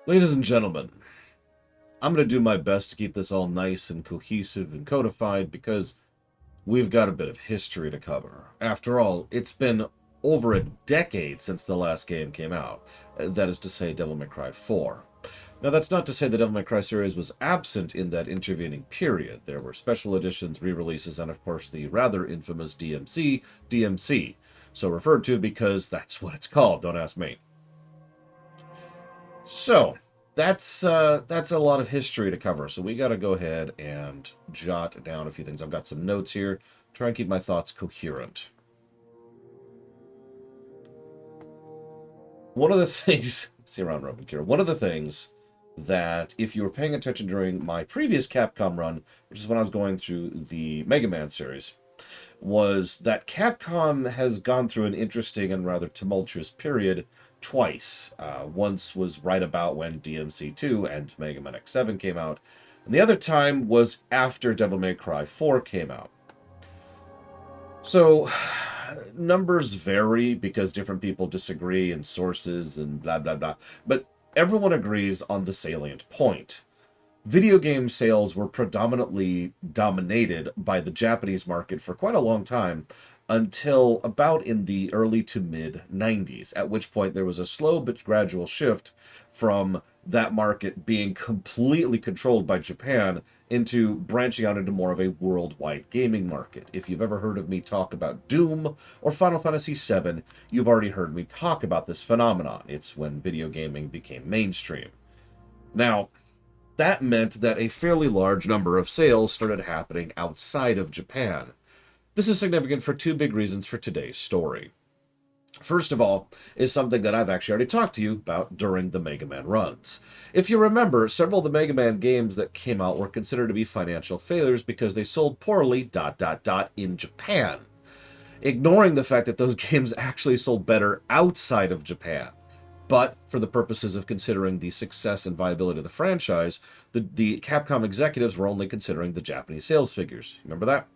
Ladies and gentlemen, I'm going to do my best to keep this all nice and cohesive and codified because we've got a bit of history to cover. After all, it's been over a decade since the last game came out. That is to say, Devil May Cry 4. Now, that's not to say the Devil May Cry series was absent in that intervening period. There were special editions, re-releases, and of course the rather infamous DMC. So referred to because that's what it's called, don't ask me. So, that's a lot of history to cover. So we got to go ahead and jot down a few things. I've got some notes here. Try and keep my thoughts coherent. One of the things, see around Robin Kira, one of the things that if you were paying attention during my previous Capcom run, which is when I was going through the Mega Man series, was that Capcom has gone through an interesting and rather tumultuous period twice. Once was right about when DMC2 and Mega Man X7 came out, and the other time was after Devil May Cry 4 came out. So, numbers vary because different people disagree and sources and blah blah blah, but everyone agrees on the salient point. Video game sales were predominantly dominated by the Japanese market for quite a long time until about in the early to mid 90s, at which point there was a slow but gradual shift from that market being completely controlled by Japan into branching out into more of a worldwide gaming market. If you've ever heard of me talk about Doom or Final Fantasy VII, you've already heard me talk about this phenomenon. It's when video gaming became mainstream. Now, that meant that a fairly large number of sales started happening outside of Japan. This is significant for two big reasons for today's story. First of all, is something that I've actually already talked to you about during the Mega Man runs. If you remember, several of the Mega Man games that came out were considered to be financial failures because they sold poorly, in Japan, ignoring the fact that those games actually sold better outside of Japan. But for the purposes of considering the success and viability of the franchise, the Capcom executives were only considering the Japanese sales figures. Remember that?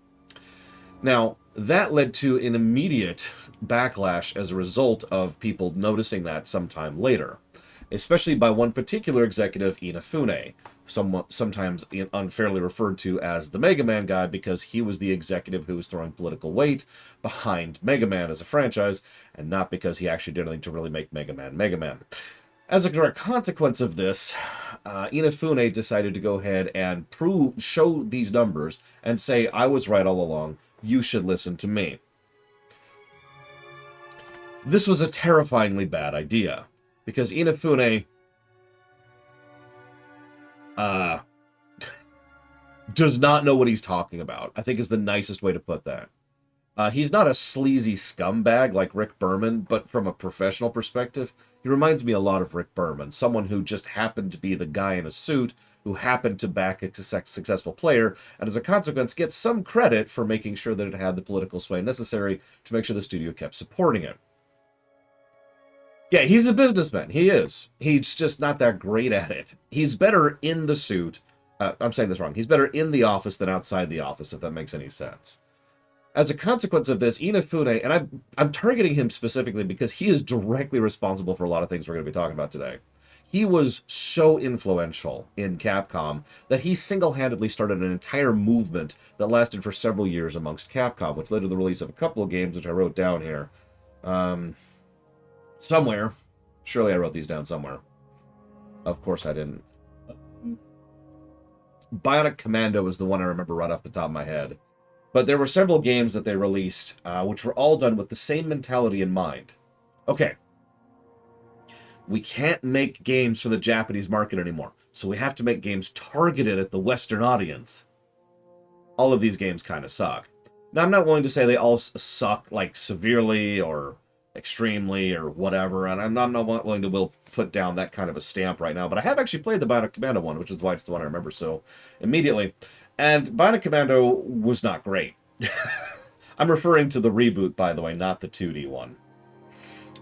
Now, that led to an immediate backlash as a result of people noticing that sometime later, especially by one particular executive, Inafune, sometimes unfairly referred to as the Mega Man guy because he was the executive who was throwing political weight behind Mega Man as a franchise, and not because he actually did anything to really make Mega Man Mega Man. As a direct consequence of this, Inafune decided to go ahead and show these numbers and say, I was right all along, you should listen to me. This was a terrifyingly bad idea, because Inafune does not know what he's talking about, I think is the nicest way to put that. He's not a sleazy scumbag like Rick Berman, but from a professional perspective, he reminds me a lot of Rick Berman, someone who just happened to be the guy in a suit who happened to back a successful player, and as a consequence gets some credit for making sure that it had the political sway necessary to make sure the studio kept supporting it. Yeah, he's a businessman. He is. He's just not that great at it. He's better in the suit. I'm saying this wrong. He's better in the office than outside the office, if that makes any sense. As a consequence of this, Inafune, and I'm targeting him specifically because he is directly responsible for a lot of things we're going to be talking about today. He was so influential in Capcom that he single-handedly started an entire movement that lasted for several years amongst Capcom, which led to the release of a couple of games, which I wrote down here. Somewhere. Surely I wrote these down somewhere. Of course I didn't. Bionic Commando is the one I remember right off the top of my head. But there were several games that they released, which were all done with the same mentality in mind. Okay. We can't make games for the Japanese market anymore, so we have to make games targeted at the Western audience. All of these games kind of suck. Now, I'm not willing to say they all suck, like, severely or extremely or whatever, and I'm not willing to put down that kind of a stamp right now, but I have actually played the Bionic Commando one, which is why it's the one I remember so immediately. And Bionic Commando was not great. I'm referring to the reboot, by the way, not the 2D one.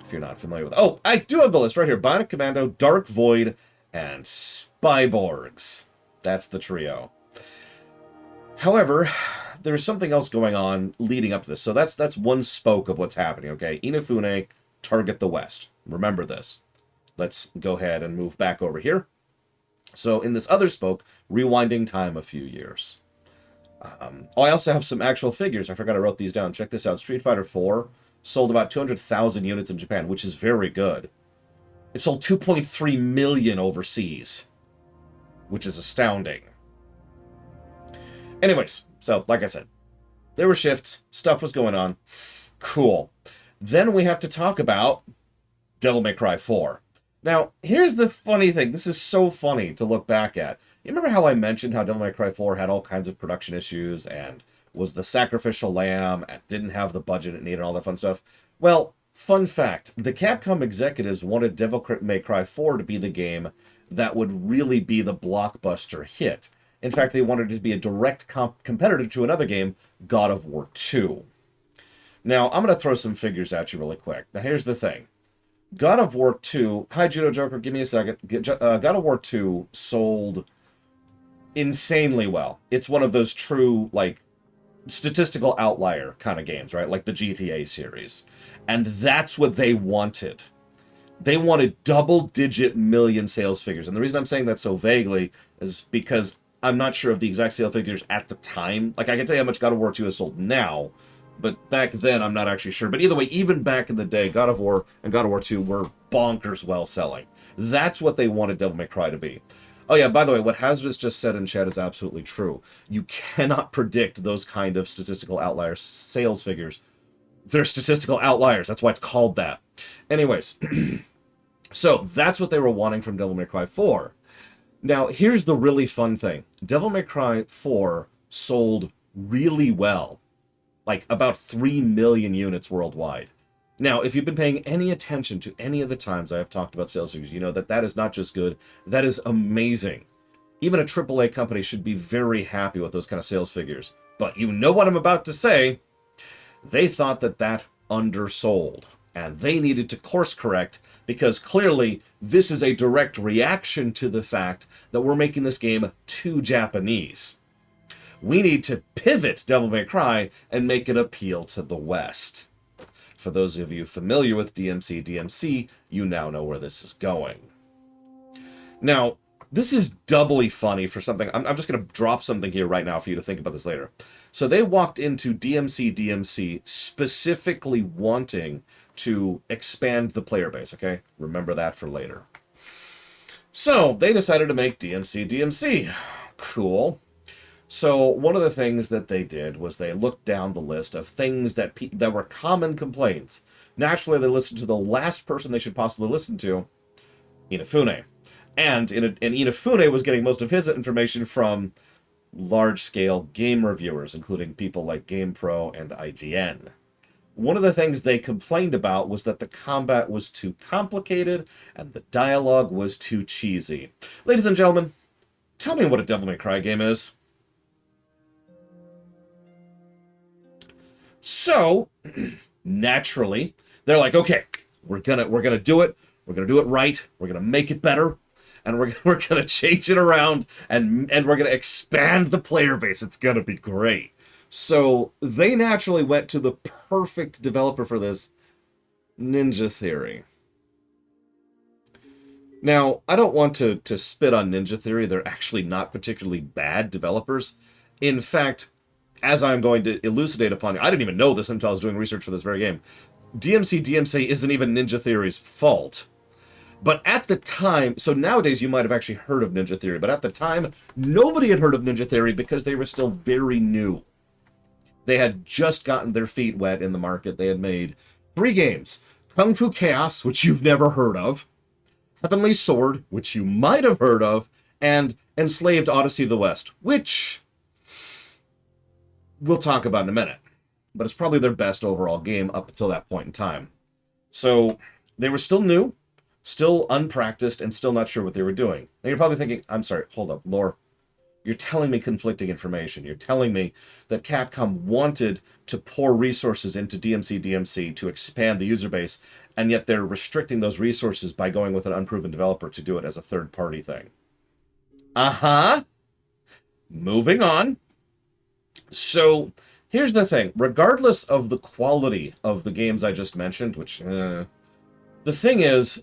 If you're not familiar with it. Oh, I do have the list right here. Bionic Commando, Dark Void, and Spyborgs. That's the trio. However, there's something else going on leading up to this. So that's one spoke of what's happening, okay? Inafune, target the West. Remember this. let's go ahead and move back over here. So in this other spoke, rewinding time a few years. I also have some actual figures. I forgot I wrote these down. Check this out. Street Fighter 4 sold about 200,000 units in Japan, which is very good. It sold 2.3 million overseas, which is astounding. Anyways, so like I said, there were shifts. Stuff was going on. Cool. Then we have to talk about Devil May Cry 4. Now, here's the funny thing. This is so funny to look back at. You remember how I mentioned how Devil May Cry 4 had all kinds of production issues and was the sacrificial lamb and didn't have the budget it needed and all that fun stuff? Well, fun fact, the Capcom executives wanted Devil May Cry 4 to be the game that would really be the blockbuster hit. In fact, they wanted it to be a direct competitor to another game, God of War 2. Now, I'm going to throw some figures at you really quick. Now, here's the thing. God of War 2... Hi, Judo Joker, give me a second. God of War 2 sold insanely well. It's one of those true, like, statistical outlier kind of games, right? Like the GTA series. And that's what they wanted. They wanted double-digit million sales figures. And the reason I'm saying that so vaguely is because I'm not sure of the exact sale figures at the time. Like, I can tell you how much God of War 2 has sold now, but back then, I'm not actually sure. But either way, even back in the day, God of War and God of War 2 were bonkers well selling. That's what they wanted Devil May Cry to be. Oh yeah, by the way, what Hazardous just said in chat is absolutely true. You cannot predict those kind of statistical outlier sales figures. They're statistical outliers. That's why it's called that. Anyways, so that's what they were wanting from Devil May Cry 4. Now, here's the really fun thing. Devil May Cry 4 sold really well. Like, about 3 million units worldwide. Now, if you've been paying any attention to any of the times I have talked about sales figures, you know that that is not just good, that is amazing. Even a AAA company should be very happy with those kind of sales figures. But you know what I'm about to say. They thought that that undersold. And they needed to course correct, because clearly this is a direct reaction to the fact that we're making this game too Japanese. We need to pivot Devil May Cry and make it appeal to the West. For those of you familiar with DMC, you now know where this is going. Now, this is doubly funny for something. I'm just going to drop something here right now for you to think about this later. So they walked into DMC specifically wanting to expand the player base, okay? Remember that for later. So they decided to make DMC. Cool. So one of the things that they did was they looked down the list of things that were common complaints. Naturally, they listened to the last person they should possibly listen to, Inafune. And Inafune was getting most of his information from large-scale game reviewers, including people like GamePro and IGN. One of the things they complained about was that the combat was too complicated and the dialogue was too cheesy. Ladies and gentlemen, tell me what a Devil May Cry game is. So, naturally, they're like, okay, we're gonna do it. We're gonna do it right. We're gonna make it better, and we're gonna change it around, and we're gonna expand the player base. It's gonna be great. So they naturally went to the perfect developer for this, Ninja Theory. Now, I don't want to spit on Ninja Theory. They're actually not particularly bad developers. In fact, as I'm going to elucidate upon you, I didn't even know this until I was doing research for this very game. DMC isn't even Ninja Theory's fault. But at the time, so nowadays you might have actually heard of Ninja Theory, but at the time, nobody had heard of Ninja Theory because they were still very new. They had just gotten their feet wet in the market. They had made 3 games. Kung Fu Chaos, which you've never heard of, Heavenly Sword, which you might have heard of, and Enslaved Odyssey of the West, which we'll talk about in a minute. But it's probably their best overall game up until that point in time. So they were still new, still unpracticed, and still not sure what they were doing. And you're probably thinking, I'm sorry, hold up, Lore. You're telling me conflicting information. You're telling me that Capcom wanted to pour resources into DMC to expand the user base, and yet they're restricting those resources by going with an unproven developer to do it as a third-party thing. Uh-huh. Moving on. So, here's the thing. Regardless of the quality of the games I just mentioned, which, the thing is,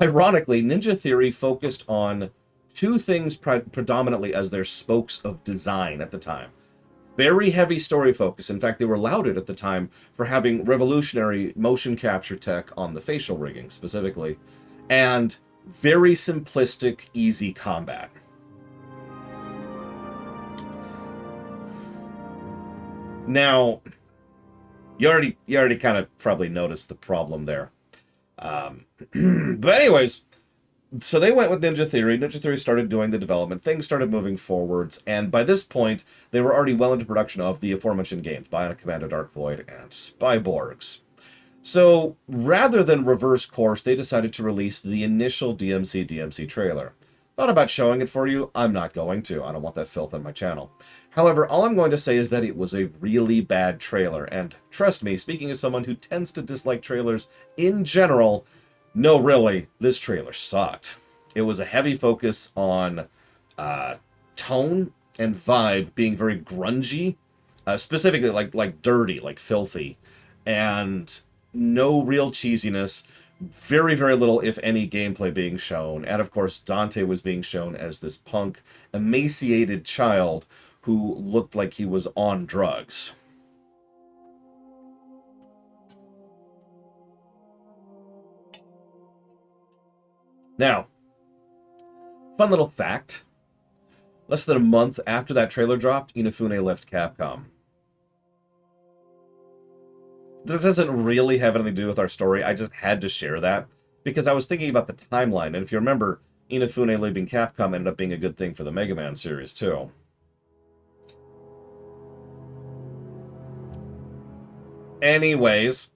Ironically, Ninja Theory focused on two things predominantly as their spokes of design at the time. Very heavy story focus. In fact, they were lauded at the time for having revolutionary motion capture tech on the facial rigging, specifically, and very simplistic, easy combat. Now, you already kind of probably noticed the problem there. But anyways, so they went with Ninja Theory. Ninja Theory started doing the development. Things started moving forwards. And by this point, they were already well into production of the aforementioned games, Bionic Commando, Dark Void, and Spyborgs. So rather than reverse course, they decided to release the initial DMC trailer. Thought about showing it for you. I'm not going to. I don't want that filth on my channel. However, all I'm going to say is that it was a really bad trailer. And trust me, speaking as someone who tends to dislike trailers in general, no, really, this trailer sucked. It was a heavy focus on tone and vibe being very grungy, specifically like dirty, like filthy, and no real cheesiness. Very, very little, if any, gameplay being shown. And of course, Dante was being shown as this punk, emaciated child who looked like he was on drugs. Now, fun little fact. Less than a month after that trailer dropped, Inafune left Capcom. That doesn't really have anything to do with our story. I just had to share that because I was thinking about the timeline. And if you remember, Inafune leaving Capcom ended up being a good thing for the Mega Man series, too. Anyways,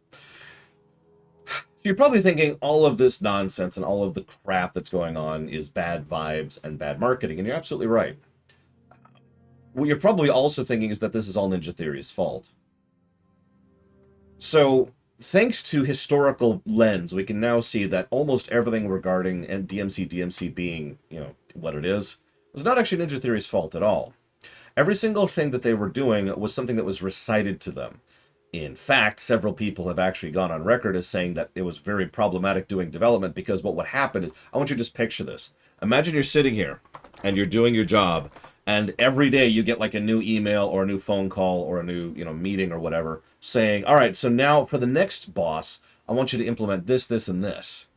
you're probably thinking all of this nonsense and all of the crap that's going on is bad vibes and bad marketing, and you're absolutely right. What you're probably also thinking is that this is all Ninja Theory's fault. So, thanks to historical lens, we can now see that almost everything regarding DMC being, what it is, was not actually Ninja Theory's fault at all. Every single thing that they were doing was something that was recited to them. In fact, several people have actually gone on record as saying that it was very problematic doing development because what would happen is, I want you to just picture this. Imagine you're sitting here and you're doing your job, and every day you get like a new email or a new phone call or a new, meeting or whatever saying, all right, so now for the next boss, I want you to implement this, this, and this,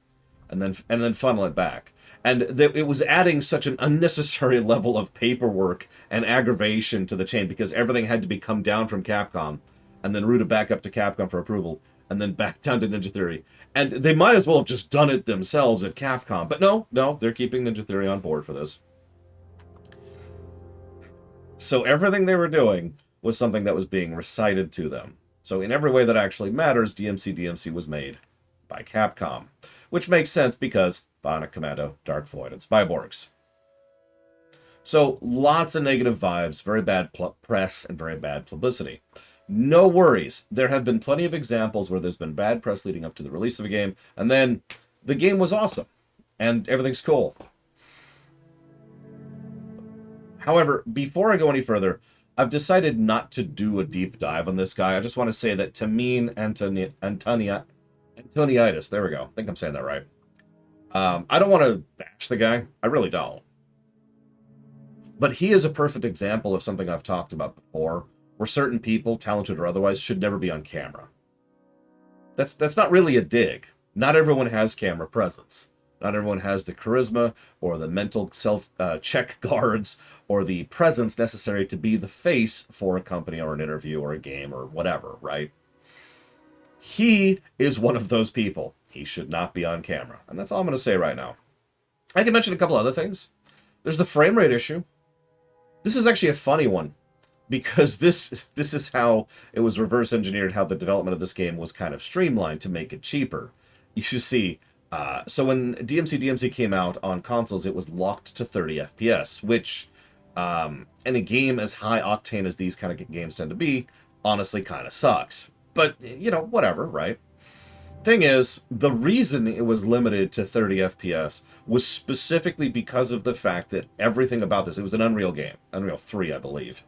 and then funnel it back. And it was adding such an unnecessary level of paperwork and aggravation to the chain because everything had to be come down from Capcom and then routed back up to Capcom for approval and then back down to Ninja Theory. And they might as well have just done it themselves at Capcom. But no, they're keeping Ninja Theory on board for this. So everything they were doing was something that was being recited to them. So in every way that actually matters, DMC was made by Capcom. Which makes sense because Bionic Commando, Dark Void, and Spyborgs. So lots of negative vibes, very bad press, and very bad publicity. No worries. There have been plenty of examples where there's been bad press leading up to the release of a game, and then the game was awesome, and everything's cool. However, before I go any further, I've decided not to do a deep dive on this guy. I just want to say that Tamine Antoniitis, there we go. I think I'm saying that right. I don't want to bash the guy. I really don't. But he is a perfect example of something I've talked about before, where certain people, talented or otherwise, should never be on camera. That's not really a dig. Not everyone has camera presence. Not everyone has the charisma or the mental self-check guards or the presence necessary to be the face for a company or an interview or a game or whatever, right? He is one of those people. He should not be on camera. And that's all I'm going to say right now. I can mention a couple other things. There's the frame rate issue. This is actually a funny one, because this is how it was reverse engineered, how the development of this game was kind of streamlined to make it cheaper. You should see, so when DMC came out on consoles, it was locked to 30 FPS, which, in a game as high octane as these kind of games tend to be, honestly kind of sucks. But, whatever, right? Thing is, the reason it was limited to 30 FPS was specifically because of the fact that everything about this, it was an Unreal game, Unreal 3, I believe.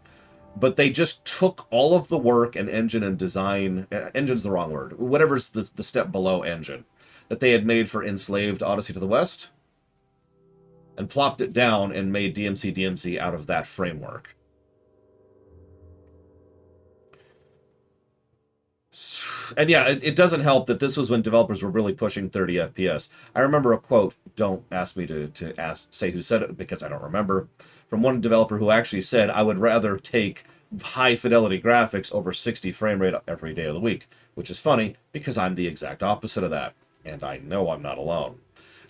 But they just took all of the work and engine and design, engine's the wrong word, whatever's the step below engine. that they had made for Enslaved Odyssey to the West and plopped it down and made DMC out of that framework. And yeah, it doesn't help that this was when developers were really pushing 30 FPS. I remember a quote, don't ask me to say who said it because I don't remember, from one developer who actually said, I would rather take high fidelity graphics over 60 frame rate every day of the week, which is funny because I'm the exact opposite of that. And I know I'm not alone.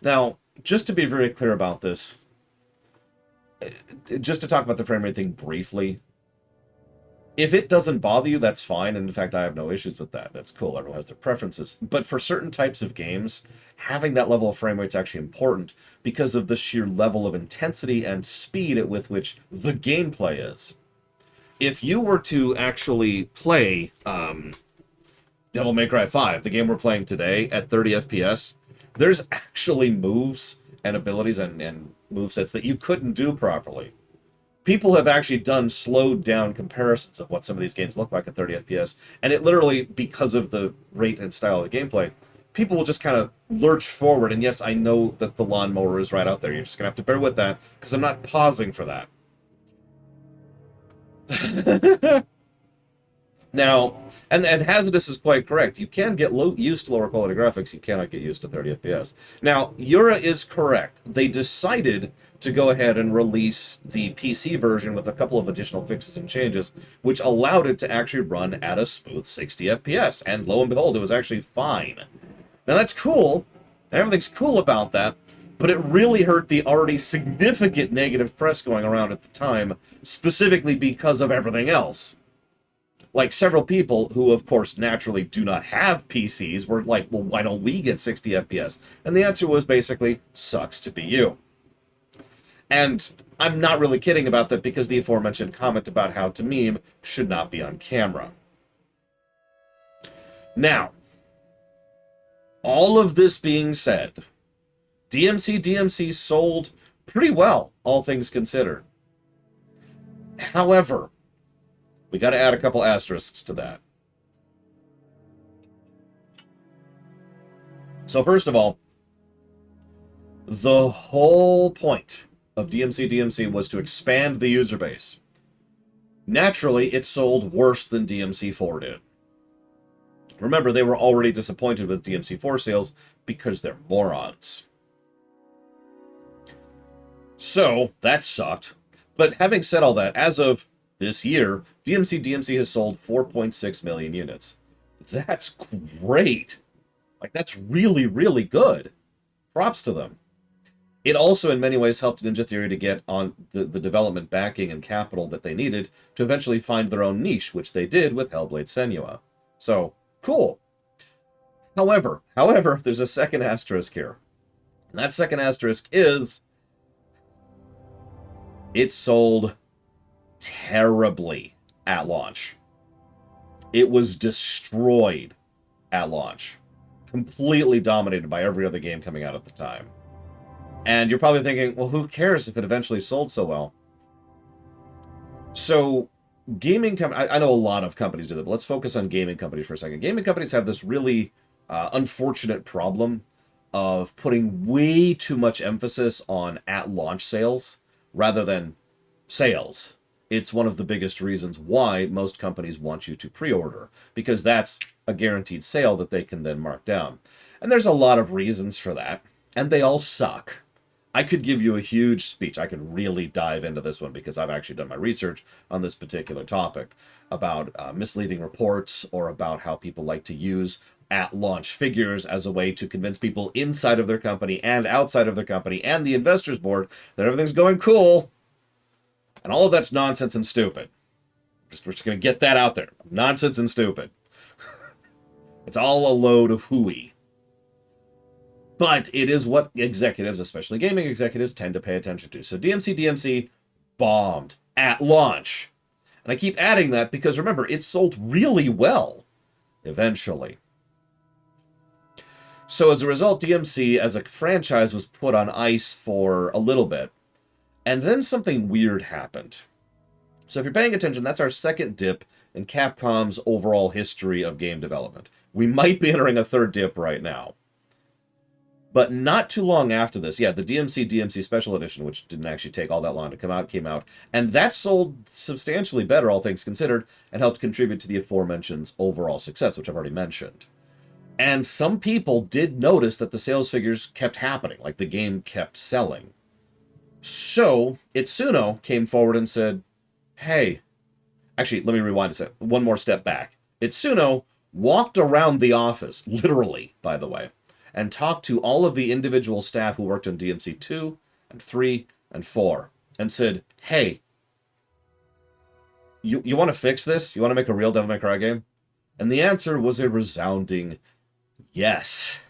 Now, just to be very clear about this, just to talk about the frame rate thing briefly, if it doesn't bother you, that's fine. And in fact, I have no issues with that. That's cool. Everyone has their preferences. But for certain types of games, having that level of frame rate is actually important because of the sheer level of intensity and speed at with which the gameplay is. If you were to actually play Devil May Cry 5, the game we're playing today, at 30 FPS, there's actually moves and abilities and movesets that you couldn't do properly. People have actually done slowed down comparisons of what some of these games look like at 30 FPS, and it literally, because of the rate and style of the gameplay, people will just kind of lurch forward, and yes, I know that the lawnmower is right out there. You're just going to have to bear with that, because I'm not pausing for that. Now, and Hazardous is quite correct. You can get used to lower quality graphics. You cannot get used to 30 FPS. Now, Yura is correct. They decided to go ahead and release the PC version with a couple of additional fixes and changes, which allowed it to actually run at a smooth 60 FPS. And lo and behold, it was actually fine. Now, that's cool. Everything's cool about that. But it really hurt the already significant negative press going around at the time, specifically because of everything else. Like, several people who, of course, naturally do not have PCs were like, well, why don't we get 60 FPS? And the answer was basically, sucks to be you. And I'm not really kidding about that because the aforementioned comment about how to meme should not be on camera. Now, all of this being said, DMC sold pretty well, all things considered. However, we got to add a couple asterisks to that. So first of all, the whole point of DMC was to expand the user base. Naturally, it sold worse than DMC4 did. Remember, they were already disappointed with DMC4 sales because they're morons. So, that sucked. But having said all that, as of this year, DMC has sold 4.6 million units. That's great. Like, that's really, really good. Props to them. It also, in many ways, helped Ninja Theory to get on the development backing and capital that they needed to eventually find their own niche, which they did with Hellblade Senua. So, cool. However, there's a second asterisk here. And that second asterisk is it sold terribly at launch. It was destroyed at launch. Completely dominated by every other game coming out at the time. And you're probably thinking, well, who cares if it eventually sold so well? So, gaming companies, I know a lot of companies do that, but let's focus on gaming companies for a second. Gaming companies have this really unfortunate problem of putting way too much emphasis on at-launch sales rather than sales. It's one of the biggest reasons why most companies want you to pre-order, because that's a guaranteed sale that they can then mark down. And there's a lot of reasons for that, and they all suck. I could give you a huge speech. I could really dive into this one because I've actually done my research on this particular topic about misleading reports or about how people like to use at-launch figures as a way to convince people inside of their company and outside of their company and the investors board that everything's going cool. And all of that's nonsense and stupid. We're just going to get that out there. Nonsense and stupid. It's all a load of hooey. But it is what executives, especially gaming executives, tend to pay attention to. So DMC bombed at launch. And I keep adding that because, remember, it sold really well eventually. So as a result, DMC as a franchise was put on ice for a little bit. And then something weird happened. So if you're paying attention, that's our second dip in Capcom's overall history of game development. We might be entering a third dip right now. But not too long after this, yeah, the DMC Special Edition, which didn't actually take all that long to come out, came out. And that sold substantially better, all things considered, and helped contribute to the aforementioned overall success, which I've already mentioned. And some people did notice that the sales figures kept happening, like the game kept selling. So, Itsuno came forward and said, hey, actually, let me rewind a second, one more step back. Itsuno walked around the office, literally, by the way, and talked to all of the individual staff who worked on DMC 2 and 3 and 4 and said, hey, you want to fix this? You want to make a real Devil May Cry game? And the answer was a resounding yes.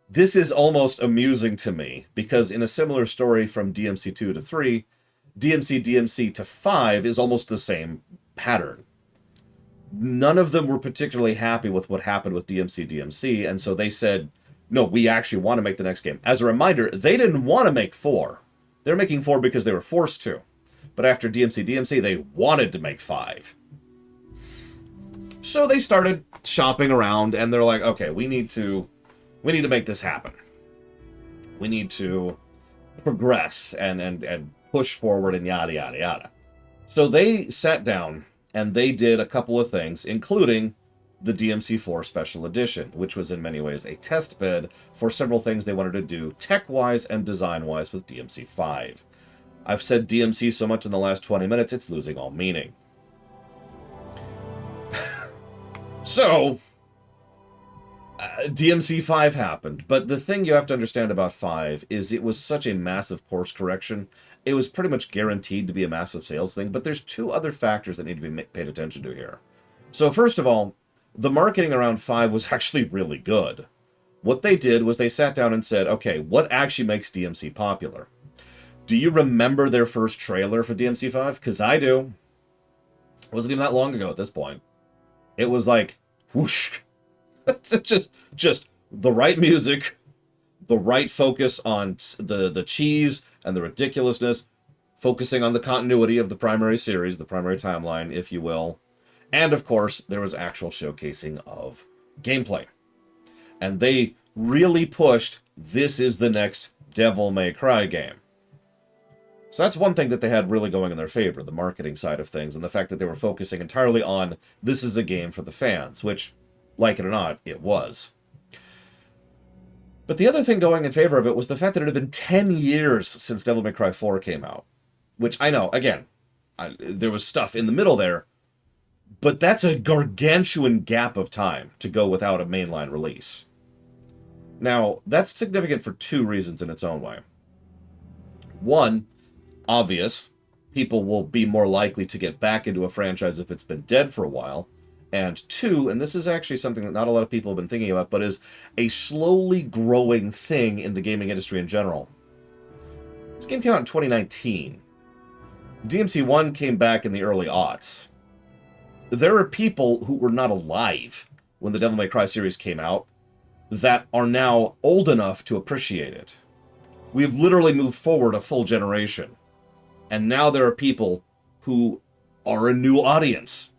This is almost amusing to me, because in a similar story from DMC 2 to 3, DMC to 5 is almost the same pattern. None of them were particularly happy with what happened with DMC, and so they said, no, we actually want to make the next game. As a reminder, they didn't want to make 4. They're making 4 because they were forced to. But after DMC, they wanted to make 5. So they started shopping around, and they're like, okay, we need to make this happen. We need to progress and push forward and yada, yada, yada. So they sat down and they did a couple of things, including the DMC4 Special Edition, which was in many ways a test bed for several things they wanted to do tech-wise and design-wise with DMC5. I've said DMC so much in the last 20 minutes, it's losing all meaning. So, DMC5 happened, but the thing you have to understand about 5 is it was such a massive course correction. It was pretty much guaranteed to be a massive sales thing, but there's 2 other factors that need to be paid attention to here. So first of all, the marketing around 5 was actually really good. What they did was they sat down and said, okay, what actually makes DMC popular? Do you remember their first trailer for DMC5? Because I do. It wasn't even that long ago at this point. It was like, whoosh. It's just the right music, the right focus on the cheese and the ridiculousness, focusing on the continuity of the primary series, the primary timeline, if you will. And, of course, there was actual showcasing of gameplay. And they really pushed, this is the next Devil May Cry game. So that's one thing that they had really going in their favor, the marketing side of things, and the fact that they were focusing entirely on, this is a game for the fans, which, like it or not, it was. But the other thing going in favor of it was the fact that it had been 10 years since Devil May Cry 4 came out. Which, I know, again, there was stuff in the middle there, but that's a gargantuan gap of time to go without a mainline release. Now, that's significant for 2 reasons in its own way. One, obvious, people will be more likely to get back into a franchise if it's been dead for a while. And 2, and this is actually something that not a lot of people have been thinking about, but is a slowly growing thing in the gaming industry in general. This game came out in 2019. DMC1 came back in the early aughts. There are people who were not alive when the Devil May Cry series came out that are now old enough to appreciate it. We've literally moved forward a full generation. And now there are people who are a new audience.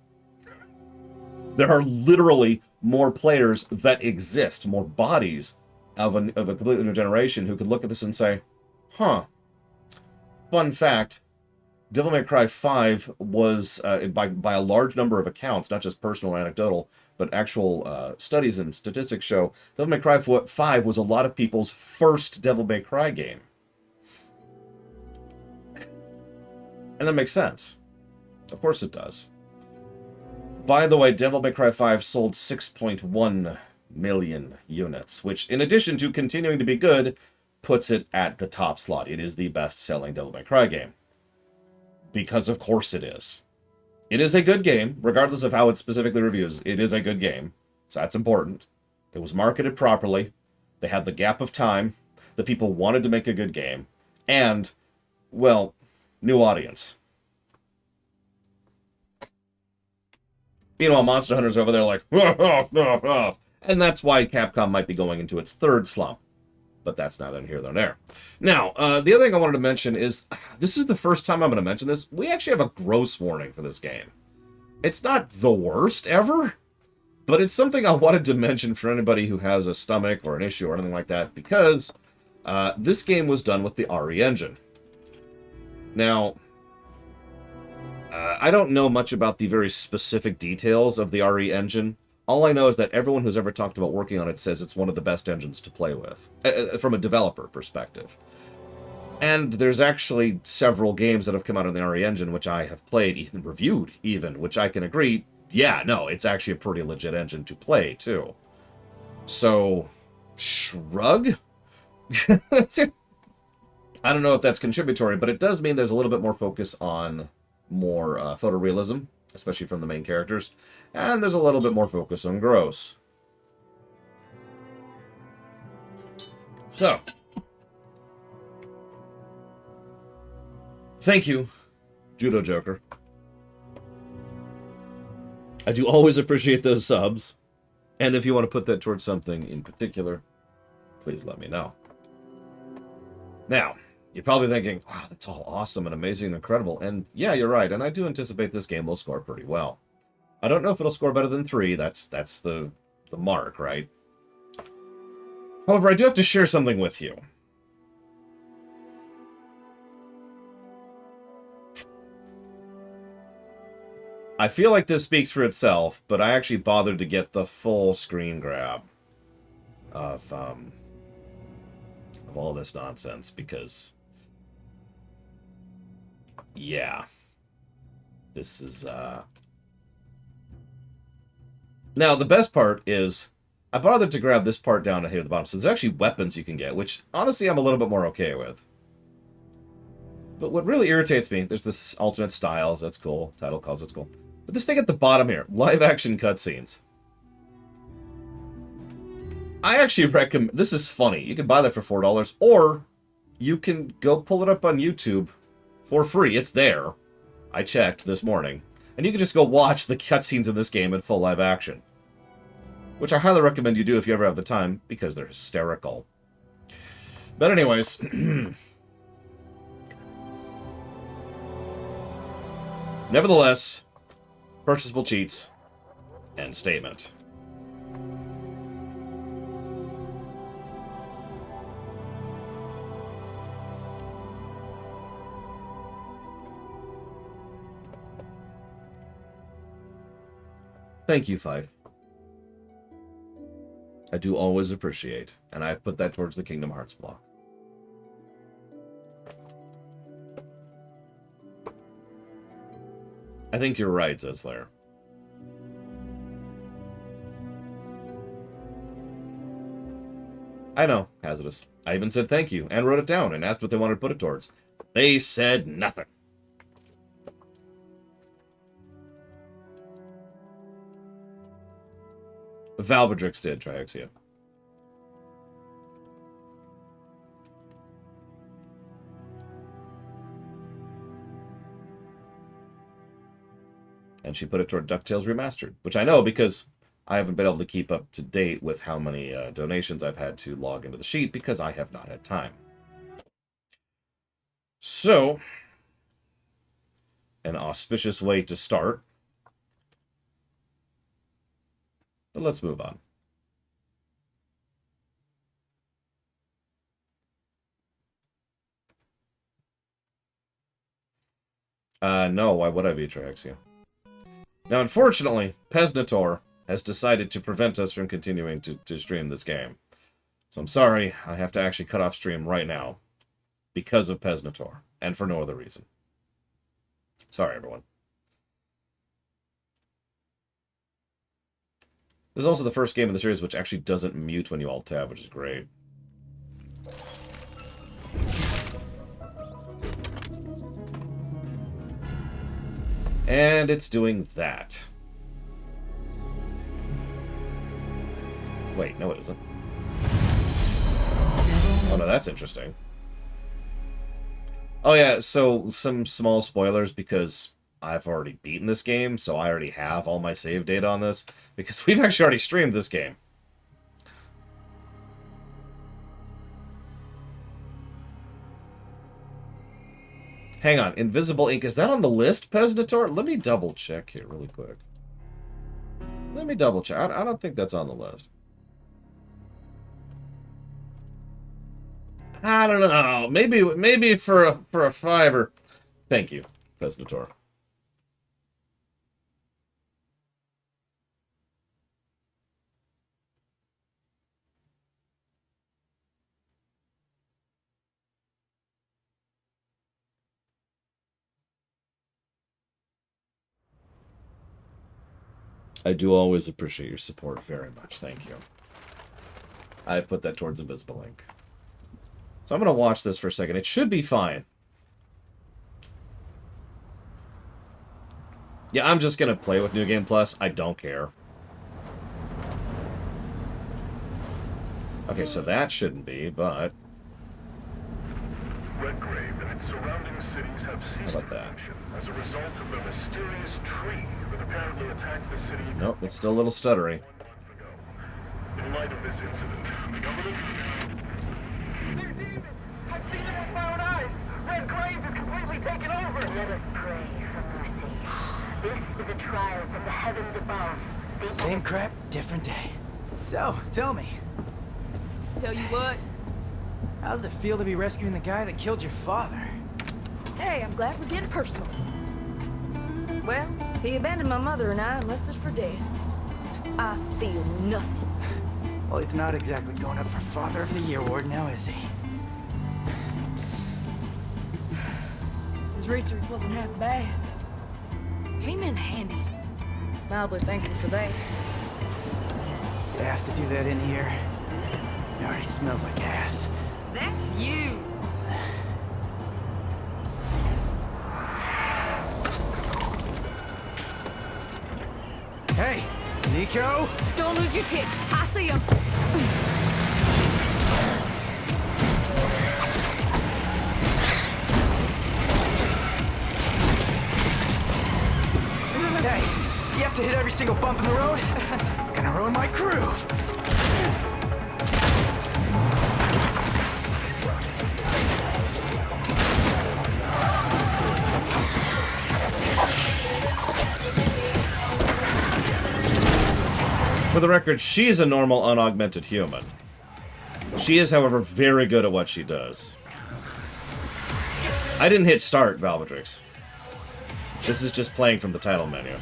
There are literally more players that exist, more bodies of a completely new generation who could look at this and say, huh, fun fact, Devil May Cry 5 was, by a large number of accounts, not just personal or anecdotal, but actual studies and statistics show, Devil May Cry 5 was a lot of people's first Devil May Cry game. And that makes sense. Of course it does. By the way, Devil May Cry 5 sold 6.1 million units, which, in addition to continuing to be good, puts it at the top slot. It is the best-selling Devil May Cry game. Because of course it is. It is a good game, regardless of how it specifically reviews. It is a good game, so that's important. It was marketed properly. They had the gap of time. The people wanted to make a good game. And, well, new audience. Meanwhile, Monster Hunter's over there like, and that's why Capcom might be going into its 3rd slump. But that's neither here nor there. Now, the other thing I wanted to mention is, this is the first time I'm going to mention this. We actually have a gross warning for this game. It's not the worst ever, But it's something I wanted to mention for anybody who has a stomach or an issue or anything like that, because this game was done with the RE engine. Now, I don't know much about the very specific details of the RE engine. All I know is that everyone who's ever talked about working on it says it's one of the best engines to play with, from a developer perspective. And there's actually several games that have come out on the RE engine, which I have played, even reviewed, even, which I can agree, yeah, no, it's actually a pretty legit engine to play, too. So, shrug? I don't know if that's contributory, but it does mean there's a little bit more focus on more photorealism, especially from the main characters, and there's a little bit more focus on gross. So, thank you, Judo Joker. I do always appreciate those subs, and if you want to put that towards something in particular, please let me know. Now, you're probably thinking, wow, that's all awesome and amazing and incredible. And yeah, you're right. And I do anticipate this game will score pretty well. I don't know if it'll score better than 3. That's the mark, right? However, I do have to share something with you. I feel like this speaks for itself, but I actually bothered to get the full screen grab of all this nonsense because... yeah. This is, Now, the best part is, I bothered to grab this part down here at the bottom. So there's actually weapons you can get, which, honestly, I'm a little bit more okay with. But what really irritates me, there's this alternate styles, that's cool. Title calls, that's cool. But this thing at the bottom here, live-action cutscenes. I actually recommend, this is funny. You can buy that for $4, or you can go pull it up on YouTube for free. It's there. I checked this morning. And you can just go watch the cutscenes in this game in full live action. Which I highly recommend you do if you ever have the time, because they're hysterical. But anyways... nevertheless, purchasable cheats, end statement. Thank you, Five. I do always appreciate, and I've put that towards the Kingdom Hearts block. I think you're right, Zizler. I know, Hazardous. I even said thank you, and wrote it down, and asked what they wanted to put it towards. They said nothing. Valvedrix did, Triaxia. And she put it toward DuckTales Remastered, which I know because I haven't been able to keep up to date with how many donations I've had to log into the sheet because I have not had time. So, an auspicious way to start. But let's move on. No, why would I be Triaxia? Now, unfortunately, Pesnator has decided to prevent us from continuing to stream this game. So I'm sorry, I have to actually cut off stream right now. Because of Pesnator, and for no other reason. Sorry, everyone. This is also the first game in the series which actually doesn't mute when you alt-tab, which is great. And it's doing that. Wait, no it isn't. Oh no, that's interesting. Oh yeah, so some small spoilers because I've already beaten this game, so I already have all my save data on this, because we've actually already streamed this game. Hang on, Invisible Ink, is that on the list, Pesnator? Let me double check here really quick. Let me double check. I don't think that's on the list. I don't know. Maybe for a $5. Thank you, Pesnator. I do always appreciate your support very much. Thank you. I put that towards Invisible Ink. So I'm going to watch this for a second. It should be fine. Yeah, I'm just going to play with New Game Plus. I don't care. Okay, so that shouldn't be, but... Redgrave and its surrounding cities have ceased to function as a result of the mysterious tree that apparently attacked the city. Nope, it's still a little stuttery. In light of this incident, the government... They're demons! I've seen them with my own eyes! Redgrave is completely taken over! Let us pray for mercy. This is a trial from the heavens above. Same crap, different day. So, tell me. Tell you what? How does it feel to be rescuing the guy that killed your father? Hey, I'm glad we're getting personal. Well, he abandoned my mother and I and left us for dead. So I feel nothing. Well, he's not exactly going up for Father of the Year award now, is he? His research wasn't half bad. Came in handy. Mildly thankful for that. They have to do that in here. It already smells like ass. That's you! Hey, Nico! Don't lose your tits. I see him. Hey, you have to hit every single bump in the road? Gonna ruin my groove. For the record, she's a normal, unaugmented human. She is, however, very good at what she does. I didn't hit start, Valvatrix. This is just playing from the title menu.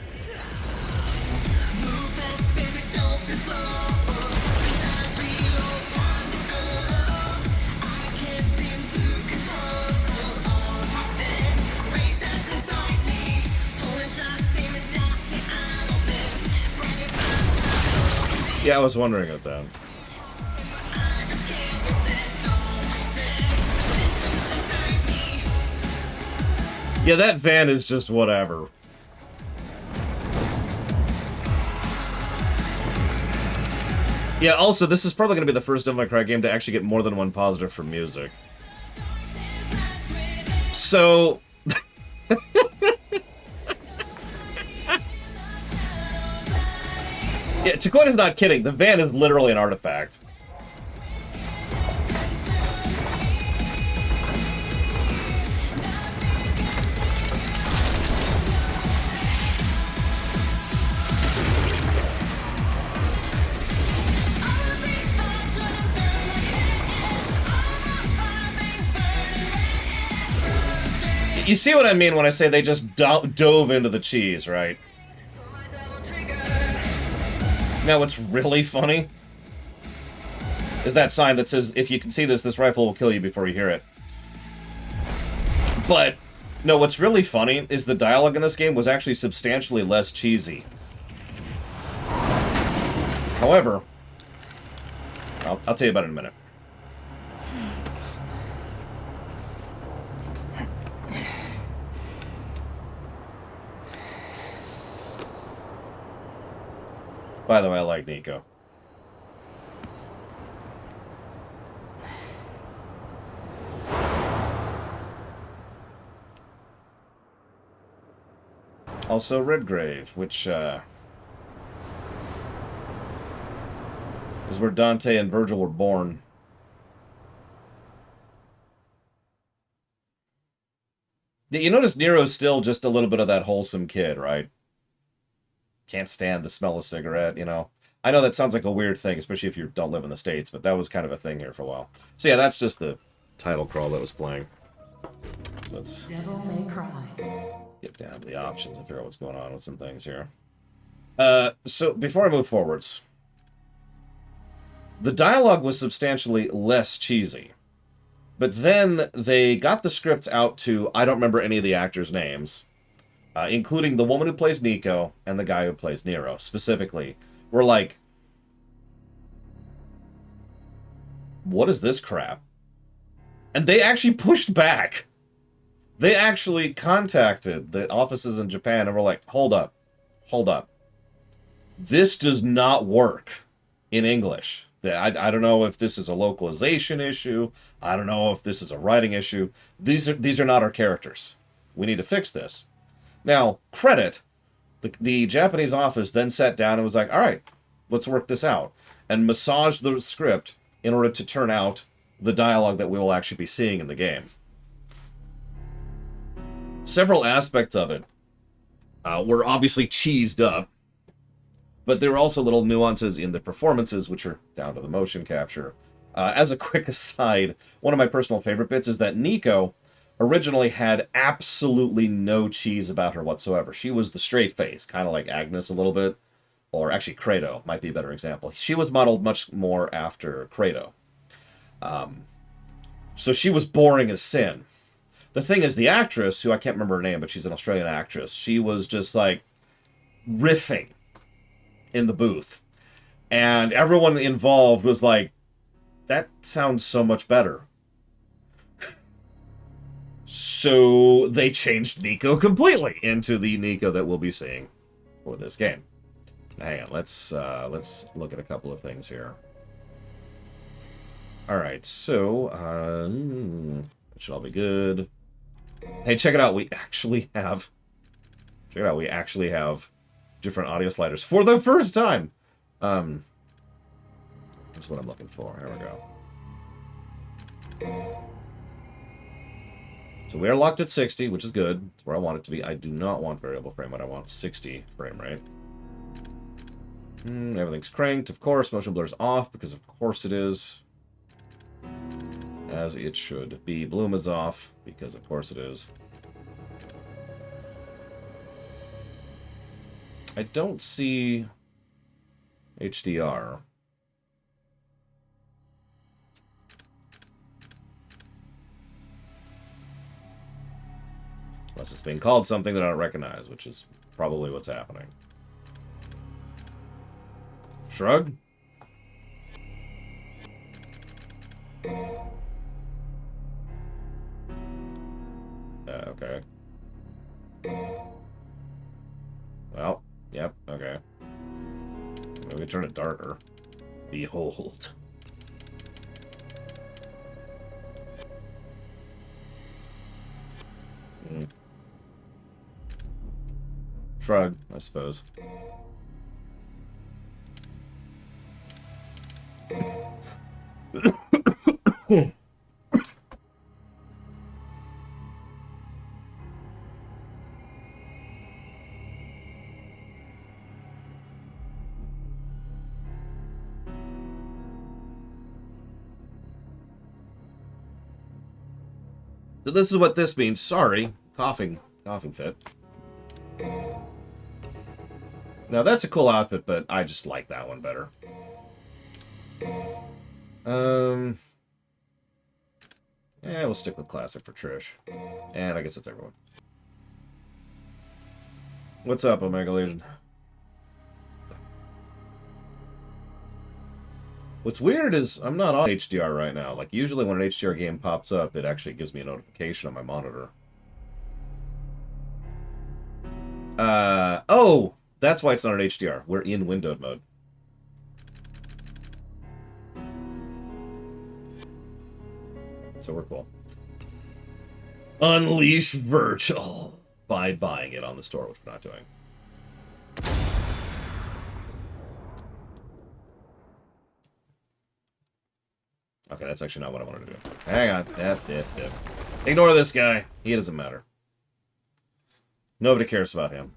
Yeah, I was wondering about that. Yeah, that van is just whatever. Yeah, also, this is probably going to be the first Devil May Cry game to actually get more than one positive for music. So... Yeah, Chicoida's not kidding. The van is literally an artifact. You see what I mean when I say they just dove into the cheese, right? Now, what's really funny is that sign that says, if you can see this, this rifle will kill you before you hear it. But, no, what's really funny is the dialogue in this game was actually substantially less cheesy. However, I'll tell you about it in a minute. By the way, I like Nico. Also Redgrave, which is where Dante and Virgil were born. You notice Nero's still just a little bit of that wholesome kid, right? can't stand the smell of cigarette, you know. I know that sounds like a weird thing, especially if you don't live in the States, but that was kind of a thing here for a while. So yeah, that's just the title crawl that was playing. So let's Devil May Cry. get down to the options and figure out what's going on with some things here. So before I move forwards, the dialogue was substantially less cheesy. But then they got the scripts out to, I don't remember any of the actors' names, including the woman who plays Nico and the guy who plays Nero, specifically. We're like, what is this crap? And they actually pushed back. They actually contacted the offices in Japan and were like, hold up. This does not work in English. I don't know if this is a localization issue. I don't know if this is a writing issue. These are not our characters. We need to fix this. Now, credit, the Japanese office then sat down and was like, all right, let's work this out. And massaged the script in order to turn out the dialogue that we will actually be seeing in the game. Several aspects of it were obviously cheesed up, but there were also little nuances in the performances, which are down to the motion capture. As a quick aside, one of my personal favorite bits is that Nico originally had absolutely no cheese about her whatsoever. She was the straight face, kind of like Agnes a little bit, or actually Kratos might be a better example. She was modeled much more after Kratos. So she was boring as sin. The thing is, the actress, who I can't remember her name, but she's an Australian actress, she was just like riffing in the booth. And everyone involved was like, that sounds so much better. So they changed Nico completely into the Nico that we'll be seeing for this game. Hang on, let's look at a couple of things here. Alright, so it should all be good. Hey, check it out, we actually have different audio sliders for the first time. That's what I'm looking for. Here we go. So we are locked at 60, which is good. It's where I want it to be. I do not want variable frame rate. I want 60 frame rate. Everything's cranked, of course. Motion blur's off, because of course it is. As it should be. Bloom is off, because of course it is. I don't see HDR. Unless it's being called something that I don't recognize, which is probably what's happening. Shrug? Okay. Well, yep, okay. Maybe turn it darker. Behold. Shrug, I suppose. So this is what this means. Sorry. Coughing fit. Now that's a cool outfit, but I just like that one better. Yeah, we'll stick with classic for Trish. And I guess that's everyone. What's up, Omega Legion? What's weird is I'm not on HDR right now. Like, usually when an HDR game pops up, it actually gives me a notification on my monitor. Oh! That's why it's not an HDR. We're in windowed mode. So we're cool. Unleash Virgil by buying it on the store, which we're not doing. Okay, that's actually not what I wanted to do. Hang on. Ignore this guy. He doesn't matter. Nobody cares about him.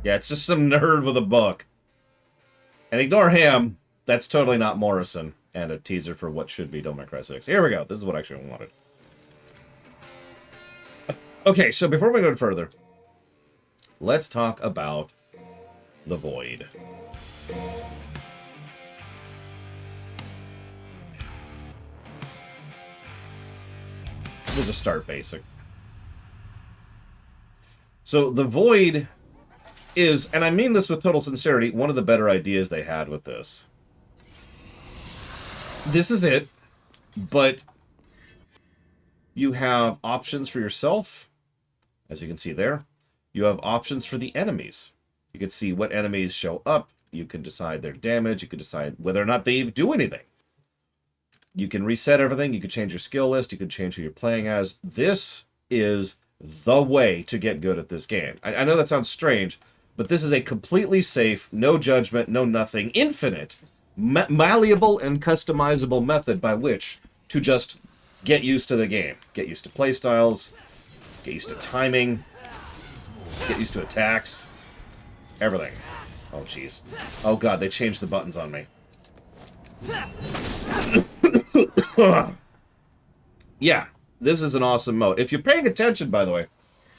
Yeah, it's just some nerd with a book. And ignore him. That's totally not Morrison. And a teaser for what should be Devil May Cry 6. Here we go. This is what I actually wanted. Okay, so before we go further, let's talk about the Void. We'll just start basic. So the Void is, and I mean this with total sincerity, one of the better ideas they had with this. This is it, but you have options for yourself, as you can see there. You have options for the enemies. You can see what enemies show up. You can decide their damage. You can decide whether or not they do anything. You can reset everything. You can change your skill list. You can change who you're playing as. This is the way to get good at this game. I know that sounds strange, but this is a completely safe, no judgment, no nothing, infinite, malleable and customizable method by which to just get used to the game. Get used to playstyles, get used to timing, get used to attacks, everything. Oh, jeez. Oh, God, they changed the buttons on me. Yeah, this is an awesome mode. If you're paying attention, by the way,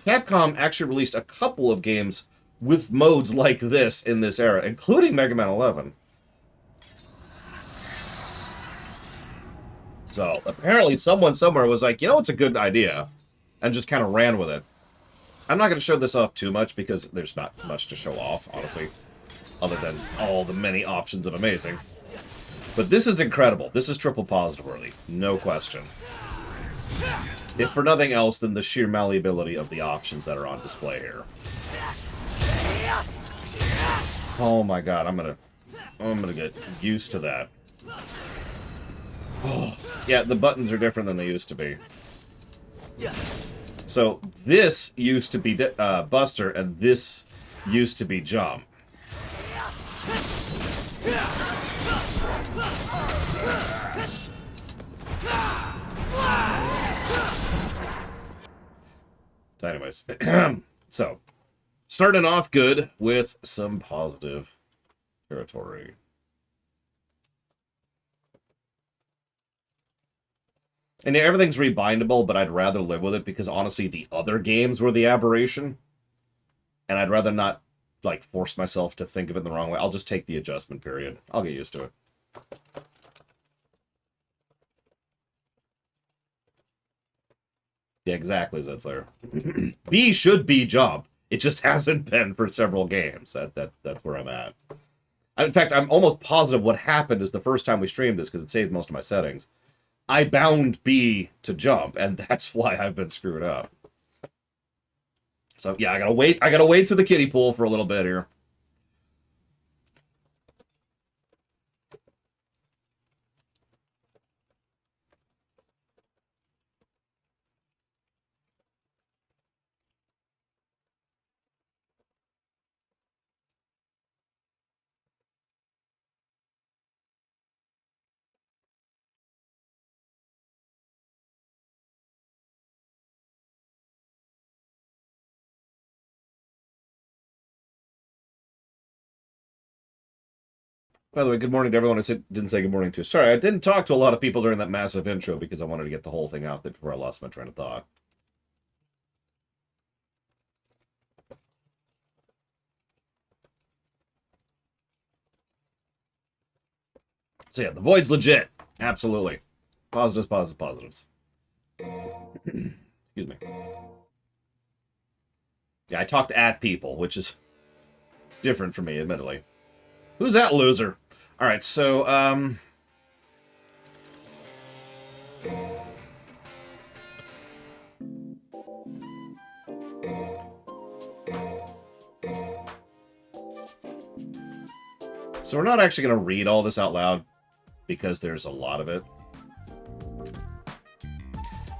Capcom actually released a couple of games with modes like this in this era, including Mega Man 11. So, apparently someone somewhere was like, you know, it's a good idea, and just kind of ran with it. I'm not going to show this off too much, because there's not much to show off, honestly, other than all the many options of amazing. But this is incredible. This is triple positive worthy, no question. If for nothing else than the sheer malleability of the options that are on display here. Oh my God, I'm gonna get used to that. Oh, yeah, the buttons are different than they used to be. So this used to be Buster, and this used to be Jump. So anyways, so starting off good with some positive territory. And everything's rebindable, but I'd rather live with it because honestly the other games were the aberration. And I'd rather not, like, force myself to think of it the wrong way. I'll just take the adjustment period. I'll get used to it. Yeah, exactly, Zetzler. B should be Jump. It just hasn't been for several games. That's where I'm at. In fact, I'm almost positive what happened is the first time we streamed this, because it saved most of my settings, I bound B to Jump, and that's why I've been screwed up. So yeah, I gotta wait through the kiddie pool for a little bit here. By the way, good morning to everyone. Didn't say good morning to. Sorry, I didn't talk to a lot of people during that massive intro because I wanted to get the whole thing out there before I lost my train of thought. So yeah, the Void's legit. Absolutely. Positives, positives, positives. Excuse me. Yeah, I talked at people, which is different for me, admittedly. Who's that loser? All right, so, so we're not actually going to read all this out loud because there's a lot of it.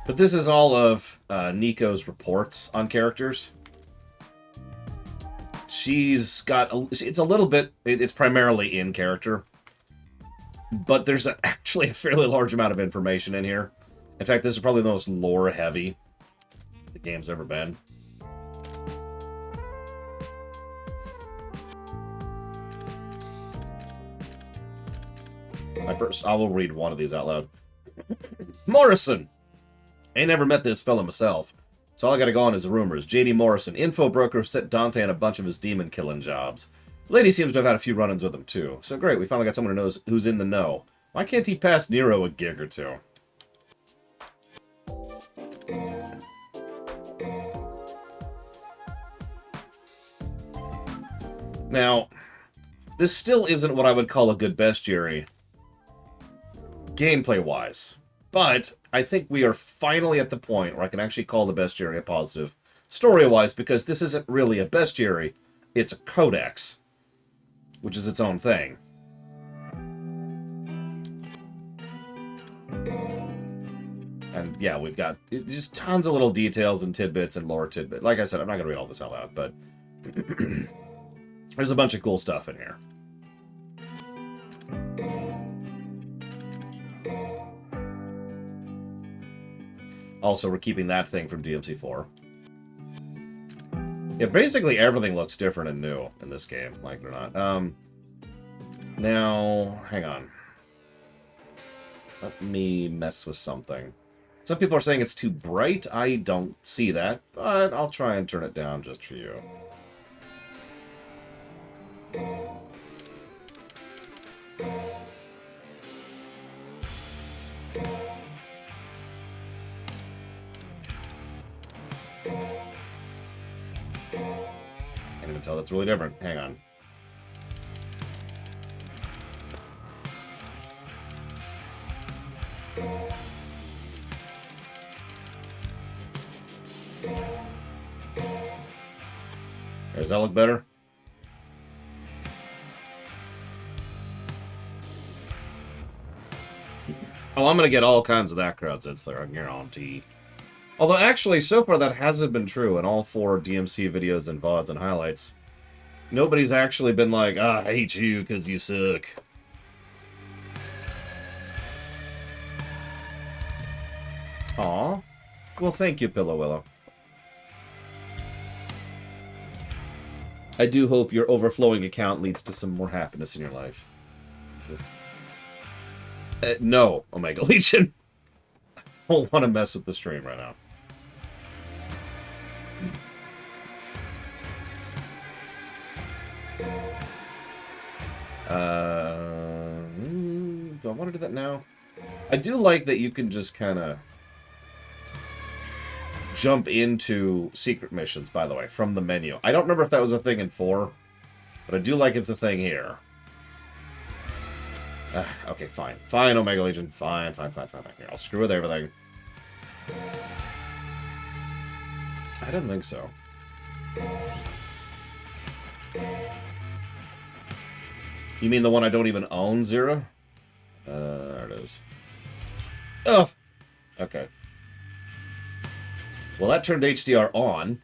But this is all of Nico's reports on characters. She's got, it's a little bit, it's primarily in character. But there's actually a fairly large amount of information in here. In fact, this is probably the most lore-heavy the game's ever been. I will read one of these out loud. Morrison! Ain't never met this fella myself, so all I gotta go on is the rumors. J.D. Morrison, info broker, sent Dante on a bunch of his demon-killing jobs. Lady seems to have had a few run-ins with him, too. So great, we finally got someone who knows who's in the know. Why can't he pass Nero a gig or two? Now, this still isn't what I would call a good bestiary, gameplay-wise. But I think we are finally at the point where I can actually call the bestiary a positive, story-wise, because this isn't really a bestiary, it's a codex, which is its own thing. And yeah, we've got just tons of little details and tidbits and lore tidbits. Like I said, I'm not going to read all this out loud, but there's a bunch of cool stuff in here. Also, we're keeping that thing from DMC4. Yeah, basically everything looks different and new in this game, like it or not. Now, hang on. Let me mess with something. Some people are saying it's too bright. I don't see that, but I'll try and turn it down just for you. Can't even tell that's really different. Hang on. Does that look better? Oh, I'm going to get all kinds of that crowd sits there, I guarantee. Although, actually, so far that hasn't been true in all 4 DMC videos and VODs and highlights. Nobody's actually been like, I hate you because you suck. Aw. Well, thank you, Pillow Willow. I do hope your overflowing account leads to some more happiness in your life. No, Omega Legion. I don't want to mess with the stream right now. Do I want to do that now? I do like that you can just kind of jump into secret missions, by the way, from the menu. I don't remember if that was a thing in 4, but I do like it's a thing here. Okay, fine. Fine, Omega Legion. Fine. Here, I'll screw with everything. I didn't think so. You mean the one I don't even own, Zero? There it is. Ugh! Okay. Well, that turned HDR on.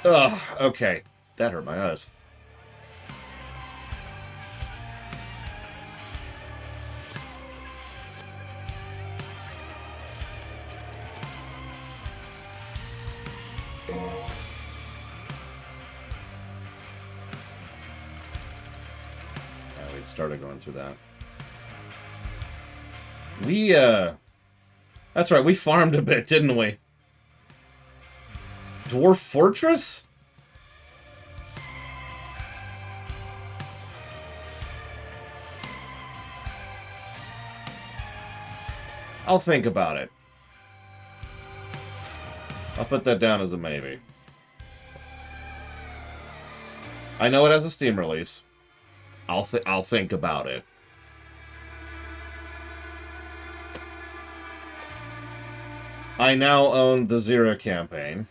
Ugh, okay. That hurt my eyes. Yeah, we started going through that. That's right, we farmed a bit, didn't we? Dwarf Fortress? I'll think about it. I'll put that down as a maybe. I know it has a Steam release. I'll think about it. I now own the Zero campaign.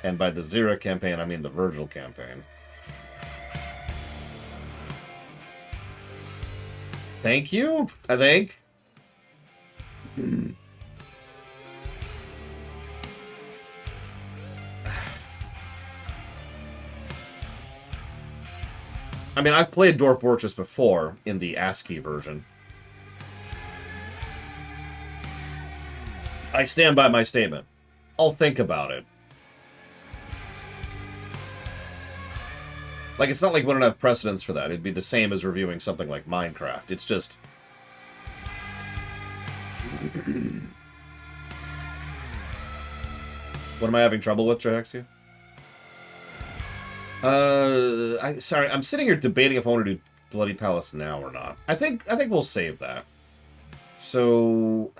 And by the Zero campaign, I mean the Virgil campaign. Thank you, I think. I mean, I've played Dwarf Fortress before in the ASCII version. I stand by my statement. I'll think about it. Like, it's not like we don't have precedence for that. It'd be the same as reviewing something like Minecraft. It's just... What am I having trouble with, Traxia? Sorry, I'm sitting here debating if I want to do Bloody Palace now or not. I think we'll save that. So,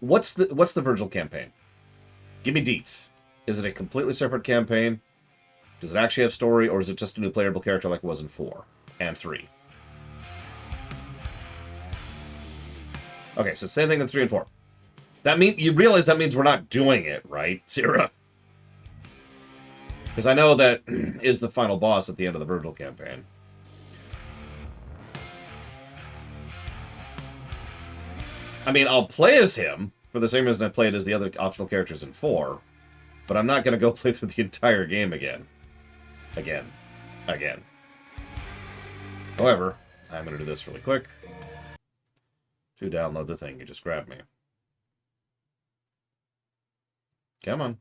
what's the Virgil campaign? Give me deets. Is it a completely separate campaign? Does it actually have story, or is it just a new playable character like it was in 4 and 3? Okay, so same thing in 3 and 4. That you realize that means we're not doing it, right, Sierra? Because I know that is the final boss at the end of the Virgil campaign. I mean, I'll play as him, for the same reason I played as the other optional characters in 4, but I'm not going to go play through the entire game again. Again. However, I'm going to do this really quick. To download the thing you just grabbed me. Come on.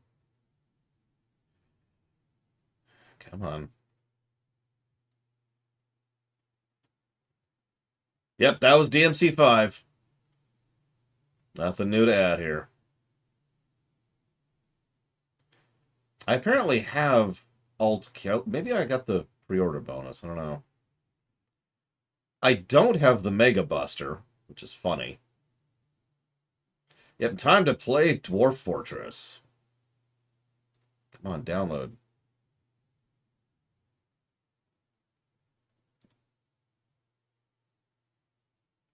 Come on. Yep, that was DMC5. Nothing new to add here. I apparently have alt kill. Maybe I got the pre-order bonus. I don't know. I don't have the Mega Buster, which is funny. Yep, time to play Dwarf Fortress. Come on, download.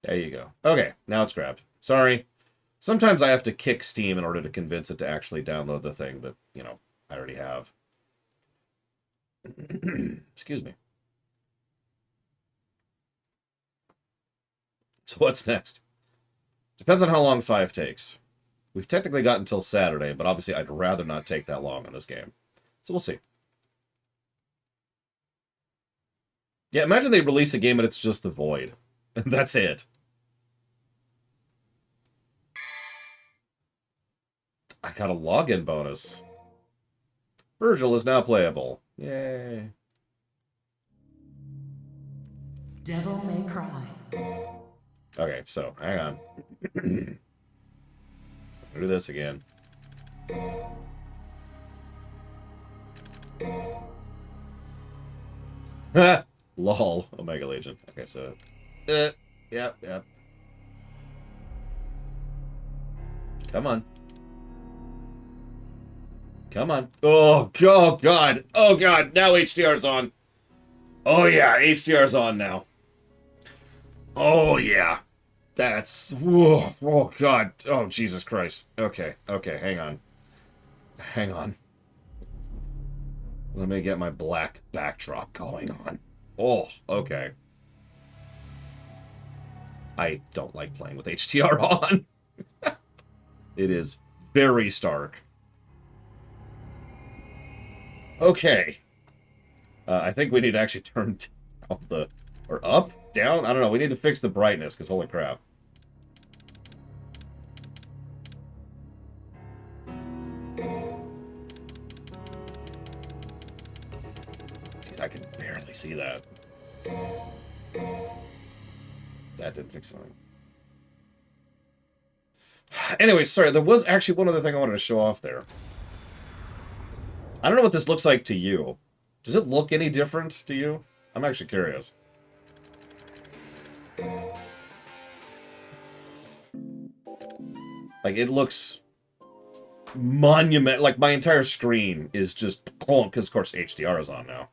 There you go. Okay, now it's grabbed. Sorry. Sometimes I have to kick Steam in order to convince it to actually download the thing that, you know, I already have. Excuse me. So what's next? Depends on how long 5 takes. We've technically got until Saturday, but obviously I'd rather not take that long on this game. So we'll see. Yeah, imagine they release a game and it's just the Void. And that's it. I got a login bonus. Virgil is now playable. Yay. Devil May Cry. Okay, so, hang on. I'll do this again. Ha! Lol. Omega Legion. Okay, so... Yep. Come on. Come on. Oh, God. Oh, God. Now HDR's on. Oh, yeah. HDR's on now. Oh, yeah. That's... Whoa. Oh, God. Oh, Jesus Christ. Okay. Hang on. Let me get my black backdrop going on. Oh, okay. I don't like playing with HDR on. It is very stark. Okay. I think we need to actually turn down the... Or up? Down? I don't know. We need to fix the brightness, because holy crap. Jeez, I can barely see that. That didn't fix anything. Anyway, sorry, there was actually one other thing I wanted to show off there. I don't know what this looks like to you. Does it look any different to you? I'm actually curious. Like, it looks monument. Like, my entire screen is just because, of course, HDR is on now.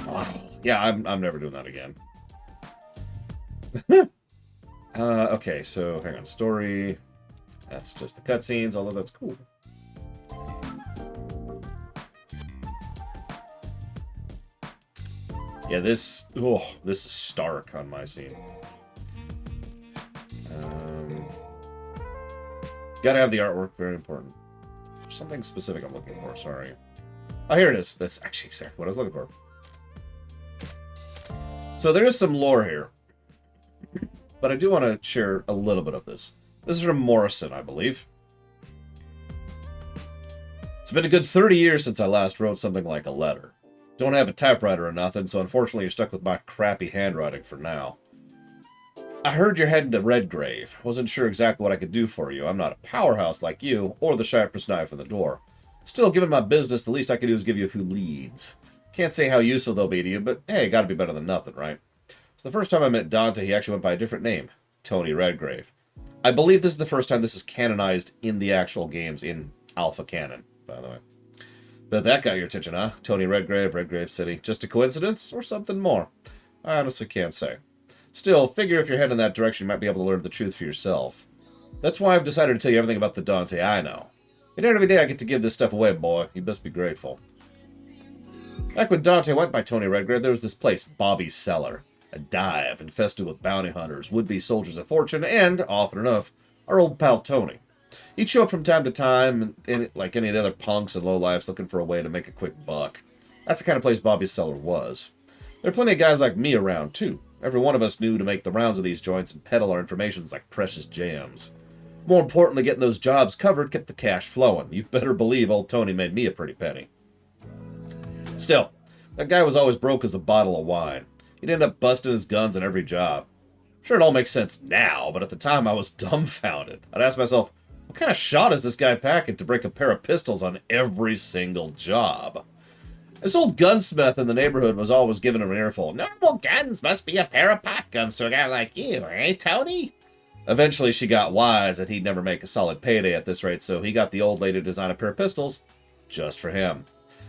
Wow. Yeah, I'm never doing that again. Okay, so hang on. Story. That's just the cutscenes, although that's cool. Yeah, this is stark on my scene. Gotta have the artwork, very important. There's something specific I'm looking for, sorry. Oh, here it is. That's actually exactly what I was looking for. So there is some lore here. But I do want to share a little bit of this. This is from Morrison, I believe. It's been a good 30 years since I last wrote something like a letter. Don't have a typewriter or nothing, so unfortunately you're stuck with my crappy handwriting for now. I heard you're heading to Redgrave. Wasn't sure exactly what I could do for you. I'm not a powerhouse like you, or the sharpest knife in the door. Still, given my business, the least I can do is give you a few leads. Can't say how useful they'll be to you, but hey, gotta be better than nothing, right? So the first time I met Dante, he actually went by a different name, Tony Redgrave. I believe this is the first time this is canonized in the actual games, in Alpha Canon, by the way. But that got your attention, huh? Tony Redgrave, Redgrave City. Just a coincidence, or something more? I honestly can't say. Still, figure if you're heading in that direction, you might be able to learn the truth for yourself. That's why I've decided to tell you everything about the Dante I know. And every day I get to give this stuff away, boy. You best be grateful. Back when Dante went by Tony Redgrave, there was this place, Bobby's Cellar. A dive infested with bounty hunters, would-be soldiers of fortune, and, often enough, our old pal Tony. He'd show up from time to time, like any of the other punks and lowlifes looking for a way to make a quick buck. That's the kind of place Bobby's Cellar was. There are plenty of guys like me around, too. Every one of us knew to make the rounds of these joints and peddle our information like precious gems. More importantly, getting those jobs covered kept the cash flowing. You better believe old Tony made me a pretty penny. Still, that guy was always broke as a bottle of wine. He'd end up busting his guns on every job. Sure, it all makes sense now, but at the time I was dumbfounded. I'd ask myself, what kind of shot is this guy packing to break a pair of pistols on every single job? This old gunsmith in the neighborhood was always giving him an earful. Normal guns must be a pair of pop guns to a guy like you, eh, Tony? Eventually she got wise that he'd never make a solid payday at this rate, so he got the old lady to design a pair of pistols just for him.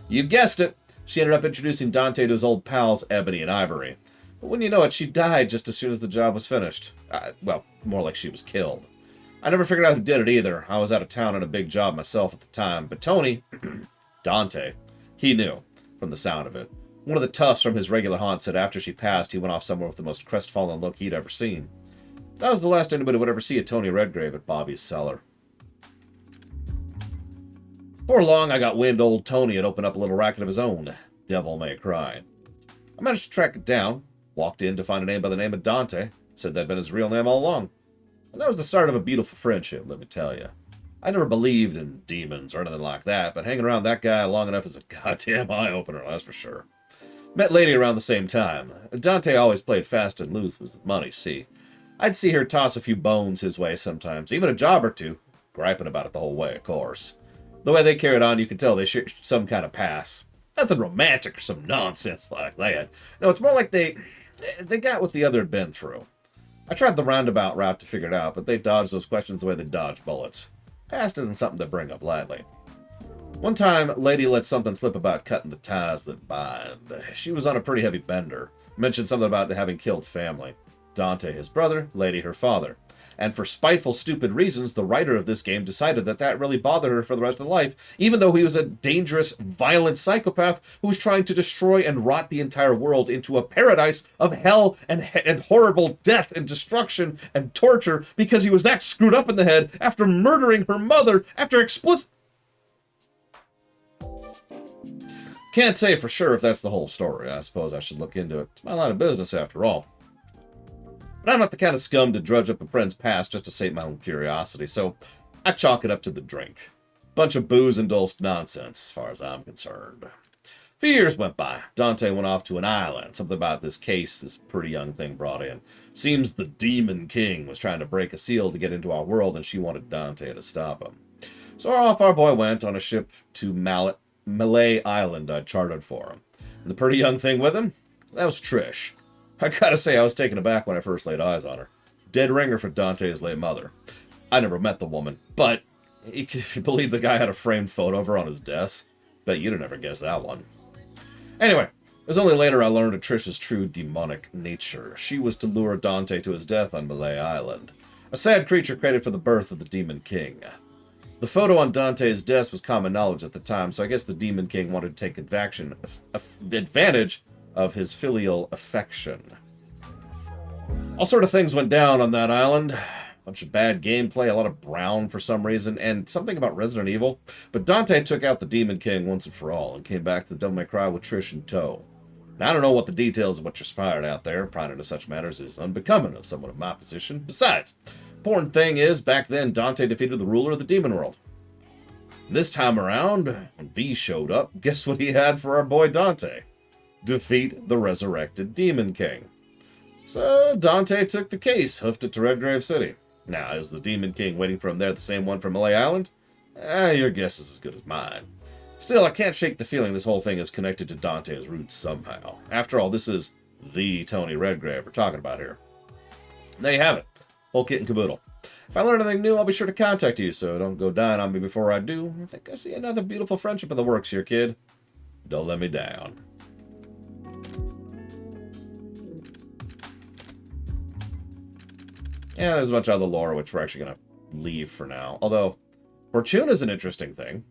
You guessed it. She ended up introducing Dante to his old pals, Ebony and Ivory. But when you know it, she died just as soon as the job was finished. Well, more like she was killed. I never figured out who did it either. I was out of town on a big job myself at the time. But Tony, Dante, he knew from the sound of it. One of the toughs from his regular haunt said after she passed, he went off somewhere with the most crestfallen look he'd ever seen. That was the last anybody would ever see of Tony Redgrave at Bobby's Cellar. Before long, I got wind old Tony had opened up a little racket of his own. Devil May Cry. I managed to track it down. Walked in to find a name by the name of Dante. Said that'd been his real name all along. And that was the start of a beautiful friendship, let me tell you. I never believed in demons or anything like that, but hanging around that guy long enough is a goddamn eye-opener, that's for sure. Met Lady around the same time. Dante always played fast and loose with money, see. I'd see her toss a few bones his way sometimes, even a job or two, griping about it the whole way, of course. The way they carried on, you could tell they shared some kind of pass. Nothing romantic or some nonsense like that. No, it's more like they got what the other had been through. I tried the roundabout route to figure it out, but they dodged those questions the way they dodge bullets. Past isn't something to bring up lightly. One time, Lady let something slip about cutting the ties that bind. She was on a pretty heavy bender. Mentioned something about having killed family. Dante, his brother, Lady, her father. And for spiteful, stupid reasons, the writer of this game decided that really bothered her for the rest of life, even though he was a dangerous, violent psychopath who was trying to destroy and rot the entire world into a paradise of hell and horrible death and destruction and torture because he was that screwed up in the head after murdering her mother after explicit... Can't say for sure if that's the whole story. I suppose I should look into it. It's my line of business, after all. But I'm not the kind of scum to drudge up a friend's past just to sate my own curiosity, so I chalk it up to the drink. Bunch of booze-induced nonsense, as far as I'm concerned. A few years went by. Dante went off to an island. Something about this case this pretty young thing brought in. Seems the Demon King was trying to break a seal to get into our world, and she wanted Dante to stop him. So off our boy went on a ship to Malay Island I'd chartered for him. And the pretty young thing with him? That was Trish. I gotta say, I was taken aback when I first laid eyes on her. Dead ringer for Dante's late mother. I never met the woman, but if you believe the guy had a framed photo of her on his desk, bet you'd have never guessed that one. Anyway, it was only later I learned of Trish's true demonic nature. She was to lure Dante to his death on Malay Island. A sad creature created for the birth of the Demon King. The photo on Dante's desk was common knowledge at the time, so I guess the Demon King wanted to take advantage of his filial affection. All sort of things went down on that island. bunch of bad gameplay, a lot of brown for some reason, and something about Resident Evil. But Dante took out the Demon King once and for all and came back to the Devil May Cry with Trish in tow. Now, I don't know what the details of what transpired out there. Prying into such matters is unbecoming of someone of my position. Besides, important thing is, back then, Dante defeated the ruler of the demon world. This time around, when V showed up, guess what he had for our boy Dante? Defeat the resurrected Demon King. So Dante took the case, hoofed it to Redgrave City. Now, is the Demon King waiting for him there the same one from LA Island? Your guess is as good as mine. Still, I can't shake the feeling this whole thing is connected to Dante's roots somehow. After all, this is the Tony Redgrave we're talking about here. There you have it. Whole kit and caboodle. If I learn anything new, I'll be sure to contact you, so don't go dying on me before I do. I think I see another beautiful friendship in the works here, kid. Don't let me down. Yeah, there's a bunch of other lore, which we're actually going to leave for now. Although, Fortuna is an interesting thing.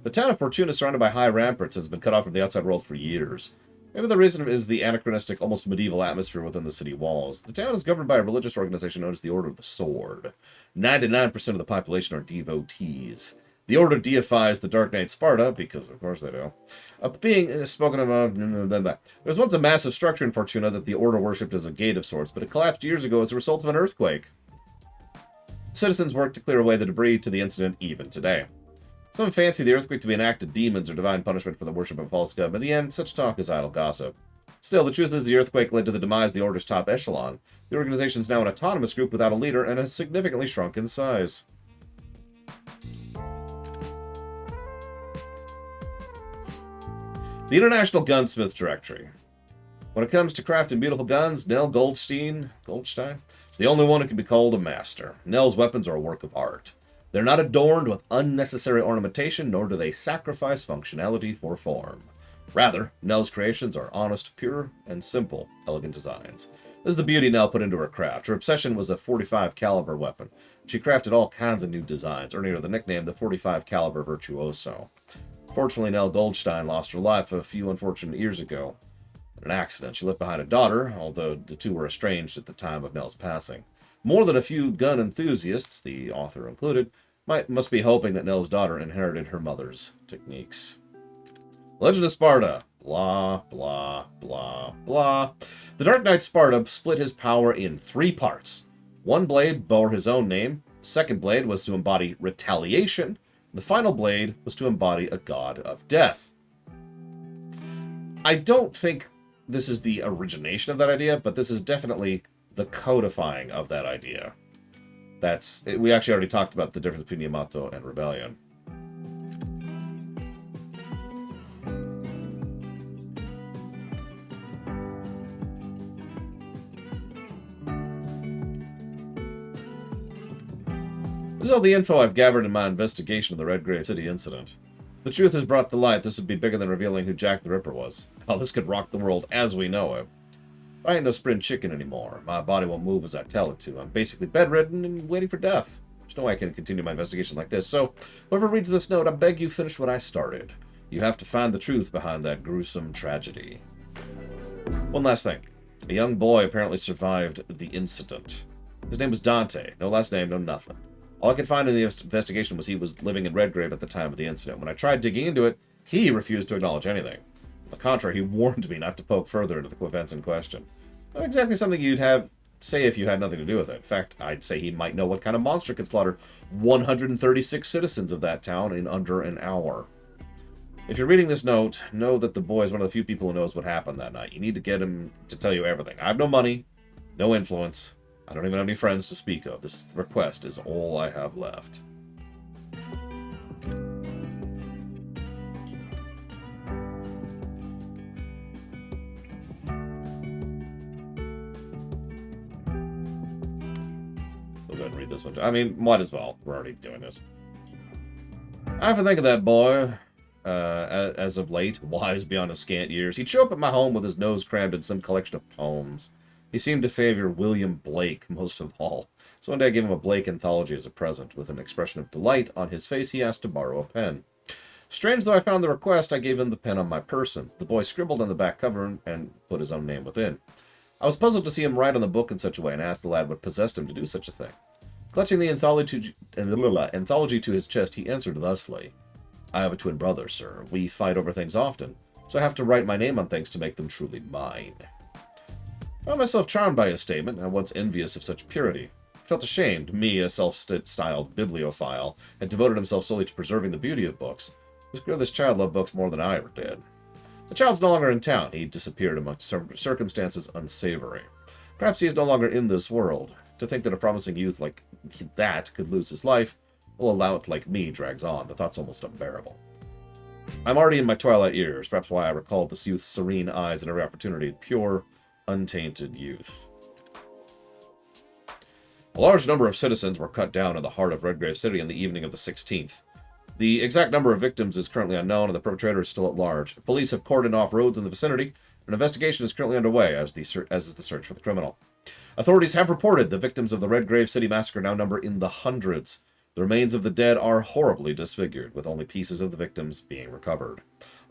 The town of Fortuna is surrounded by high ramparts and has been cut off from the outside world for years. Maybe the reason is the anachronistic, almost medieval atmosphere within the city walls. The town is governed by a religious organization known as the Order of the Sword. 99% of the population are devotees. The Order deifies the Dark Knight Sparta, because of course they do. Being spoken about, there was once a massive structure in Fortuna that the Order worshipped as a gate of sorts, but it collapsed years ago as a result of an earthquake. Citizens worked to clear away the debris to the incident even today. Some fancy the earthquake to be an act of demons or divine punishment for the worship of false god, but in the end, such talk is idle gossip. Still, the truth is the earthquake led to the demise of the Order's top echelon. The organization is now an autonomous group without a leader and has significantly shrunk in size. The International Gunsmith Directory. When it comes to crafting beautiful guns, Nell Goldstein is the only one who can be called a master. Nell's weapons are a work of art. They're not adorned with unnecessary ornamentation, nor do they sacrifice functionality for form. Rather, Nell's creations are honest, pure, and simple, elegant designs. This is the beauty Nell put into her craft. Her obsession was a .45 caliber weapon. She crafted all kinds of new designs, earning her the nickname the .45 caliber virtuoso. Fortunately, Nell Goldstein lost her life a few unfortunate years ago. In an accident, she left behind a daughter, although the two were estranged at the time of Nell's passing. More than a few gun enthusiasts, the author included, must be hoping that Nell's daughter inherited her mother's techniques. Legend of Sparta. Blah, blah, blah, blah. The Dark Knight Sparta split his power in 3 parts. One blade bore his own name. The second blade was to embody retaliation. The final blade was to embody a god of death. I don't think this is the origination of that idea, but this is definitely the codifying of that idea. We actually already talked about the difference between Yamato and Rebellion. This is all the info I've gathered in my investigation of the Redgrave City incident. The truth is brought to light, this would be bigger than revealing who Jack the Ripper was. How this could rock the world as we know it. I ain't no spring chicken anymore. My body won't move as I tell it to. I'm basically bedridden and waiting for death. There's no way I can continue my investigation like this, so whoever reads this note, I beg you finish what I started. You have to find the truth behind that gruesome tragedy. One last thing. A young boy apparently survived the incident. His name was Dante. No last name, no nothing. All I could find in the investigation was he was living in Redgrave at the time of the incident. When I tried digging into it, he refused to acknowledge anything. On the contrary, he warned me not to poke further into the events in question. Not exactly something you'd say if you had nothing to do with it. In fact, I'd say he might know what kind of monster could slaughter 136 citizens of that town in under an hour. If you're reading this note, know that the boy is one of the few people who knows what happened that night. You need to get him to tell you everything. I have no money, no influence. I don't even have any friends to speak of. This request is all I have left. We'll go ahead and read this one. I mean, might as well. We're already doing this. I have to think of that boy. As of late, wise beyond his scant years, he'd show up at my home with his nose crammed in some collection of poems. He seemed to favor William Blake most of all. So one day I gave him a Blake anthology as a present. With an expression of delight on his face, he asked to borrow a pen. Strange though I found the request, I gave him the pen on my person. The boy scribbled on the back cover and put his own name within. I was puzzled to see him write on the book in such a way and asked the lad what possessed him to do such a thing. Clutching the anthology to his chest, he answered thusly. I have a twin brother, sir. We fight over things often, so I have to write my name on things to make them truly mine. I found myself charmed by his statement, and once envious of such purity. I felt ashamed, me, a self-styled bibliophile, had devoted himself solely to preserving the beauty of books. It was clear this child loved books more than I ever did. The child's no longer in town. He disappeared amongst circumstances unsavory. Perhaps he is no longer in this world. To think that a promising youth like that could lose his life, while a lout like me drags on. The thought's almost unbearable. I'm already in my twilight years, perhaps why I recall this youth's serene eyes and every opportunity, pure, untainted youth. A large number of citizens were cut down in the heart of Redgrave City on the evening of the 16th. The exact number of victims is currently unknown, and the perpetrator is still at large. Police have cordoned off roads in the vicinity. An investigation is currently underway, as is the search for the criminal. Authorities have reported the victims of the Redgrave City Massacre now number in the hundreds. The remains of the dead are horribly disfigured, with only pieces of the victims being recovered.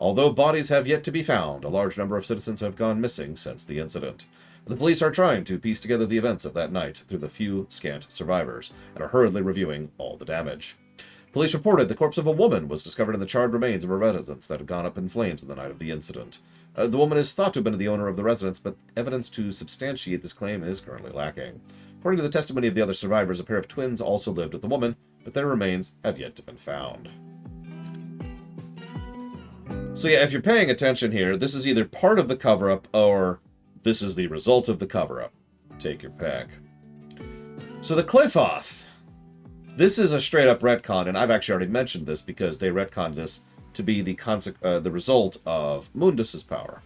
Although bodies have yet to be found, a large number of citizens have gone missing since the incident. The police are trying to piece together the events of that night through the few scant survivors, and are hurriedly reviewing all the damage. Police reported the corpse of a woman was discovered in the charred remains of a residence that had gone up in flames on the night of the incident. The woman is thought to have been the owner of the residence, but evidence to substantiate this claim is currently lacking. According to the testimony of the other survivors, a pair of twins also lived with the woman, but their remains have yet to be found. So yeah, if you're paying attention here, this is either part of the cover-up, or this is the result of the cover-up. Take your pick. So the Qliphoth. This is a straight-up retcon, and I've actually already mentioned this because they retconned this to be the result of Mundus's power,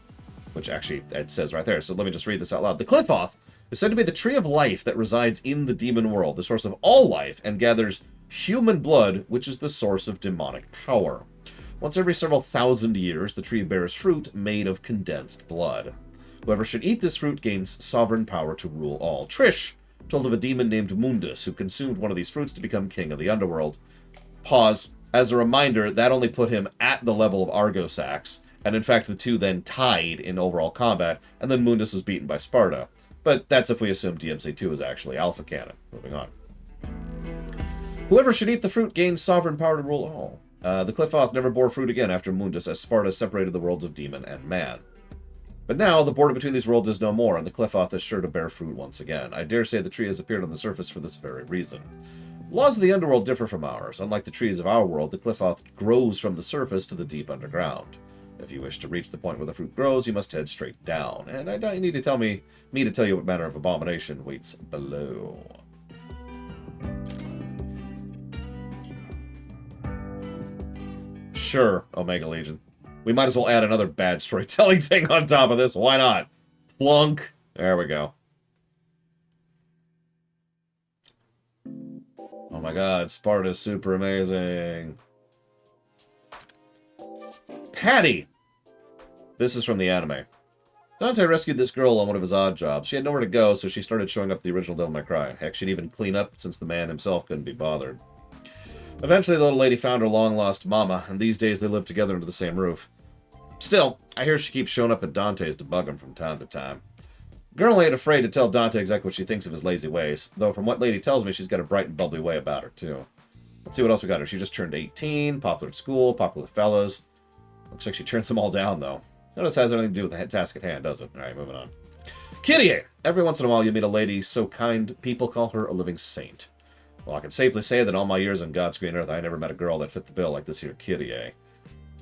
which actually it says right there. So let me just read this out loud. The Qliphoth is said to be the tree of life that resides in the demon world, the source of all life, and gathers human blood, which is the source of demonic power. Once every several thousand years, the tree bears fruit made of condensed blood. Whoever should eat this fruit gains sovereign power to rule all. Trish told of a demon named Mundus who consumed one of these fruits to become king of the underworld. Pause. As a reminder, that only put him at the level of Argosax, and in fact the two then tied in overall combat, and then Mundus was beaten by Sparta. But that's if we assume DMC2 is actually alpha canon. Moving on. Whoever should eat the fruit gains sovereign power to rule all. The Qliphoth never bore fruit again after Mundus, as Sparta separated the worlds of demon and man. But now, the border between these worlds is no more, and the Qliphoth is sure to bear fruit once again. I dare say the tree has appeared on the surface for this very reason. The laws of the underworld differ from ours. Unlike the trees of our world, the Qliphoth grows from the surface to the deep underground. If you wish to reach the point where the fruit grows, you must head straight down, and I doubt you need to tell me to tell you what manner of abomination waits below. Sure, Omega Legion. We might as well add another bad storytelling thing on top of this. Why not? Flunk. There we go. Oh my god, Sparta's super amazing. Patty! This is from the anime. Dante rescued this girl on one of his odd jobs. She had nowhere to go, so she started showing up the original Devil May Cry. Heck, she'd even clean up since the man himself couldn't be bothered. Eventually, the little lady found her long-lost mama, and these days they live together under the same roof. Still, I hear she keeps showing up at Dante's to bug him from time to time. Girl ain't afraid to tell Dante exactly what she thinks of his lazy ways, though from what lady tells me, she's got a bright and bubbly way about her, too. Let's see what else we got her. She just turned 18, popular at school, popular with fellas. Looks like she turns them all down, though. None of this has anything to do with the task at hand, does it? Alright, moving on. Kyrie! Every once in a while you meet a lady so kind, people call her a living saint. Well, I can safely say that all my years on God's green earth, I never met a girl that fit the bill like this here Kyrie.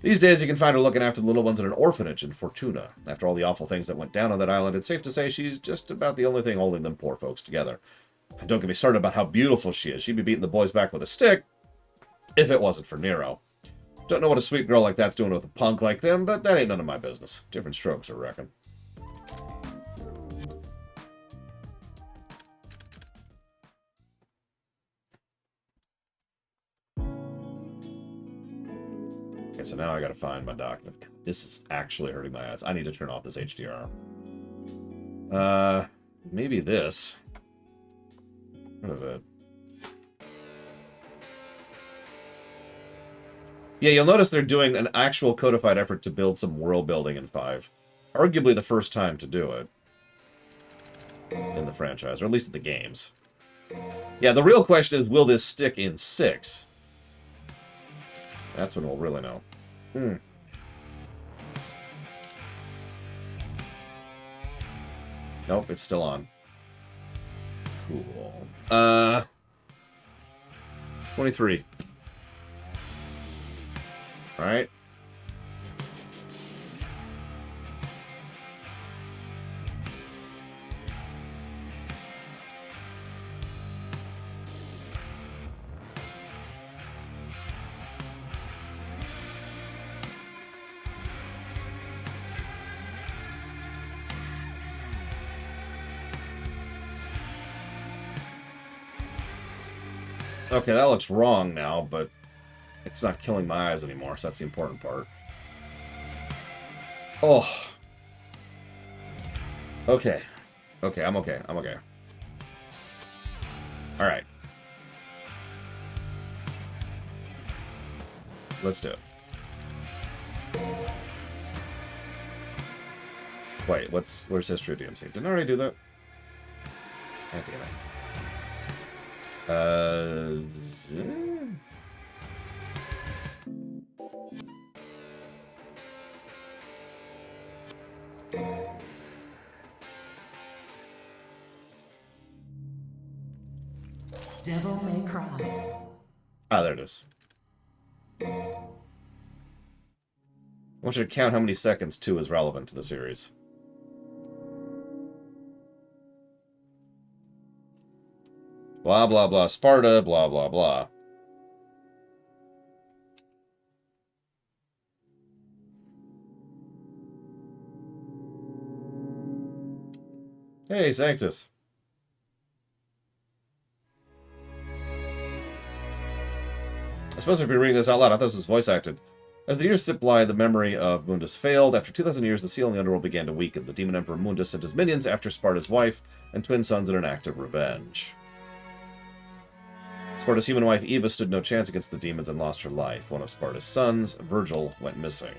These days, you can find her looking after the little ones in an orphanage in Fortuna. After all the awful things that went down on that island, it's safe to say she's just about the only thing holding them poor folks together. And don't get me started about how beautiful she is. She'd be beating the boys back with a stick if it wasn't for Nero. Don't know what a sweet girl like that's doing with a punk like them, but that ain't none of my business. Different strokes, I reckon. Okay, so now I gotta find my document. This is actually hurting my eyes. I need to turn off this HDR. Maybe this. Rid of it. Yeah, you'll notice they're doing an actual codified effort to build some world building in 5. Arguably the first time to do it in the franchise, or at least in the games. Yeah, the real question is, will this stick in 6? That's when we'll really know. Nope, it's still on. Cool. 23. Alright. Okay, that looks wrong now, but it's not killing my eyes anymore, so that's the important part. Oh. Okay. Okay, I'm okay. I'm okay. Alright. Let's do it. Wait, where's history of DMC? Didn't I already do that? God damn it. Devil May Cry. Ah, there it is. I want you to count how many seconds 2 is relevant to the series. Blah, blah, blah, Sparta, blah, blah, blah. Hey, Sanctus. I'm supposed to be reading this out loud. I thought this was voice acted. As the years slipped by, the memory of Mundus failed. After 2,000 years, the seal in the underworld began to weaken. The demon emperor Mundus sent his minions after Sparta's wife and twin sons in an act of revenge. Sparta's human wife, Eva, stood no chance against the demons and lost her life. One of Sparta's sons, Virgil, went missing.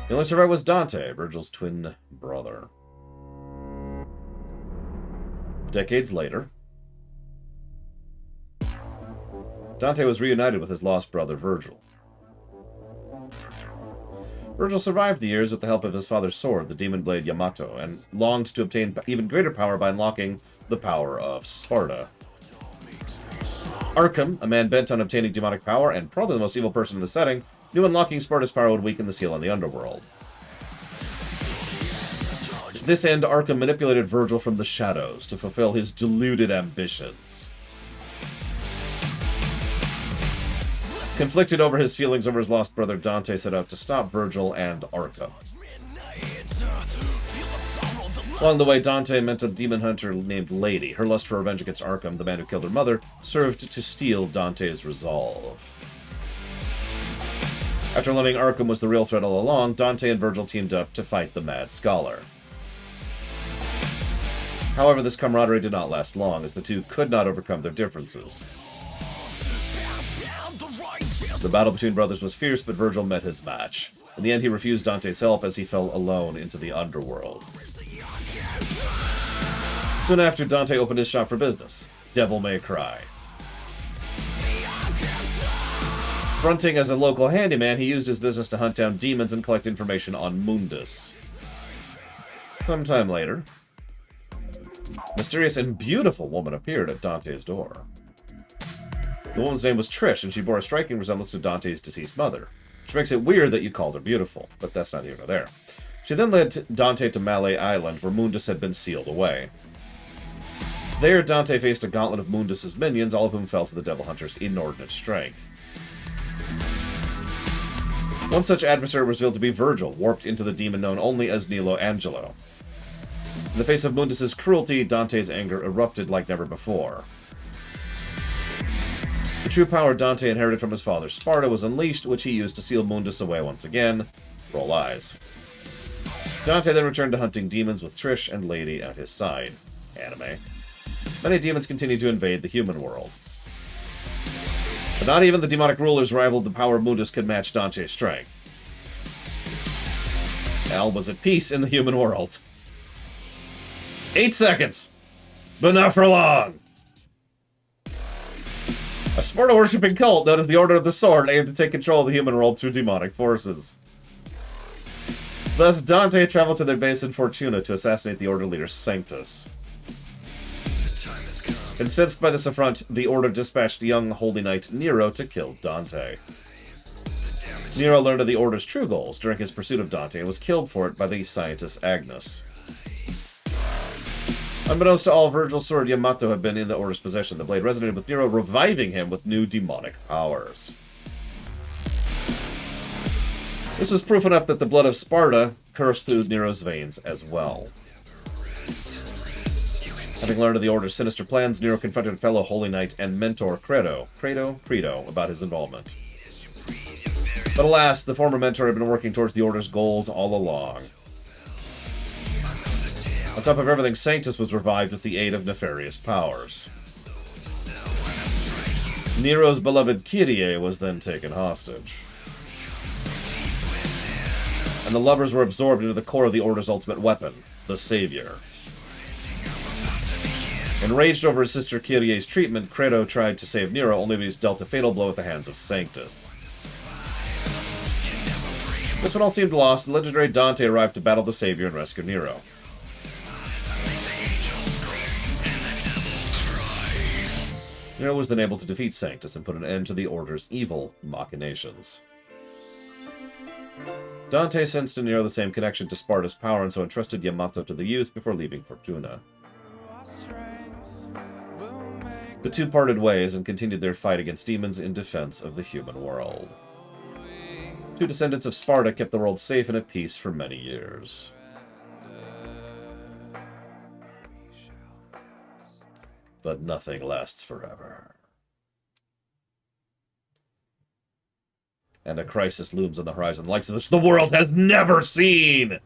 The only survivor was Dante, Virgil's twin brother. Decades later, Dante was reunited with his lost brother, Virgil. Virgil survived the years with the help of his father's sword, the demon blade Yamato, and longed to obtain even greater power by unlocking the power of Sparta. Arkham, a man bent on obtaining demonic power and probably the most evil person in the setting, knew unlocking Sparta's power would weaken the seal in the underworld. To this end, Arkham manipulated Virgil from the shadows to fulfill his deluded ambitions. Conflicted over his feelings over his lost brother, Dante set out to stop Virgil and Arkham. Along the way, Dante met a demon hunter named Lady. Her lust for revenge against Arkham, the man who killed her mother, served to steel Dante's resolve. After learning Arkham was the real threat all along, Dante and Virgil teamed up to fight the Mad Scholar. However, this camaraderie did not last long, as the two could not overcome their differences. The battle between brothers was fierce, but Virgil met his match. In the end, he refused Dante's help as he fell alone into the underworld. Soon after, Dante opened his shop for business, Devil May Cry. Fronting as a local handyman, he used his business to hunt down demons and collect information on Mundus. Sometime later, a mysterious and beautiful woman appeared at Dante's door. The woman's name was Trish, and she bore a striking resemblance to Dante's deceased mother, which makes it weird that you called her beautiful, but that's neither here nor there. She then led Dante to Malay Island, where Mundus had been sealed away. There, Dante faced a gauntlet of Mundus's minions, all of whom fell to the Devil Hunter's inordinate strength. One such adversary was revealed to be Virgil, warped into the demon known only as Nilo Angelo. In the face of Mundus's cruelty, Dante's anger erupted like never before. The true power Dante inherited from his father Sparta was unleashed, which he used to seal Mundus away once again. Roll eyes. Dante then returned to hunting demons with Trish and Lady at his side. Anime. Many demons continued to invade the human world. But not even the demonic rulers rivaled the power Mundus could match Dante's strength. Hell was at peace in the human world. 8 seconds! But not for long! A Sparta-worshipping cult known as the Order of the Sword aimed to take control of the human world through demonic forces. Thus, Dante traveled to their base in Fortuna to assassinate the Order leader Sanctus. Incensed by this affront, the Order dispatched young Holy Knight Nero to kill Dante. Nero learned of the Order's true goals during his pursuit of Dante and was killed for it by the scientist Agnes. Unbeknownst to all, Virgil's sword Yamato had been in the Order's possession. The blade resonated with Nero, reviving him with new demonic powers. This was proof enough that the blood of Sparta coursed through Nero's veins as well. Having learned of the Order's sinister plans, Nero confronted fellow Holy Knight and mentor Credo about his involvement. But alas, the former mentor had been working towards the Order's goals all along. On top of everything, Sanctus was revived with the aid of nefarious powers. Nero's beloved Kyrie was then taken hostage. And the lovers were absorbed into the core of the Order's ultimate weapon, the Savior. Enraged over his sister Kyrie's treatment, Credo tried to save Nero, only to be dealt a fatal blow at the hands of Sanctus. This one all seemed lost, the legendary Dante arrived to battle the Savior and rescue Nero. Nero was then able to defeat Sanctus and put an end to the Order's evil machinations. Dante sensed in Nero the same connection to Sparta's power and so entrusted Yamato to the youth before leaving Fortuna. The two parted ways and continued their fight against demons in defense of the human world. Two descendants of Sparta kept the world safe and at peace for many years. But nothing lasts forever. And a crisis looms on the horizon, the likes of which the world has never seen!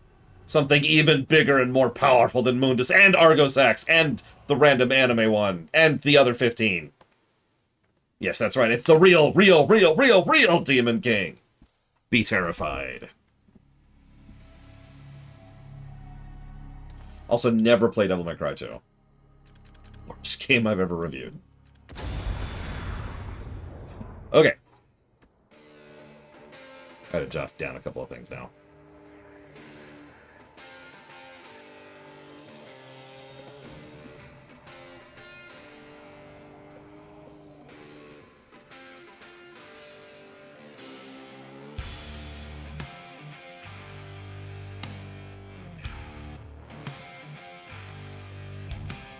Something even bigger and more powerful than Mundus, and Argosax, and the random anime one, and the other 15. Yes, that's right, it's the real Demon King! Be terrified. Also, never play Devil May Cry 2. Worst game I've ever reviewed. Okay. Gotta jot down a couple of things now.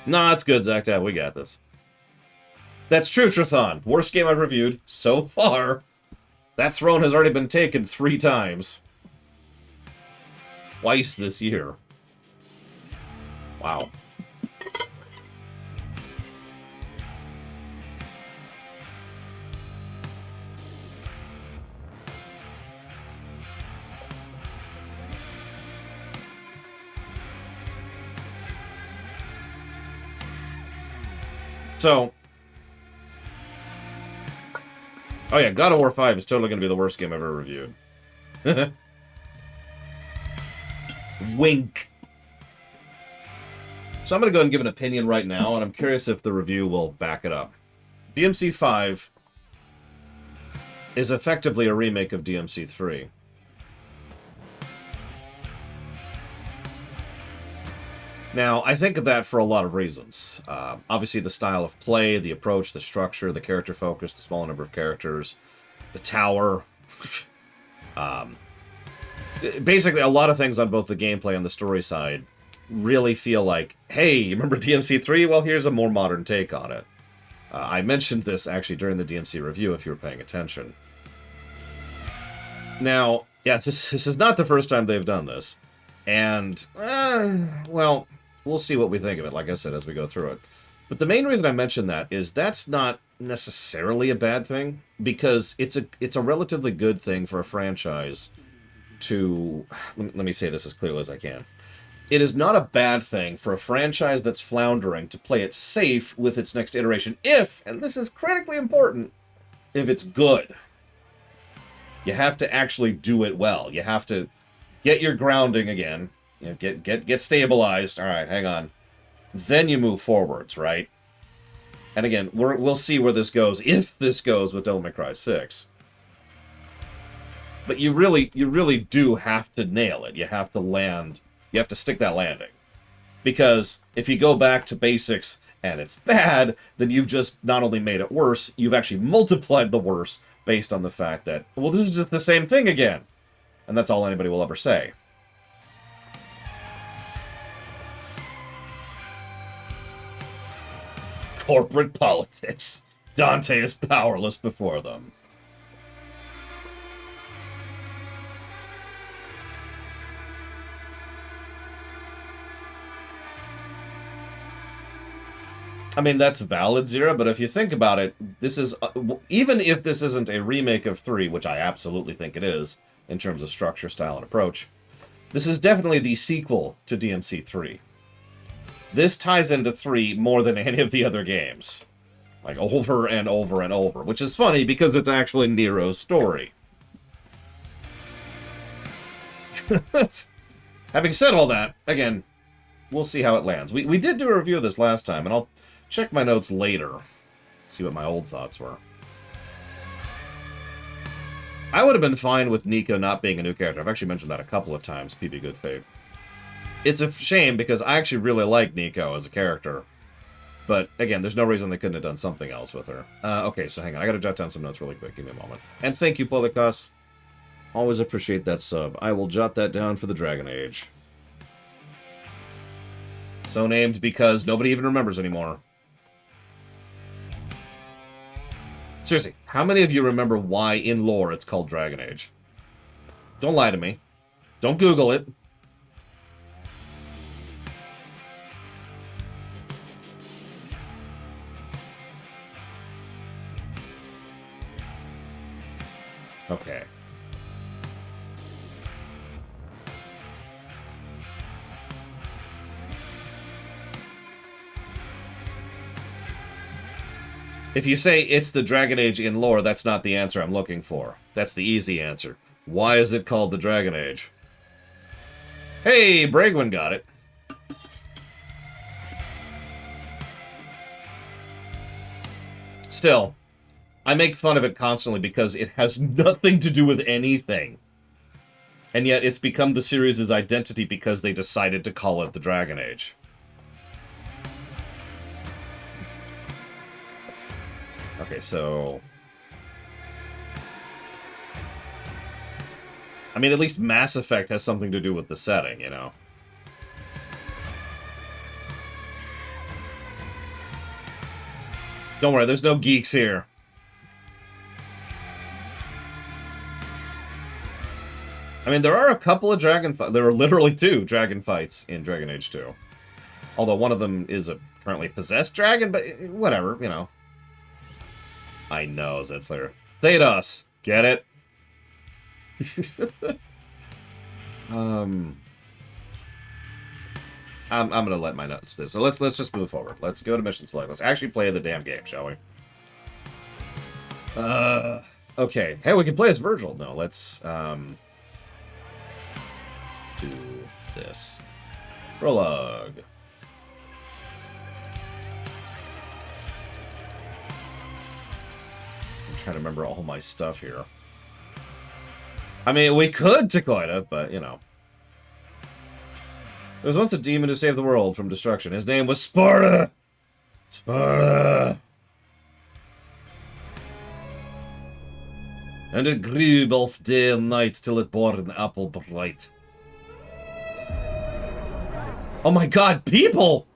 Nah, it's good, Zach. We got this. That's true, Trathon. Worst game I've reviewed so far. That throne has already been taken 3 times. Twice this year. Wow. So, oh yeah, God of War 5 is totally going to be the worst game I've ever reviewed. Wink. So I'm going to go ahead and give an opinion right now, and I'm curious if the review will back it up. DMC 5 is effectively a remake of DMC 3. Now, I think of that for a lot of reasons. Obviously, the style of play, the approach, the structure, the character focus, the smaller number of characters, the tower. Basically, a lot of things on both the gameplay and the story side really feel like, hey, you remember DMC 3? Well, here's a more modern take on it. I mentioned this, actually, during the DMC review, if you were paying attention. Now, yeah, this is not the first time they've done this. And, well, we'll see what we think of it, like I said, as we go through it. But the main reason I mention that is that's not necessarily a bad thing, because it's a relatively good thing for a franchise to... Let me say this as clearly as I can. It is not a bad thing for a franchise that's floundering to play it safe with its next iteration if, and this is critically important, if it's good. You have to actually do it well. You have to get your grounding again. You know, get stabilized. All right, hang on. then you move forwards, right? And again, we'll see where this goes, if this goes with Devil May Cry 6. But you really do have to nail it. You have to land. You have to stick that landing. Because if you go back to basics and it's bad, then you've just not only made it worse, you've actually multiplied the worse based on the fact that, well, this is just the same thing again. And that's all anybody will ever say. Corporate politics. Dante is powerless before them. I mean, that's valid, Zero, but if you think about it, this is... even if this isn't a remake of 3, which I absolutely think it is, in terms of structure, style, and approach, this is definitely the sequel to DMC 3. This ties into 3 more than any of the other games. Like, over and over and over. Which is funny, because it's actually Nero's story. Having said all that, again, we'll see how it lands. We did do a review of this last time, and I'll check my notes later. See what my old thoughts were. I would have been fine with Nico not being a new character. I've actually mentioned that a couple of times, PB Good Faith. It's a shame, because I actually really like Nico as a character. But, again, there's no reason they couldn't have done something else with her. Okay, so hang on. I gotta jot down some notes really quick. Give me a moment. And thank you, Polikos. Always appreciate that sub. I will jot that down for the Dragon Age. So named because nobody even remembers anymore. Seriously, how many of you remember why in lore it's called Dragon Age? Don't lie to me. Don't Google it. Okay. If you say it's the Dragon Age in lore, that's not the answer I'm looking for. That's the easy answer. Why is it called the Dragon Age? Hey, Bragwin got it. Still, I make fun of it constantly because it has nothing to do with anything. And yet it's become the series' identity because they decided to call it the Dragon Age. Okay, so... I mean, at least Mass Effect has something to do with the setting, you know? Don't worry, there's no geeks here. I mean, there are a couple of dragon fights. There are literally 2 dragon fights in Dragon Age 2. Although one of them is a currently possessed dragon, but whatever, you know. I know, Zetzler. Thedos! Get it? I'm gonna let my notes do. So let's just move forward. Let's go to mission select. Let's actually play the damn game, shall we? Okay. Hey, we can play as Virgil. No, let's do this. Prologue. I'm trying to remember all my stuff here. I mean, we could Takoida, but, you know. There was once a demon who saved the world from destruction. His name was Sparta! Sparta! And it grew both day and night till it bore an apple bright. Oh my god, people!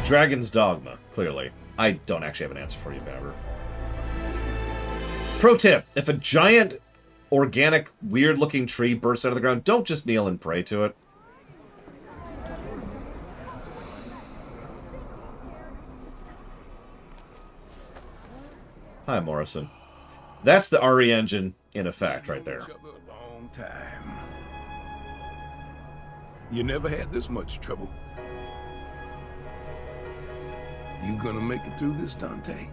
Dragon's Dogma, clearly. I don't actually have an answer for you, Babber. Pro tip, if a giant, organic, weird-looking tree bursts out of the ground, don't just kneel and pray to it. Hi, Morrison. That's the RE engine in effect right there. Long time. You never had this much trouble. You gonna make it through this, Dante?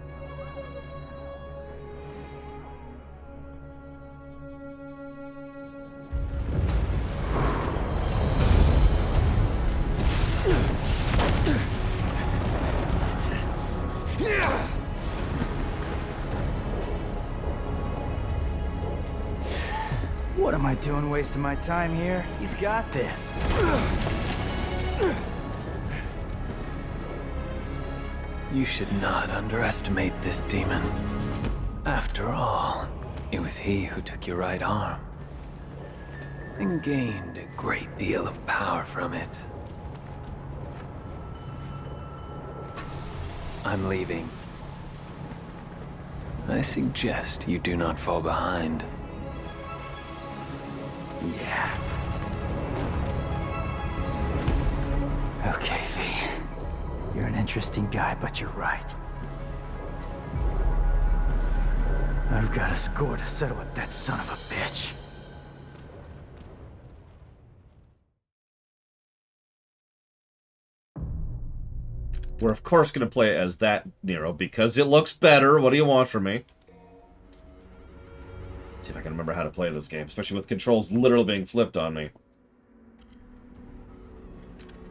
What am I doing wasting my time here? He's got this. You should not underestimate this demon. After all, it was he who took your right arm and gained a great deal of power from it. I'm leaving. I suggest you do not fall behind. Yeah. Okay, V. You're an interesting guy, but you're right. I've got a score to settle with that son of a bitch. We're of course going to play as that Nero because it looks better. What do you want from me? See if I can remember how to play this game, especially with controls literally being flipped on me.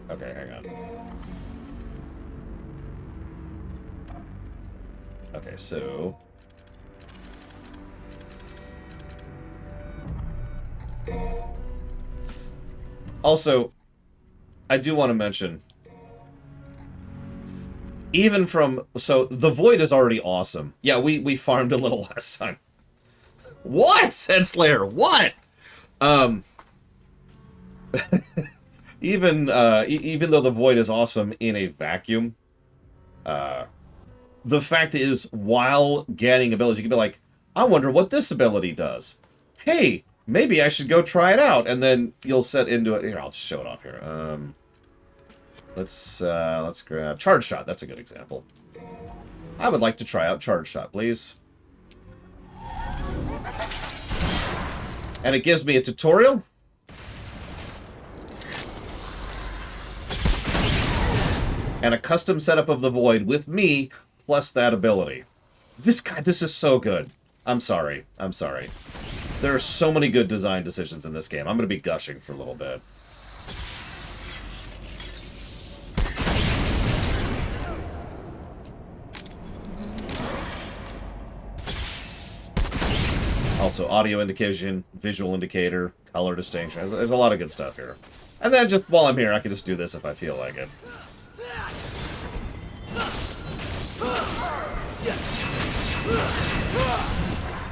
Okay, hang on. Okay, so... Also, I do want to mention... Even from... So, the Void is already awesome. Yeah, we farmed a little last time. What? Slayer, what? Even though the Void is awesome in a vacuum, the fact is, while getting abilities, you can be like, I wonder what this ability does. Hey, maybe I should go try it out, and then you'll set into it. Here, I'll just show it off here. Let's grab Charge Shot. That's a good example. I would like to try out Charge Shot, please. And it gives me a tutorial. And a custom setup of the Void with me, plus that ability. This is so good. I'm sorry. There are so many good design decisions in this game. I'm going to be gushing for a little bit. Also, audio indication, visual indicator, color distinction. There's a lot of good stuff here. And then just while I'm here, I can just do this if I feel like it.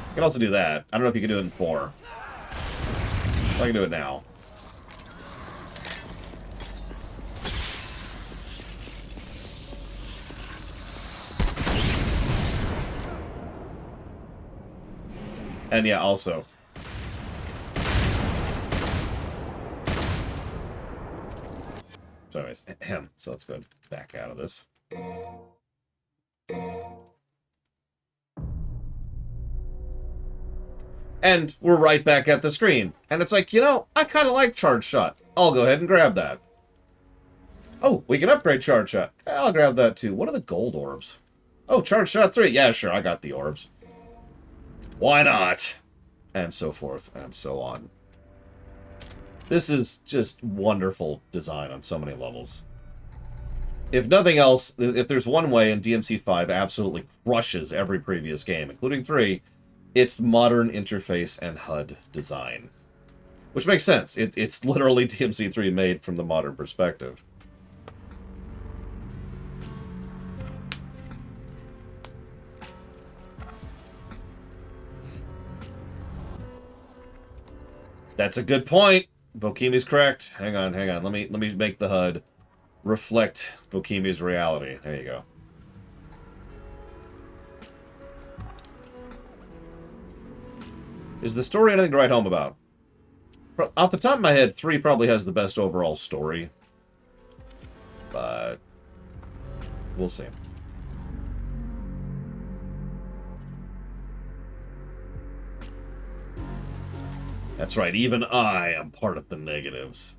I can also do that. I don't know if you can do it in 4. I can do it now. And yeah, also. So anyways, so let's go back out of this. And we're right back at the screen. And it's like, you know, I kind of like Charge Shot. I'll go ahead and grab that. Oh, we can upgrade Charge Shot. I'll grab that too. What are the gold orbs? Oh, Charge Shot 3. Yeah, sure, I got the orbs. Why not? And so forth and so on. This is just wonderful design on so many levels. If nothing else, if there's one way, and DMC5 absolutely crushes every previous game, including 3, it's modern interface and HUD design. Which makes sense. It's literally DMC3 made from the modern perspective. That's a good point. Bokimi's correct. Hang on. Let me make the HUD reflect Bokimi's reality. There you go. Is the story anything to write home about? Off the top of my head, 3 probably has the best overall story. But we'll see. That's right, even I am part of the negatives.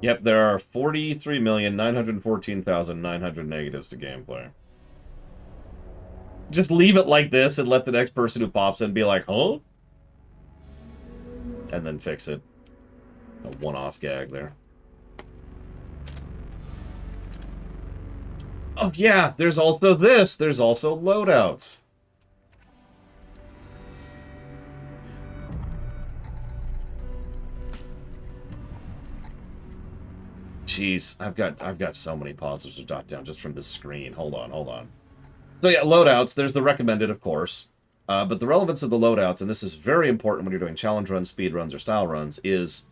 Yep, there are 43,914,900 negatives to gameplay. Just leave it like this and let the next person who pops in be like, huh? And then fix it. A one-off gag there. Oh yeah, there's also this. There's also loadouts. Jeez, I've got so many positives to jot down just from this screen. Hold on. So yeah, loadouts. There's the recommended, of course. But the relevance of the loadouts, and this is very important when you're doing challenge runs, speed runs, or style runs, is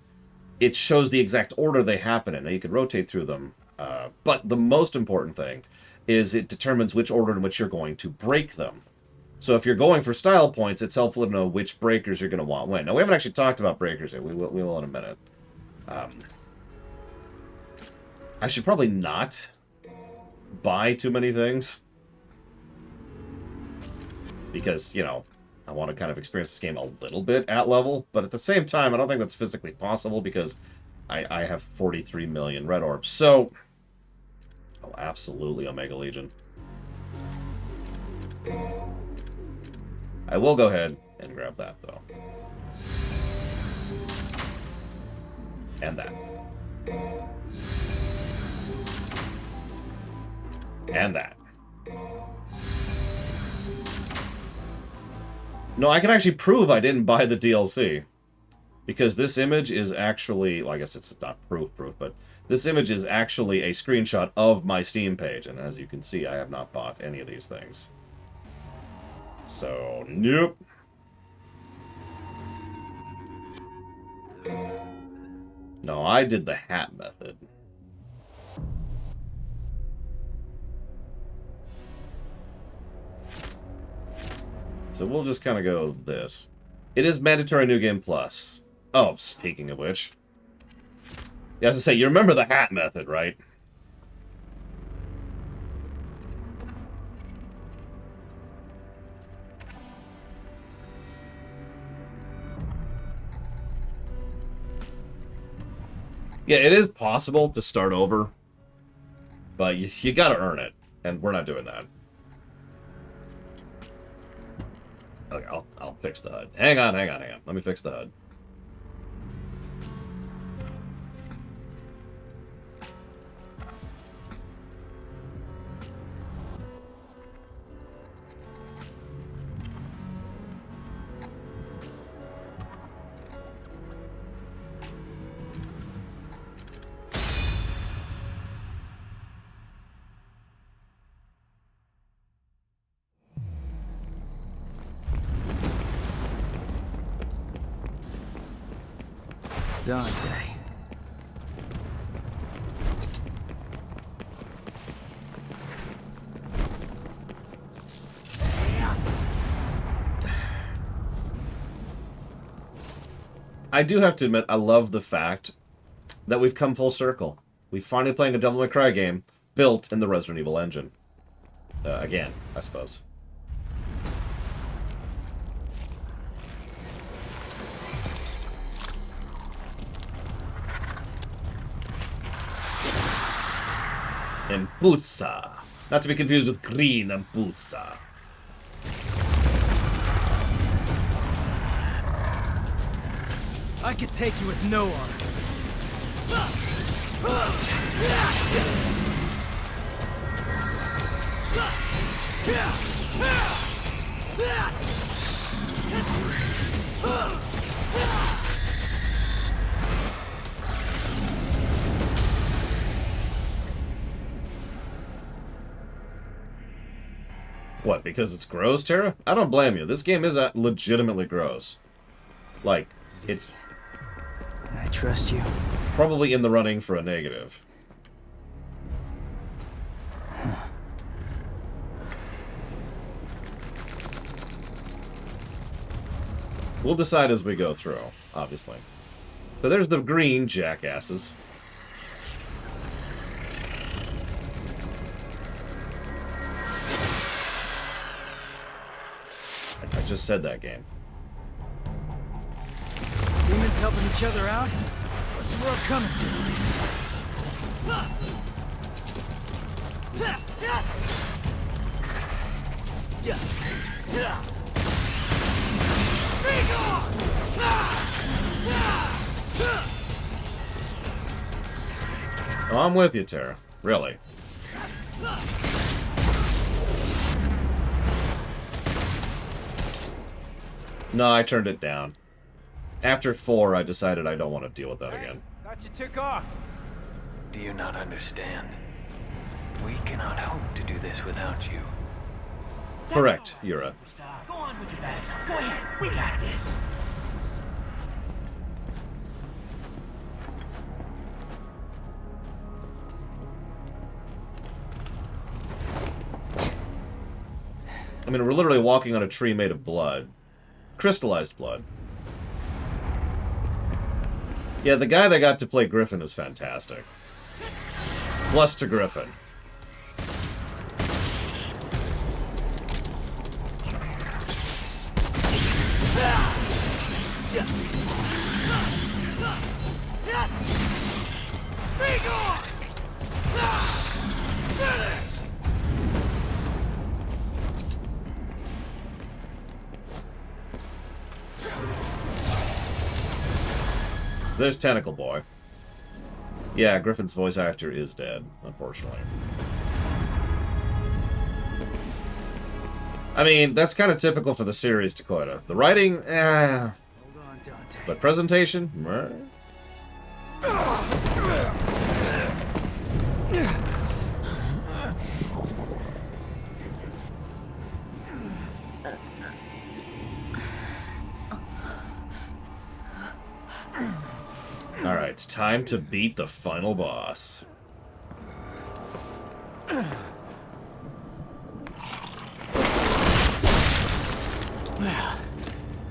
it shows the exact order they happen in. Now, you can rotate through them, but the most important thing is it determines which order in which you're going to break them. So if you're going for style points, it's helpful to know which breakers you're going to want when. Now, we haven't actually talked about breakers yet. We will in a minute. I should probably not buy too many things. Because, you know, I want to kind of experience this game a little bit at level. But at the same time, I don't think that's physically possible because I have 43 million red orbs. So, oh, absolutely Omega Legion. I will go ahead and grab that, though. And that. And that. No, I can actually prove I didn't buy the DLC. Because this image is actually... Well, I guess it's not proof, but... This image is actually a screenshot of my Steam page. And as you can see, I have not bought any of these things. So, nope. No, I did the hat method. So we'll just kind of go this. It is mandatory New Game Plus. Oh, speaking of which. Yeah, as I say, you remember the hat method, right? Yeah, it is possible to start over. But you gotta earn it. And we're not doing that. Okay, I'll fix the HUD. Hang on. Let me fix the HUD. Dante. I do have to admit, I love the fact that we've come full circle. We're finally playing a Devil May Cry game built in the Resident Evil engine. Again, I suppose. Empusa. Not to be confused with green Empusa. I could take you with no arms. What, because it's gross, Tara? I don't blame you. This game is legitimately gross. Like, it's... I trust you. Probably in the running for a negative. We'll decide as we go through, obviously. So there's the green jackasses. I just said that game. Demons helping each other out? Or What's the world coming to? Oh, I'm with you, Tara. Really. No, I turned it down. After 4, I decided I don't want to deal with that again. Thought you took off. Do you not understand? We cannot hope to do this without you. Correct, Yura. Go on with your best. Go ahead. We got this. I mean, we're literally walking on a tree made of blood. Crystallized blood. Yeah, the guy that got to play Griffin is fantastic. Bless to Griffin. There's Tentacle Boy. Yeah, Griffin's voice actor is dead, unfortunately. I mean, that's kind of typical for the series, Dakota. The writing, Hold on, Dante. but presentation, Alright, it's time to beat the final boss. Well,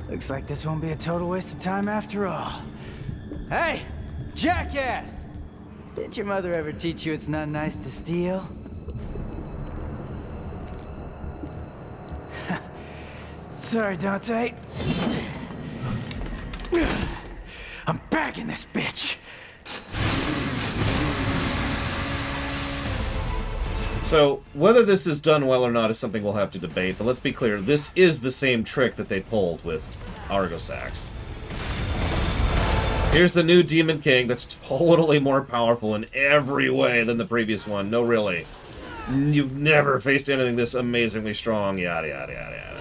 looks like this won't be a total waste of time after all. Hey, jackass! Did your mother ever teach you it's not nice to steal? Sorry, Dante. I'm bagging this bitch. So, whether this is done well or not is something we'll have to debate, but let's be clear, this is the same trick that they pulled with Argosax. Here's the new Demon King that's totally more powerful in every way than the previous one. No, really. You've never faced anything this amazingly strong, yada yada yada yada.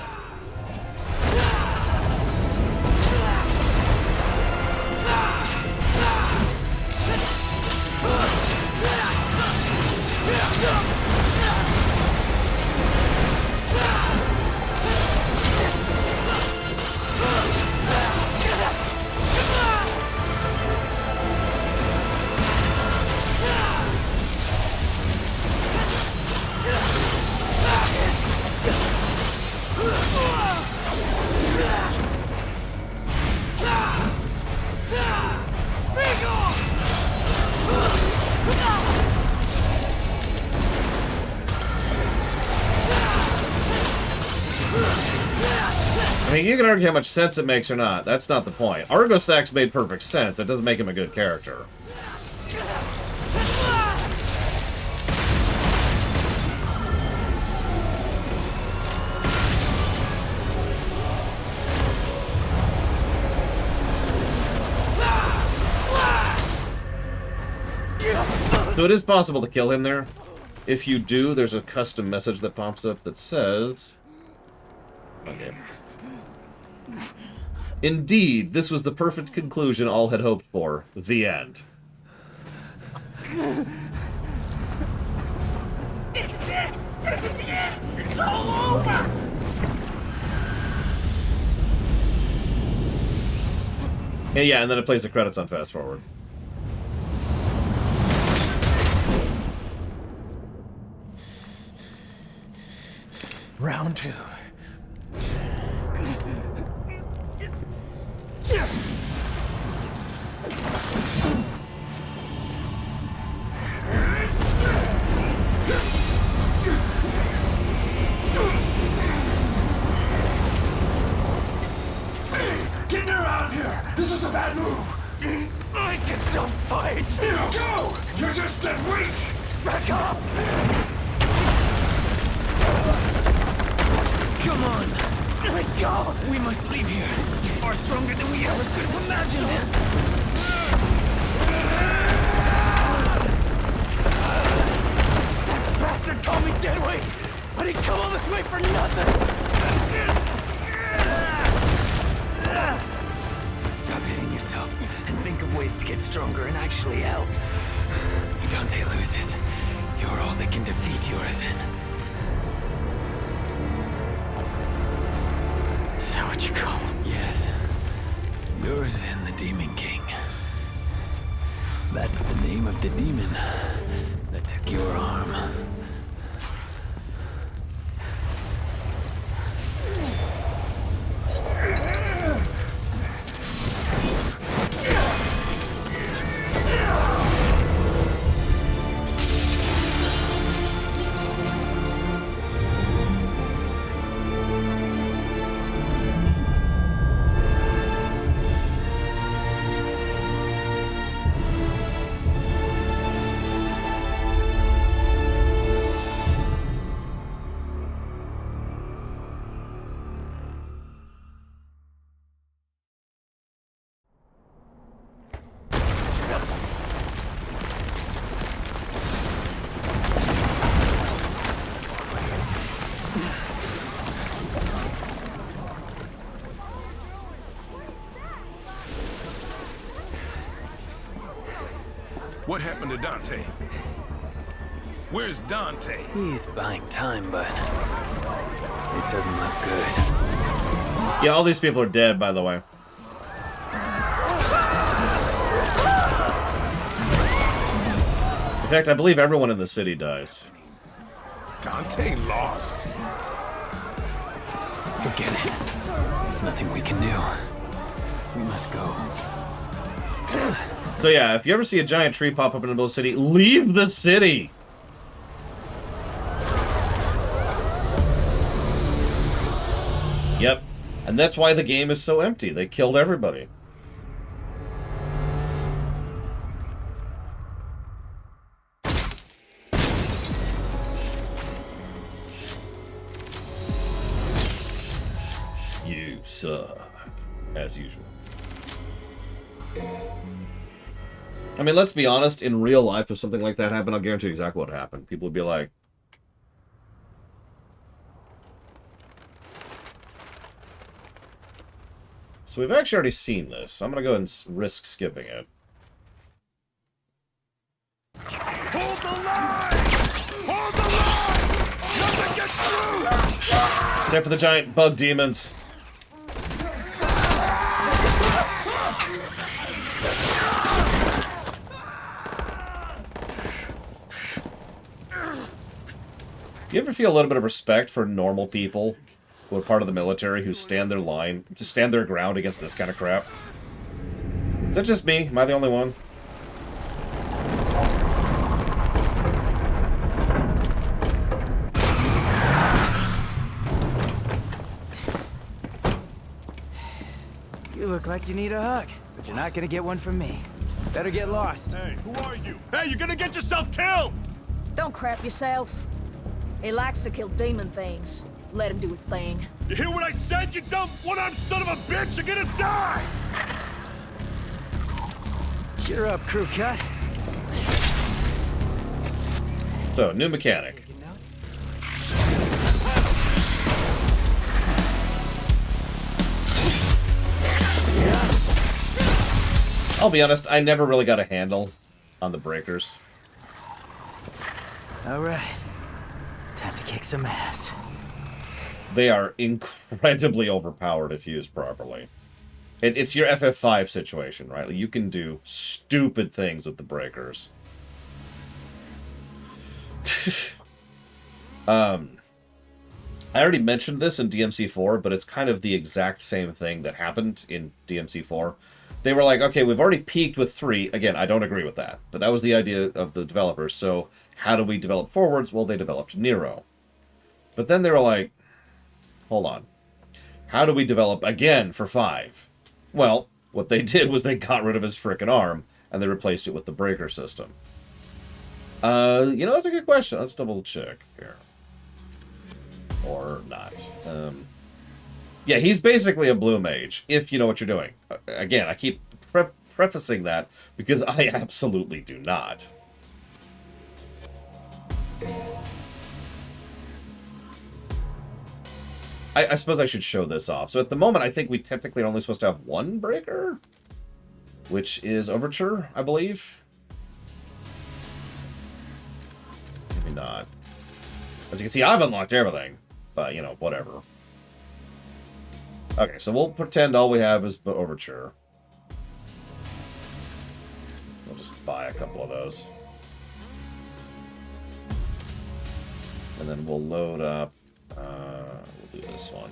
I mean, you can argue how much sense it makes or not. That's not the point. Argosax made perfect sense. That doesn't make him a good character. So it is possible to kill him there. If you do, there's a custom message that pops up that says... Okay. Indeed, this was the perfect conclusion all had hoped for. The end. This is it! This is the end! It's all over! Yeah, and then it plays the credits on fast forward. Round 2. Get Nero out of here! This is a bad move! I can still back up! Come on! Let go! We must leave here. It's far stronger than we ever could have imagined. That bastard called me deadweight, but he'd come all this way for nothing! Stop hitting yourself and think of ways to get stronger and actually help. If Dante loses, you're all that can defeat Urizen. Is that what you call him? Yes. Urizen, the Demon King. That's the name of the demon that took your arm. What happened to Dante? Where's Dante? He's buying time, but it doesn't look good. Yeah, all these people are dead, by the way. In fact, I believe everyone in the city dies. Dante lost. Forget it. There's nothing we can do. We must go. So yeah, if you ever see a giant tree pop up in the middle of the city, leave the city! Yep. And that's why the game is so empty. They killed everybody. You suck. As usual. I mean, let's be honest, in real life, if something like that happened, I'll guarantee you exactly what happened. People would be like... So we've actually already seen this. I'm going to go and risk skipping it. Hold the line! Hold the line! Nothing gets through! Except for the giant bug demons. You ever feel a little bit of respect for normal people who are part of the military who stand their line, to stand their ground against this kind of crap? Is that just me? Am I the only one? You look like you need a hug, but you're not gonna get one from me. Better get lost. Hey, who are you? Hey, you're gonna get yourself killed! Don't crap yourself. He likes to kill demon things. Let him do his thing. You hear what I said, you dumb one-armed son of a bitch? You're gonna die! Cheer up, crew cut. So, new mechanic. Taking notes? I'll be honest, I never really got a handle on the breakers. All right. Time to kick some ass. They are incredibly overpowered if used properly. It's your FF5 situation, right? You can do stupid things with the breakers. I already mentioned this in DMC4, but it's kind of the exact same thing that happened in DMC4. They were like, okay, we've already peaked with 3. Again, I don't agree with that, but that was the idea of the developers. So how do we develop forwards? Well, they developed Nero. But then they were like, hold on. How do we develop again for 5? Well, what they did was they got rid of his frickin' arm, and they replaced it with the breaker system. You know, that's a good question. Let's double check here. Or not. Yeah, he's basically a blue mage, if you know what you're doing. Again, I keep prefacing that because I absolutely do not. I suppose I should show this off. So at the moment, I think we technically are only supposed to have one breaker, which is Overture, I believe. Maybe not. As you can see, I've unlocked everything, but, you know, whatever. Okay, so we'll pretend all we have is Overture. We'll just buy a couple of those. And then we'll load up... we'll do this one.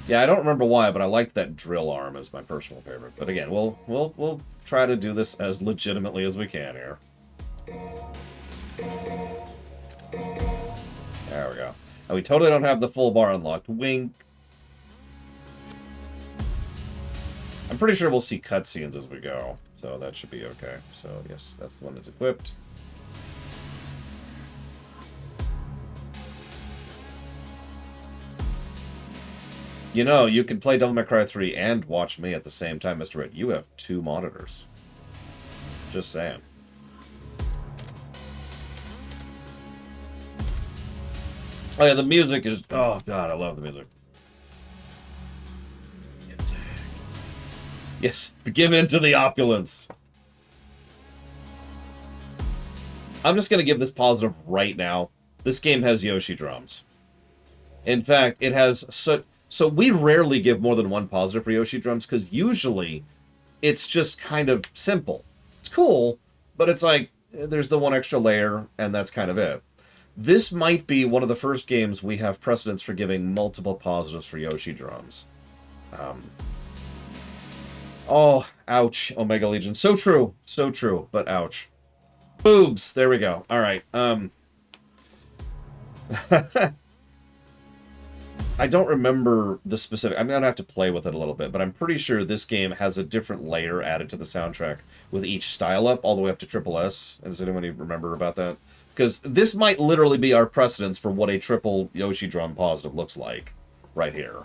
Yeah, I don't remember why, but I like that drill arm as my personal favorite. But again, we'll try to do this as legitimately as we can here. There we go. And we totally don't have the full bar unlocked. Wink. I'm pretty sure we'll see cutscenes as we go, so that should be okay. So yes, that's the one that's equipped. You know, you can play Devil May Cry 3 and watch me at the same time, Mr. Red. You have 2 monitors. Just saying. Oh yeah, the music is... Oh god, I love the music. Yes, give in to the opulence. I'm just going to give this positive right now. This game has Yoshi drums. In fact, it has... So we rarely give more than 1 positive for Yoshi drums, because usually it's just kind of simple. It's cool, but it's like, there's the 1 extra layer, and that's kind of it. This might be one of the first games we have precedence for giving multiple positives for Yoshi drums. Oh, ouch, Omega Legion. So true, but ouch. Boobs, there we go. All right, I don't remember the specific... I'm going to have to play with it a little bit, but I'm pretty sure this game has a different layer added to the soundtrack with each style up, all the way up to Triple S. Does anyone remember about that? Because this might literally be our precedence for what a triple Yoshi drum positive looks like. Right here.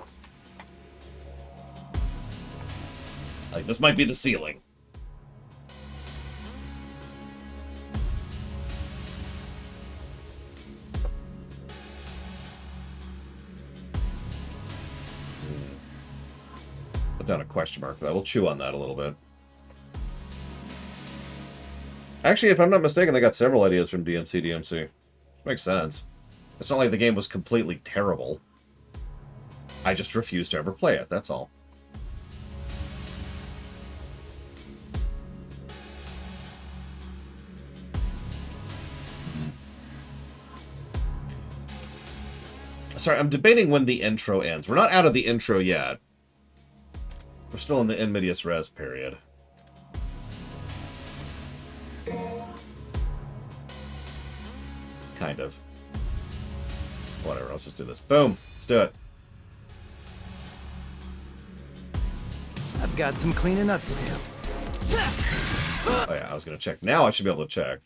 Like, this might be the ceiling. Put down a question mark, but I will chew on that a little bit. Actually, if I'm not mistaken, they got several ideas from DMC. Makes sense. It's not like the game was completely terrible. I just refused to ever play it, that's all. Sorry, I'm debating when the intro ends. We're not out of the intro yet. We're still in the in medias res period. Kind of. Whatever, let's just do this. Boom! Let's do it. I've got some cleaning up to do. Oh yeah, I was gonna check. Now I should be able to check.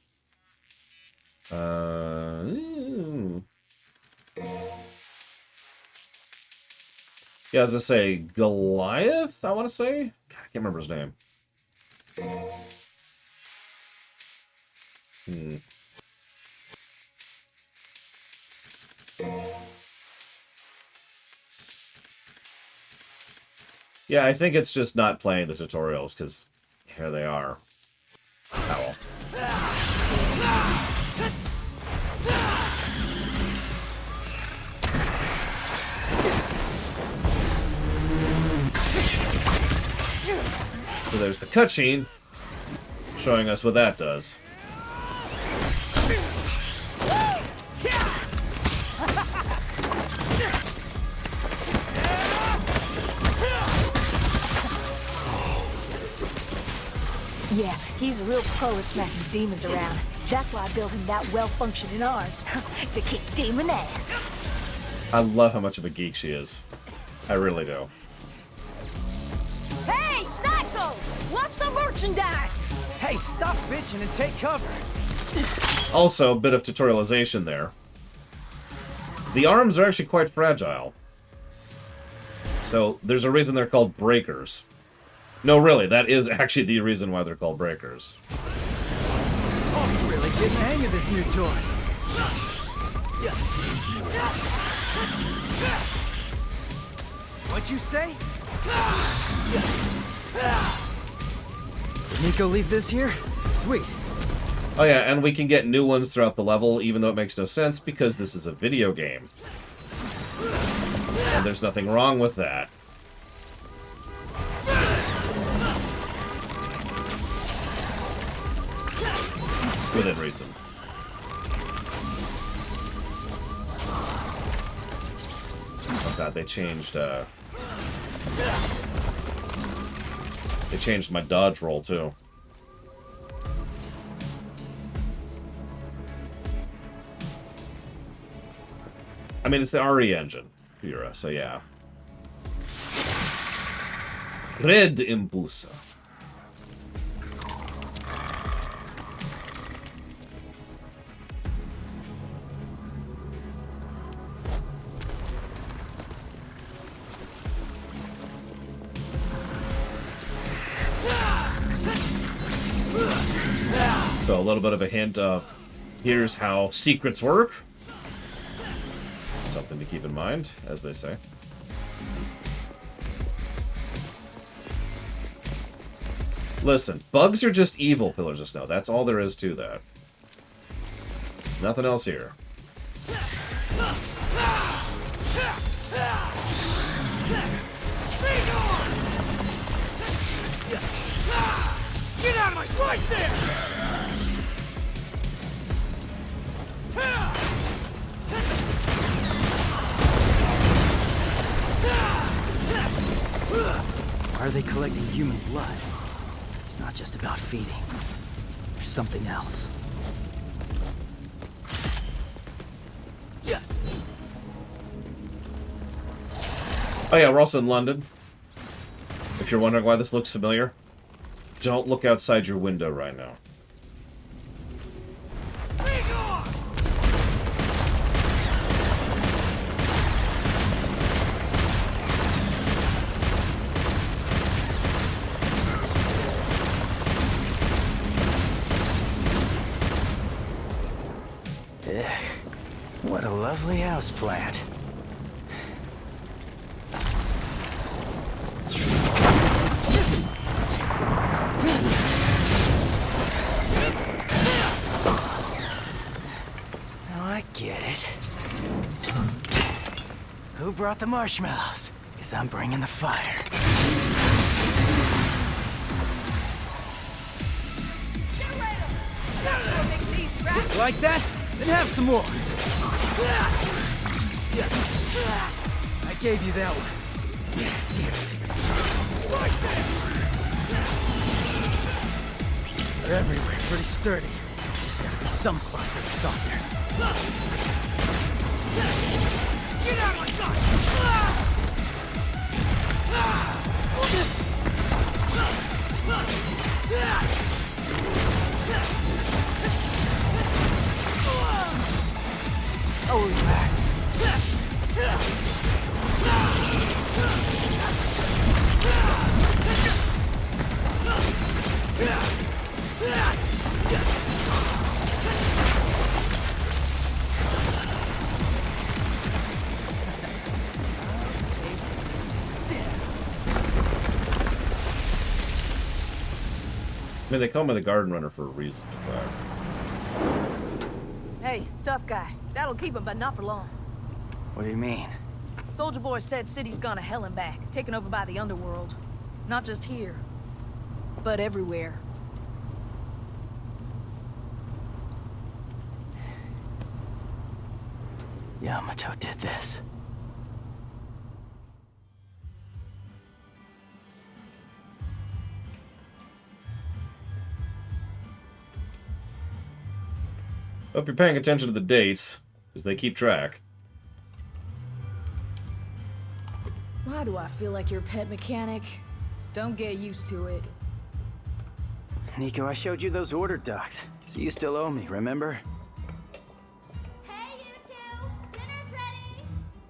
Yeah, as I say, Goliath, I want to say? God, I can't remember his name. Yeah, I think it's just not playing the tutorials, because here they are. Ow. So there's the cutscene showing us what that does. Yeah, he's a real pro at smacking demons around. That's why I built him that well-functioning arm. To kick demon ass. I love how much of a geek she is. I really do. Hey, Psycho! Watch the merchandise! Hey, stop bitching and take cover. Also, a bit of tutorialization there. The arms are actually quite fragile. So, there's a reason they're called breakers. No, really, that is actually the reason why they're called breakers. Oh, really getting the hang of this new toy. What'd you say? Did Nico leave this here? Sweet. Oh yeah, and we can get new ones throughout the level, even though it makes no sense, because this is a video game. And there's nothing wrong with that. Within reason. Oh god, they changed my dodge roll too. I mean, it's the RE engine, Pura, so yeah. Red Impulsa. So a little bit of a hint of here's how secrets work. Something to keep in mind, as they say. Listen, bugs are just evil, Pillars of Snow. That's all there is to that. There's nothing else here. Get out of my right there! Why are they collecting human blood? It's not just about feeding. There's something else. Oh yeah, we're also in London. If you're wondering why this looks familiar, don't look outside your window right now. What a lovely houseplant. Now I get it. Who brought the marshmallows? Because I'm bringing the fire. Like that? Then have some more. I gave you that one. Damn it. They're everywhere, pretty sturdy. Gotta be some spots that are softer. Get out of my Oh, relax. I mean, they call me the Garden Runner for a reason. Hey, tough guy. That'll keep him, but not for long. What do you mean? Soldier Boy said city's gone to hell and back, taken over by the underworld. Not just here, but everywhere. Yamato did this. Hope you're paying attention to the dates, because they keep track. Why do I feel like your pet mechanic? Don't get used to it. Nico, I showed you those order docs, so you still owe me, remember? Hey, you two! Dinner's ready!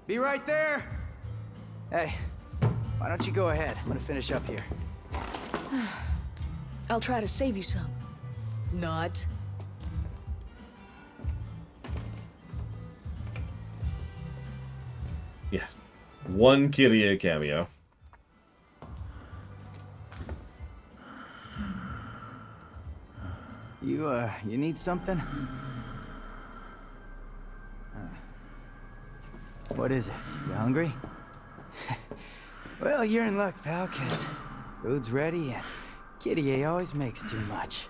Be right there! Hey, why don't you go ahead? I'm gonna finish up here. I'll try to save you some. Not. Yeah. One Kyrie cameo. You need something? What is it? You hungry? Well, you're in luck, pal, 'cause food's ready and Kitty always makes too much.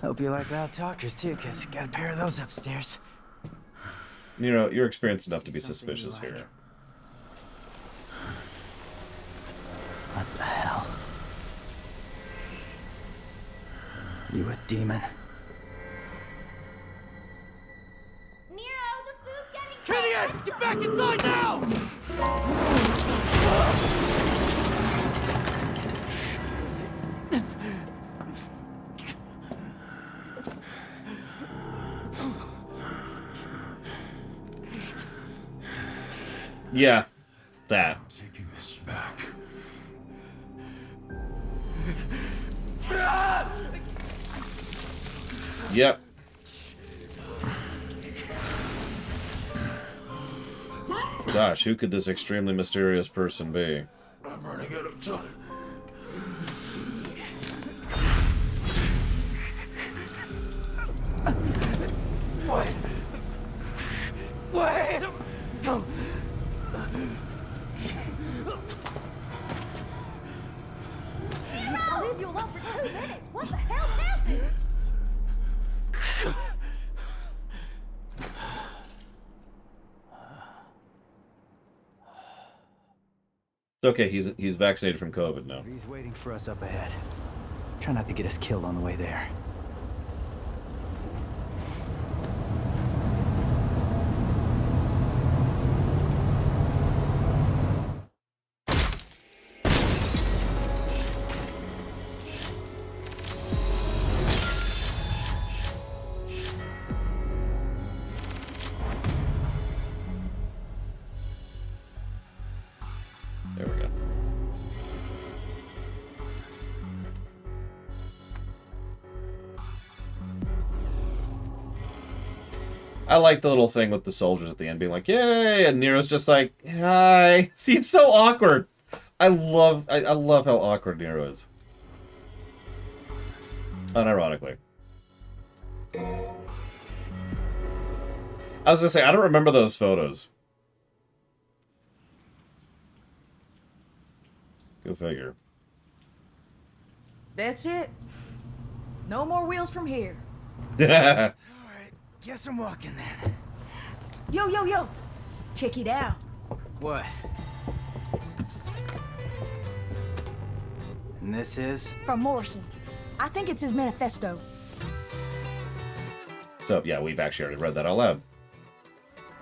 Hope you like loud talkers, too, 'cause got a pair of those upstairs. Nero, you're experienced enough to be suspicious here. What the hell? You a demon? Nero, the food's getting Goliath, get back inside now! Yeah, that. Taking this back. Yep. Gosh, who could this extremely mysterious person be? I'm running out of time. Wait! Wait! I'll leave you alone for 2 minutes. What the hell happened? It's okay, he's vaccinated from COVID now. He's waiting for us up ahead. Try not to get us killed on the way there. There we go. I like the little thing with the soldiers at the end being like, yay, and Nero's just like, hi. See, it's so awkward. I love how awkward Nero is. Unironically. I was gonna say, I don't remember those photos. Go figure. That's it. No more wheels from here. Alright, guess I'm walking then. Yo, yo, yo! Check it out. What? And this is? From Morrison. I think it's his manifesto. So, yeah, we've actually already read that out loud.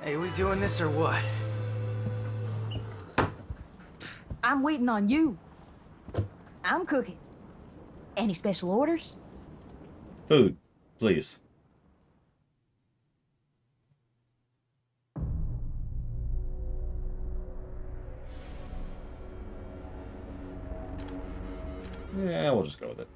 Hey, we doing this or what? I'm waiting on you. I'm cooking. Any special orders? Food, please. Yeah, we'll just go with it.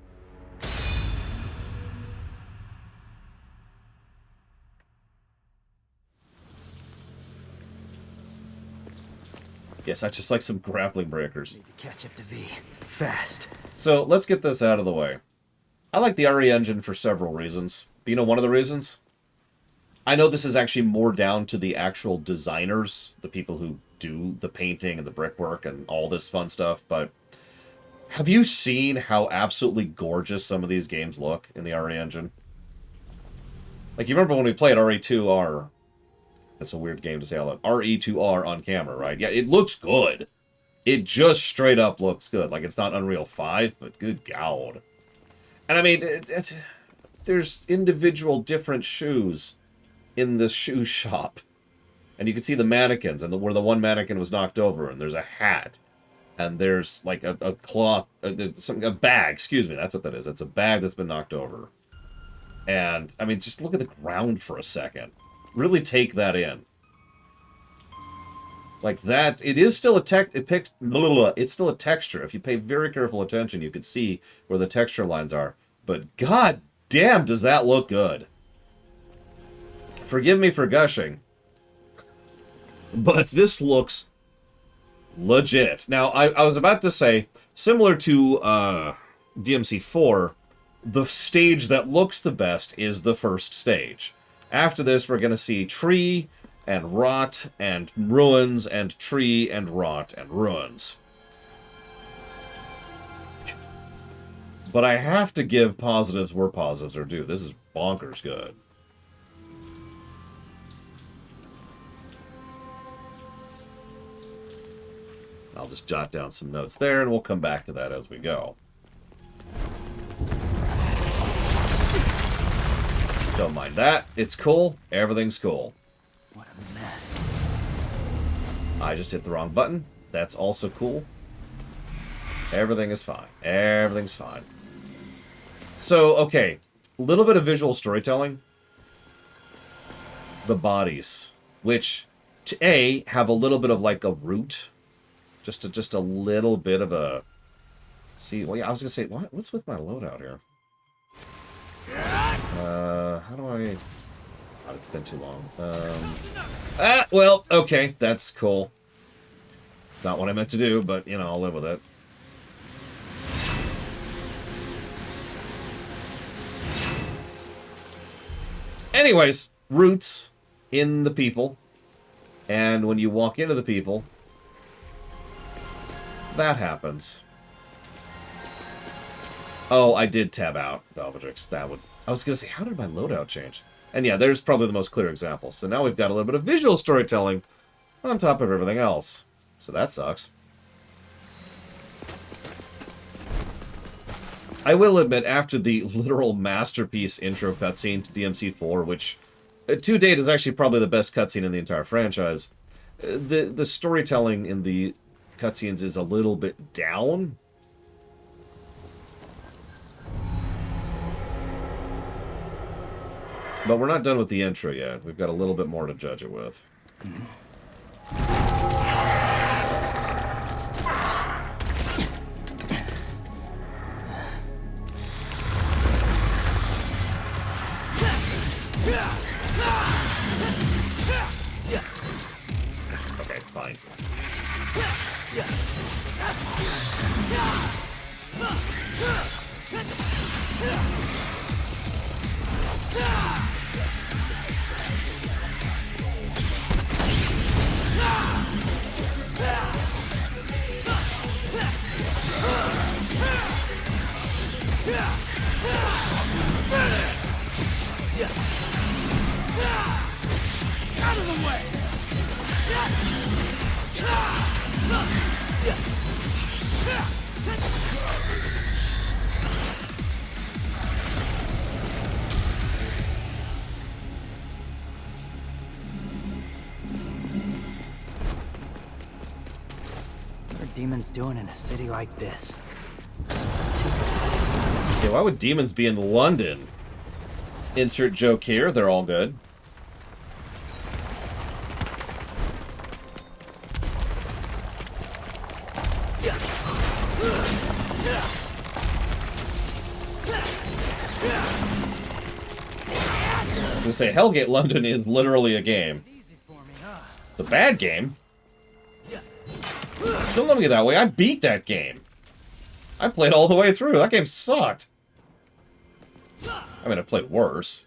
Yes, I just like some grappling breakers. Need to catch up to V. Fast. So, let's get this out of the way. I like the RE engine for several reasons. But you know one of the reasons? I know this is actually more down to the actual designers, the people who do the painting and the brickwork and all this fun stuff, but have you seen how absolutely gorgeous some of these games look in the RE engine? Like, you remember when we played RE2R? That's a weird game to say out loud. RE2R on camera, right? Yeah, it looks good. It just straight up looks good. Like, it's not Unreal 5, but good God. And I mean, there's individual different shoes in the shoe shop. And you can see the mannequins, and where the one mannequin was knocked over, and there's a hat. and there's like a cloth, a bag, excuse me, that's what that is. That's a bag that's been knocked over. And, I mean, just look at the ground for a second. Really take that in. Like that, it is still it's still a texture. If you pay very careful attention, you can see where the texture lines are. But god damn, does that look good. Forgive me for gushing, but this looks legit. Now, I was about to say, similar to DMC4, the stage that looks the best is the first stage. After this, we're going to see tree and rot and ruins and tree and rot and ruins. But I have to give positives where positives are due. This is bonkers good. I'll just jot down some notes there, and we'll come back to that as we go. Don't mind that. It's cool. Everything's cool. What a mess. I just hit the wrong button. That's also cool. Everything is fine. Everything's fine. So, okay. A little bit of visual storytelling. The bodies. Which, have a little bit of like a root. Just a little bit of a... See, well, yeah, I was going to say, what's with my loadout here? How do I... God, it's been too long. Well, okay, that's cool. Not what I meant to do, but, you know, I'll live with it. Anyways, roots in the people. And when you walk into the people, that happens. Oh, I did tab out Valvedrix. That would... I was going to say, how did my loadout change? And yeah, there's probably the most clear example. So now we've got a little bit of visual storytelling on top of everything else. So that sucks. I will admit, after the literal masterpiece intro cutscene to DMC4, which to date is actually probably the best cutscene in the entire franchise, the storytelling in the cutscenes is a little bit down. But we're not done with the intro yet. We've got a little bit more to judge it with. Okay, fine. Out of the way! What are demons doing in a city like this? Place. Yeah, why would demons be in London? Insert joke here. They're all good. I was gonna say, Hellgate London is literally a game. It's a bad game. Don't let me get that way. I beat that game. I played all the way through. That game sucked. I mean, I played worse.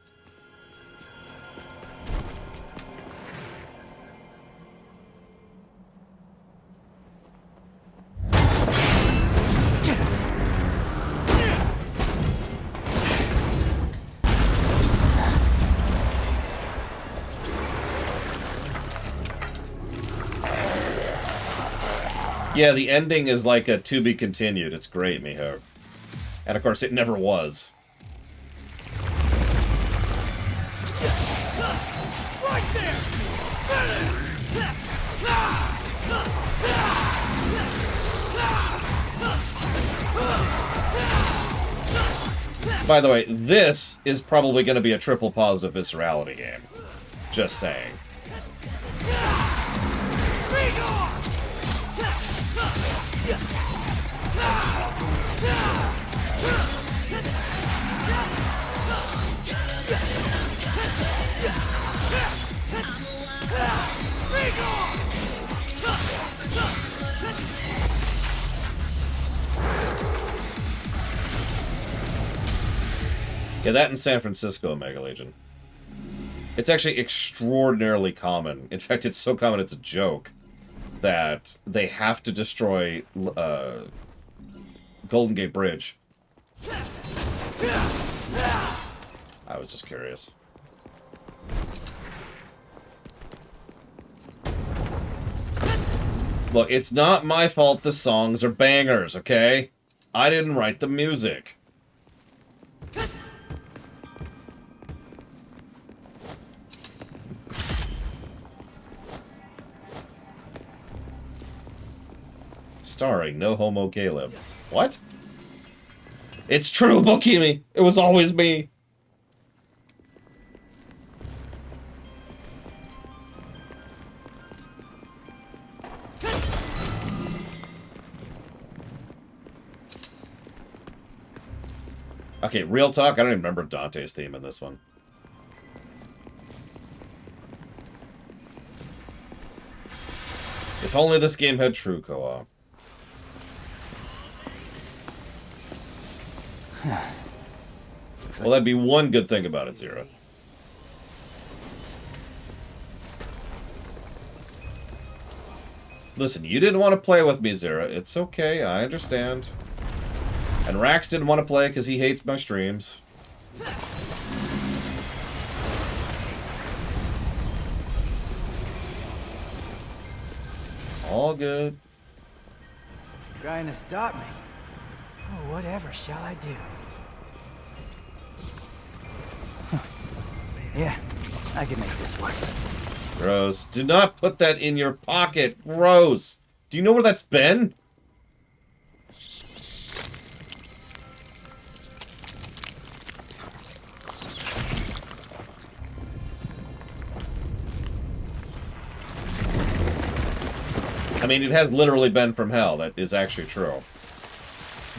Yeah, the ending is like a to be continued. It's great, Miho. And of course, it never was. Right there! By the way, this is probably going to be a triple positive viscerality game. Just saying. Yeah, that in San Francisco, Mega Legion. It's actually extraordinarily common. In fact, it's so common it's a joke that they have to destroy Golden Gate Bridge. I was just curious. Look, it's not my fault the songs are bangers, okay? I didn't write the music. Starring No Homo Caleb. What? It's true, Bokimi! It was always me! Okay, real talk, I don't even remember Dante's theme in this one. If only this game had true co-op. Well, that'd be one good thing about it, Zero. Listen, you didn't want to play with me, Zero. It's okay, I understand. And Rax didn't want to play because he hates my streams. All good. Trying to stop me. Oh, whatever shall I do? Yeah, I can make this work. Gross. Do not put that in your pocket. Gross. Do you know where that's been? I mean, it has literally been from hell. That is actually true.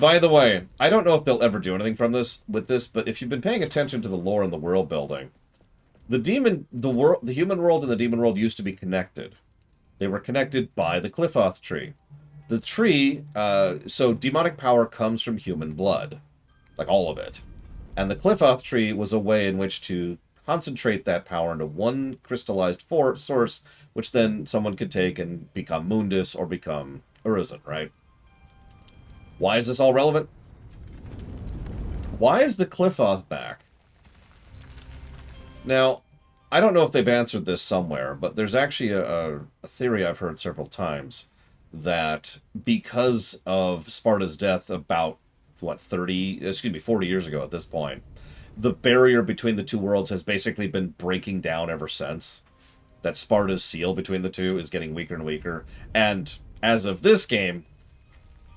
By the way, I don't know if they'll ever do anything with this, but if you've been paying attention to the lore and the world building, the human world and the demon world used to be connected. They were connected by the Qliphoth tree. The tree, so demonic power comes from human blood. Like all of it. And the Qliphoth tree was a way in which to concentrate that power into one crystallized source, which then someone could take and become Mundus or become Urizen, right? Why is this all relevant? Why is the Qliphoth back? Now, I don't know if they've answered this somewhere, but there's actually a theory I've heard several times that because of Sparta's death about, 40 years ago at this point, the barrier between the two worlds has basically been breaking down ever since. That Sparta's seal between the two is getting weaker and weaker. And as of this game,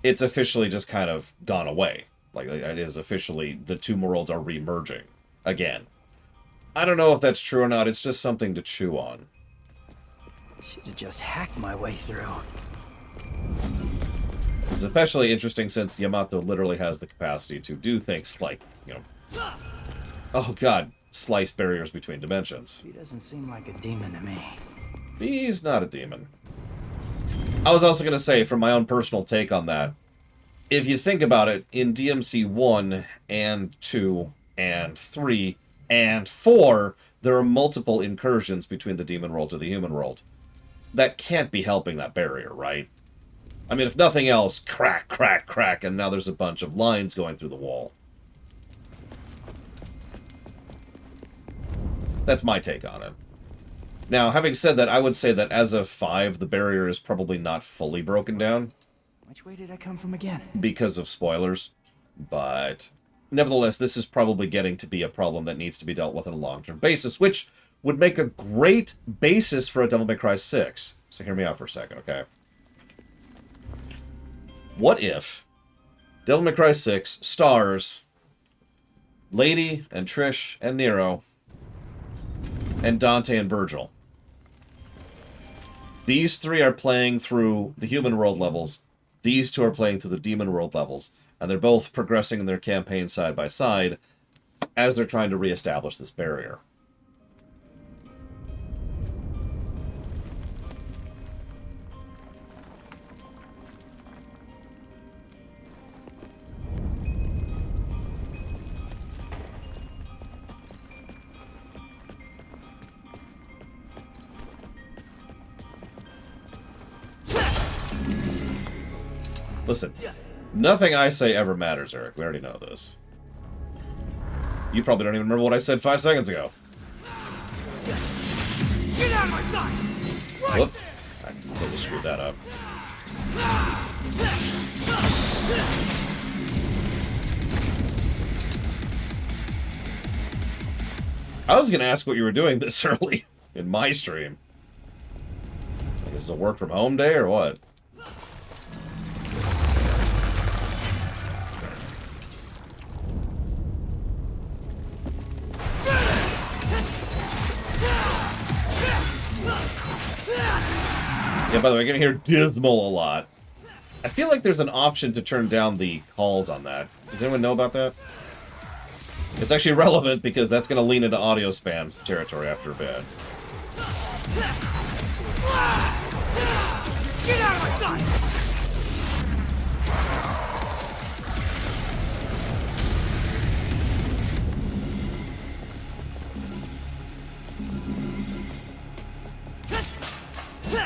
it's officially just kind of gone away. Like, it is officially, the two worlds are re-merging again. I don't know if that's true or not, it's just something to chew on. Should have just hacked my way through. This is especially interesting since Yamato literally has the capacity to do things like, you know... Oh god, slice barriers between dimensions. He doesn't seem like a demon to me. He's not a demon. I was also going to say, from my own personal take on that, if you think about it, in DMC 1 and 2 and 3 and 4, there are multiple incursions between the demon world to the human world. That can't be helping that barrier, right? I mean, if nothing else, crack, crack, crack, and now there's a bunch of lines going through the wall. That's my take on it. Now, having said that, I would say that as of 5, the barrier is probably not fully broken down. Which way did I come from again? Because of spoilers. But nevertheless, this is probably getting to be a problem that needs to be dealt with on a long-term basis, which would make a great basis for a Devil May Cry 6. So hear me out for a second, okay? What if Devil May Cry 6 stars Lady and Trish and Nero and Dante and Virgil. These three are playing through the human world levels. These two are playing through the demon world levels. And they're both progressing in their campaign side by side as they're trying to reestablish this barrier. Listen, nothing I say ever matters, Eric. We already know this. You probably don't even remember what I said 5 seconds ago. Get out of my sight! Whoops. I completely screwed that up. I was going to ask what you were doing this early in my stream. Like, is this a work from home day or what? Yeah, by the way, you're going to hear dismal a lot. I feel like there's an option to turn down the calls on that. Does anyone know about that? It's actually relevant because that's going to lean into audio spam territory after a bit. Get out of my sight!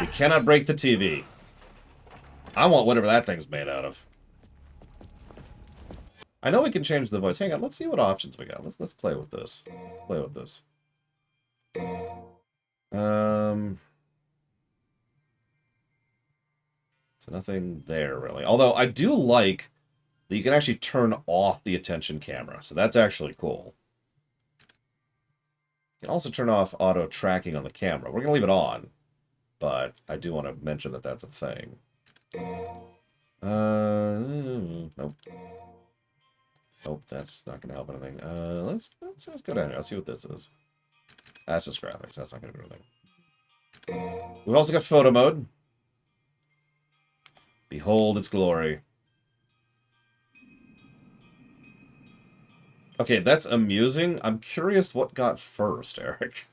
You cannot break the TV. I want whatever that thing's made out of. I know we can change the voice. Hang on, let's see what options we got. Let's play with this. Play with this. So nothing there really. Although I do like that you can actually turn off the attention camera. So that's actually cool. You can also turn off auto tracking on the camera. We're gonna leave it on. But I do want to mention that that's a thing. Nope. Nope, that's not going to help anything. Let's go down here. Let's see what this is. That's just graphics. That's not going to do anything. We've also got photo mode. Behold its glory. Okay, that's amusing. I'm curious what got first, Eric.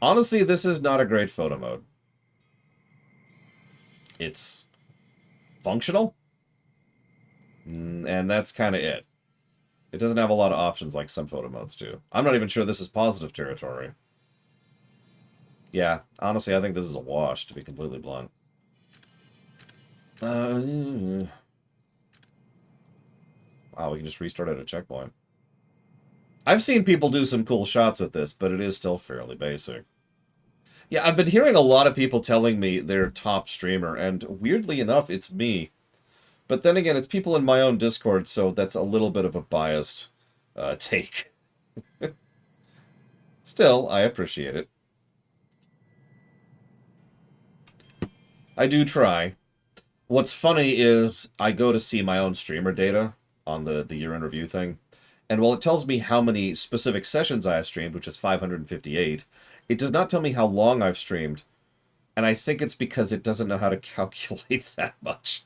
Honestly, this is not a great photo mode. It's functional. And that's kind of it. It doesn't have a lot of options like some photo modes do. I'm not even sure this is positive territory. Yeah, honestly, I think this is a wash, to be completely blunt. Wow, we can just restart at a checkpoint. I've seen people do some cool shots with this, but it is still fairly basic. Yeah, I've been hearing a lot of people telling me they're top streamer, and weirdly enough, it's me. But then again, it's people in my own Discord, so that's a little bit of a biased take. Still, I appreciate it. I do try. What's funny is I go to see my own streamer data on the year in review thing. And while it tells me how many specific sessions I have streamed, which is 558, it does not tell me how long I've streamed. And I think it's because it doesn't know how to calculate that much.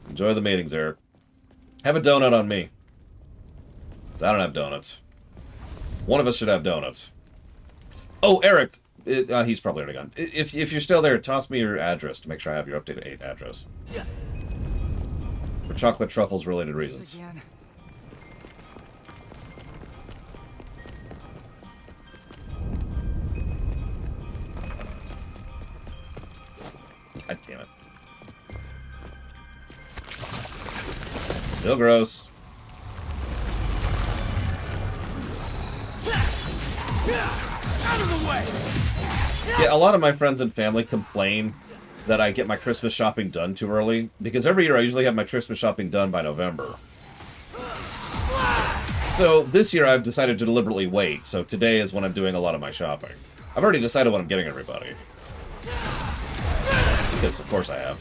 Enjoy the meetings, Eric. Have a donut on me. 'Cause I don't have donuts. One of us should have donuts. Oh, Eric! He's probably already gone. If you're still there, toss me your address to make sure I have your updated address. For chocolate truffles related reasons. God damn it. Still gross. Out of the way! Yeah, a lot of my friends and family complain that I get my Christmas shopping done too early, because every year I usually have my Christmas shopping done by November. So this year I've decided to deliberately wait, so today is when I'm doing a lot of my shopping. I've already decided what I'm getting everybody. Because, of course, I have.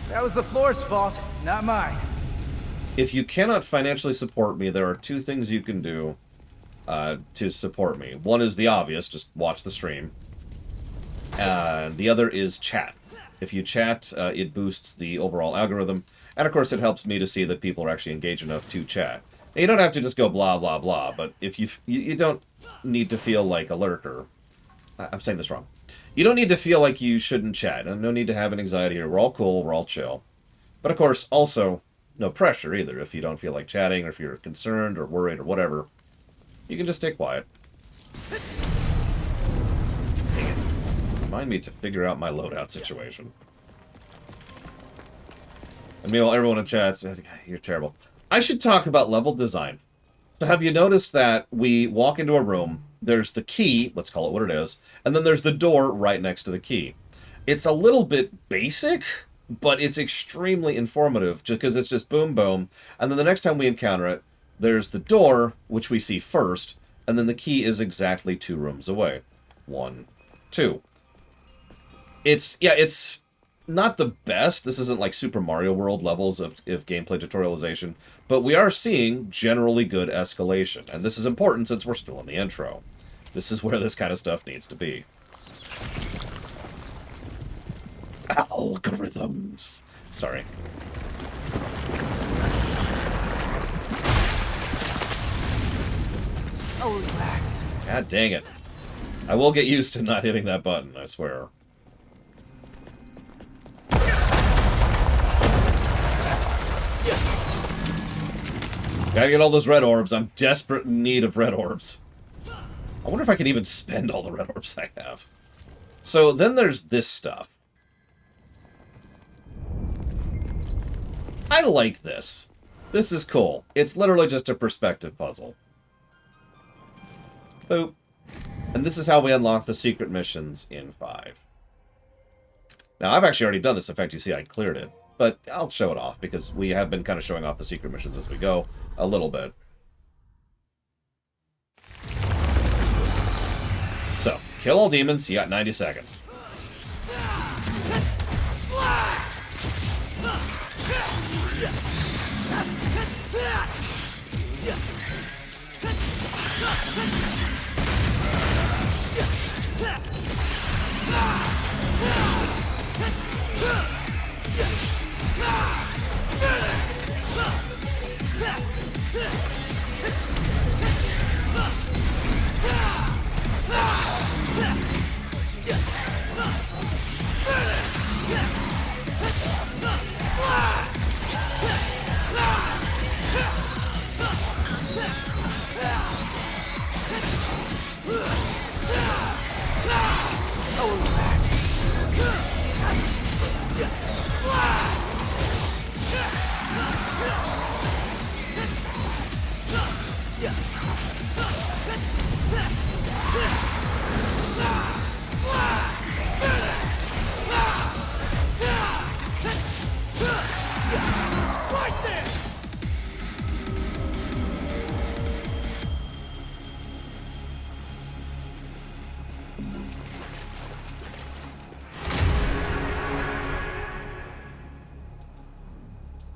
That was the floor's fault, not mine. If you cannot financially support me, there are two things you can do to support me. One is the obvious, just watch the stream. The other is chat. If you chat, it boosts the overall algorithm. And of course, it helps me to see that people are actually engaged enough to chat. Now, you don't have to just go blah, blah, blah, but if you don't need to feel like a lurker. I'm saying this wrong. You don't need to feel like you shouldn't chat, and no need to have an anxiety here. We're all cool, we're all chill. But of course, also, no pressure either. If you don't feel like chatting, or if you're concerned, or worried, or whatever, you can just stay quiet. Dang it. Remind me to figure out my loadout situation. And meanwhile, everyone in chat says, you're terrible. I should talk about level design. So have you noticed that we walk into a room, there's the key, let's call it what it is, and then there's the door right next to the key. It's a little bit basic, but it's extremely informative, just because it's just boom, boom, and then the next time we encounter it, there's the door, which we see first, and then the key is exactly 2 rooms away. 1, 2. It's not the best. This isn't like Super Mario World levels of gameplay tutorialization, but we are seeing generally good escalation, and this is important since we're still in the intro. This is where this kind of stuff needs to be. Algorithms. Sorry. Oh, relax. God dang it. I will get used to not hitting that button, I swear. Gotta get all those red orbs. I'm desperate in need of red orbs. I wonder if I can even spend all the red orbs I have. So then there's this stuff. I like this. This is cool. It's literally just a perspective puzzle. Boop. And this is how we unlock the secret missions in 5. Now, I've actually already done this. In fact, you see I cleared it. But I'll show it off, because we have been kind of showing off the secret missions as we go a little bit. So, kill all demons. You got 90 seconds.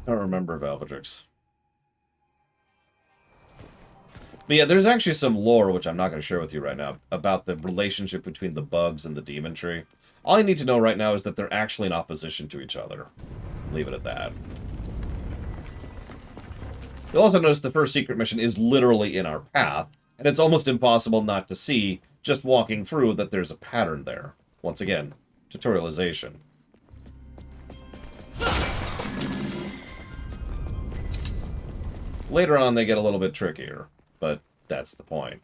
I don't remember Valvatrix. But yeah, there's actually some lore, which I'm not going to share with you right now, about the relationship between the bugs and the demon tree. All you need to know right now is that they're actually in opposition to each other. Leave it at that. You'll also notice the first secret mission is literally in our path, and it's almost impossible not to see, just walking through, that there's a pattern there. Once again, tutorialization. Later on, they get a little bit trickier, but that's the point.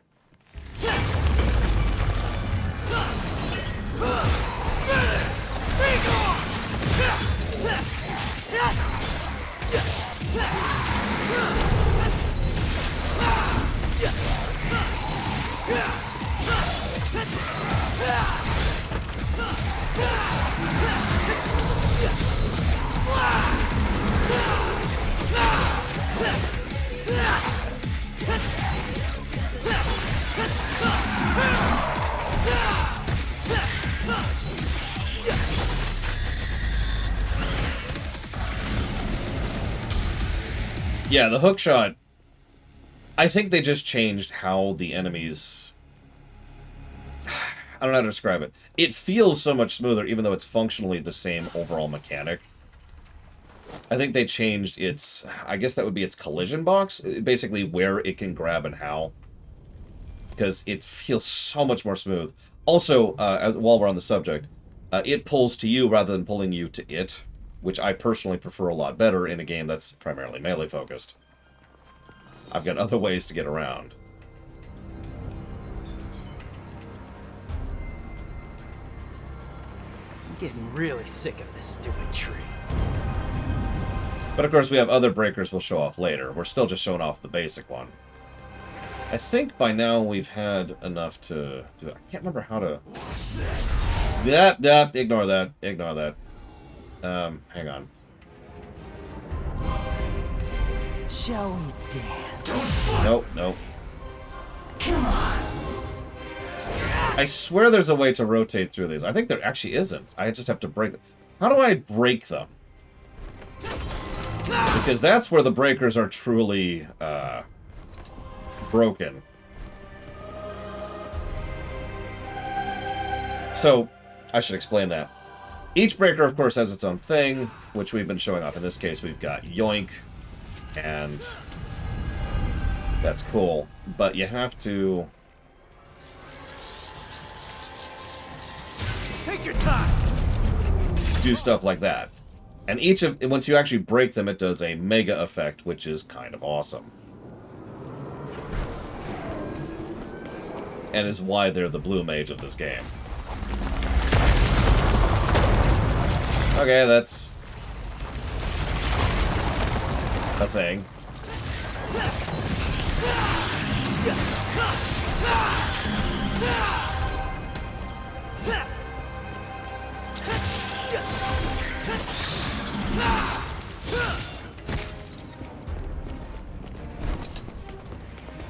Yeah, the hookshot, I think they just changed how the enemies... I don't know how to describe it. It feels so much smoother, even though it's functionally the same overall mechanic. I think they changed its... I guess that would be its collision box. Basically, where it can grab and how. Because it feels so much more smooth. Also, while we're on the subject, it pulls to you rather than pulling you to it, which I personally prefer a lot better in a game that's primarily melee-focused. I've got other ways to get around. I'm getting really sick of this stupid tree. But of course, we have other breakers we'll show off later. We're still just showing off the basic one. I think by now we've had enough to do it. I can't remember how to... Yep, ignore that. Ignore that. Hang on. Shall we dance? Nope. Come on. I swear there's a way to rotate through these. I think there actually isn't. I just have to break them. How do I break them? Because that's where the breakers are truly, broken. So, I should explain that. Each breaker, of course, has its own thing, which we've been showing off. In this case, we've got Yoink, and that's cool. But you have to... Take your time! do stuff like that. And each of... once you actually break them, it does a mega effect, which is kind of awesome. And is why they're the blue mage of this game. Okay, that's a thing.